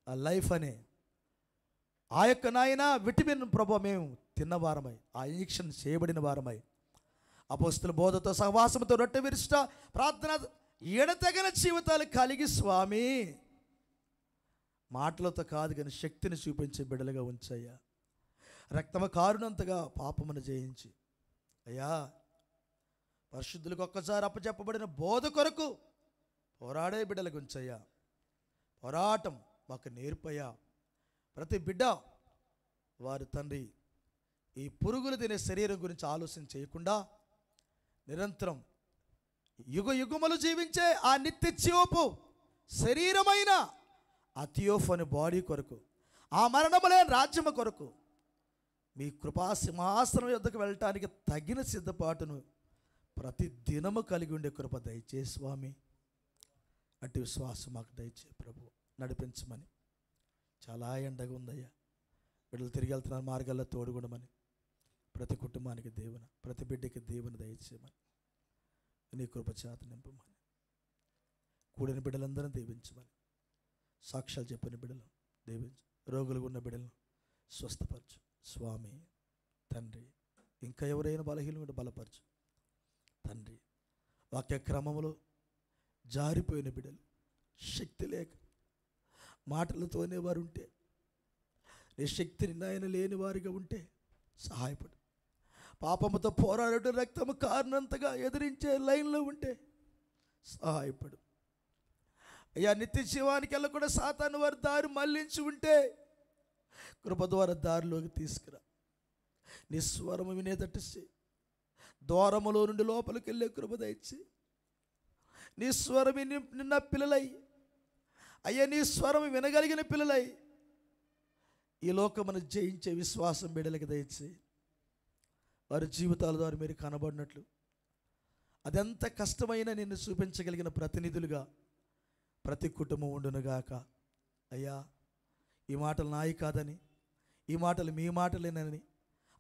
ఆ లైఫ్ అనే ఆ యొక్క నాయన విటమిన్ ప్రభు మేము తిన్నవారమై, ఆ ఇంజెక్షన్ చేయబడిన వారమై, అపోస్తుల బోధతో సహవాసంతో రొట్టె విరుచుట ప్రార్థన ఎడతెగని జీవితాలు కలిగి స్వామి, మాటలతో కాదు కానీ శక్తిని చూపించే బిడ్డలుగా ఉంచయ్యా. రక్తము కారునంతగా పాపమును జయించి అయ్యా, పరిశుద్ధులకు ఒక్కసారి అప్పచెప్పబడిన బోధ కొరకు పోరాడే బిడ్డలకు ఉంచయ్యా. పోరాటం మాకు నేర్పయ్యా. ప్రతి బిడ్డ వారి తండ్రి ఈ పురుగులు తినే శరీరం గురించి ఆలోచన చేయకుండా నిరంతరం యుగ యుగములు జీవించే ఆ నిత్య జీవపు శరీరమైన ఆ థియోఫోని బాడీ కొరకు, ఆ మరణములేని రాజ్యము కొరకు మీ కృపా సింహాసనం యొద్దకు వెళ్ళటానికి తగిన సిద్ధపాటును ప్రతి దినము కలిగి ఉండే కృప దయచేసి స్వామి. అట్టి విశ్వాసం మాకు దయచే ప్రభు, నడిపించమని. చాలా ఎండగా ఉందయ్యా, బిడ్డలు తిరిగి వెళ్తున్న మార్గాల్లో తోడుగుండమని, ప్రతి కుటుంబానికి దేవుని, ప్రతి బిడ్డకి దేవుని దయచేయమని, నీ కృప చేత నింపమని, కూడిన బిడ్డలందరూ దీవించమని, సాక్ష్యాలు చెప్పిన బిడ్డలు దీవించు, రోగులుగా ఉన్న బిడ్డలను స్వస్థపరచు స్వామి. తండ్రి ఇంకా ఎవరైనా బలహీనుడు బలపరచు తండ్రి. వాక్య క్రమంలో జారిపోయిన బిడ్డలు, శక్తి లేక మాటలతోనే వారు ఉంటే, నీ శక్తిని నాయన లేని వారిగా ఉంటే సహాయపడు. పాపముతో పోరాడు రక్తము కారణంతగా ఎదిరించే లైన్లో ఉంటే సహాయపడు అయ్యా. నిత్య జీవానికి వెళ్ళకుండా సాతాను వారి దారి మళ్లించి ఉంటే కృప ద్వారా దారిలోకి తీసుకురా. నీ స్వరము వినేటట్టు ద్వారములో నుండి లోపలికి వెళ్ళే కృప దయచి, నీ స్వరం నిన్న పిల్లలై అయ్యా, నీ స్వరం వినగలిగిన పిల్లలై ఈ లోకమును జయించే విశ్వాసం బిడ్డలకి దయచి, వారి జీవితాల ద్వారా మీరు కనబడినట్లు అదెంత కష్టమైన నిన్ను చూపించగలిగిన ప్రతినిధులుగా ప్రతి కుటుంబం ఉండునుగాక. అయ్యా, ఈ మాటలు నాయి కాదని, ఈ మాటలు మీ మాటలేనని,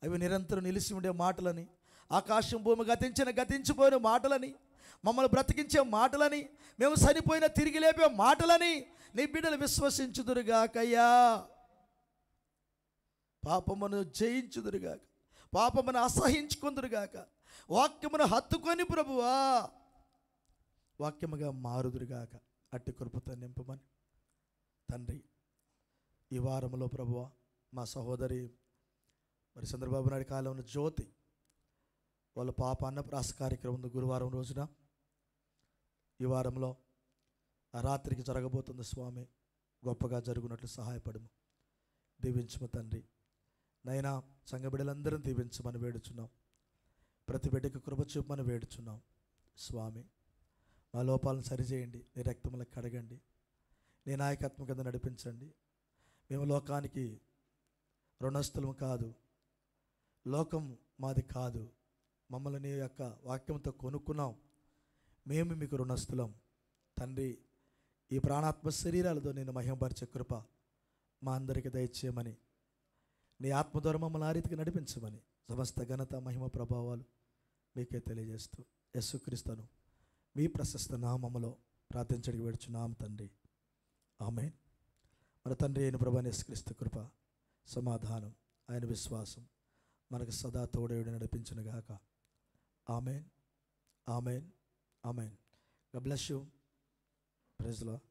అవి నిరంతరం నిలిచి ఉండే మాటలని, ఆకాశం భూమి గతించిపోయిన మాటలని, మమ్మల్ని బ్రతికించే మాటలని, మేము చనిపోయిన తిరిగి లేపే మాటలని నీ బిడ్డలు విశ్వసించుదురుగాకయ్యా. పాపమును జయించుదురుగాక, పాపమును అసహించుకుందురుగాక, వాక్యమును హత్తుకొని ప్రభువా వాక్యముగా మారుదురుగాక. అట్టి కృపతో నింపమని తండ్రి. ఈ వారంలో ప్రభువా మా సహోదరి మరి చంద్రబాబు నాయుడు కాలంలో జ్యోతి వాళ్ళ పాప అన్నప్రాస కార్యక్రమం ఉంది గురువారం రోజున. ఈ వారంలో ఆ రాత్రికి జరగబోతుంది స్వామి. గొప్పగా జరుగునట్లు సహాయపడము, దీవించము తండ్రి. నైనా సంఘ బిడ్డలందరం దీవించమని వేడుచున్నాం. ప్రతి బిడ్డకి కృప చూపమని వేడుచున్నాం స్వామి. మా లోపాలను సరిచేయండి, నీ రక్తములకు కడగండి, నీ నాయకత్వం కింద నడిపించండి. మేము లోకానికి రుణస్థలము కాదు, లోకం మాది కాదు, మమ్మల్ని నీ యొక్క వాక్యంతో కొనుక్కున్నాం, మేము మీకు రుణస్థులం తండ్రి. ఈ ప్రాణాత్మ శరీరాలతో నేను మహిమపరిచే కృప మా అందరికీ దయచేయమని, నీ ఆత్మ ద్వారా మమ్మల్ని ఆ రీతికి నడిపించమని సమస్త ఘనత మహిమ ప్రభావాలు మీకే తెలియజేస్తూ యేసుక్రీస్తును మీ ప్రశస్త నామములో ప్రార్థించడానికి వేడుచున్నాం తండ్రి. ఆమేన్. మన తండ్రి అయిన ప్రభువైన యేసుక్రీస్తు కృప, సమాధానం, ఆయన విశ్వాసం మనకు సదా తోడేయుడు నడిపించునుగాక. ఆమేన్, ఆమేన్, ఆమేన్. God bless you. Praise the Lord.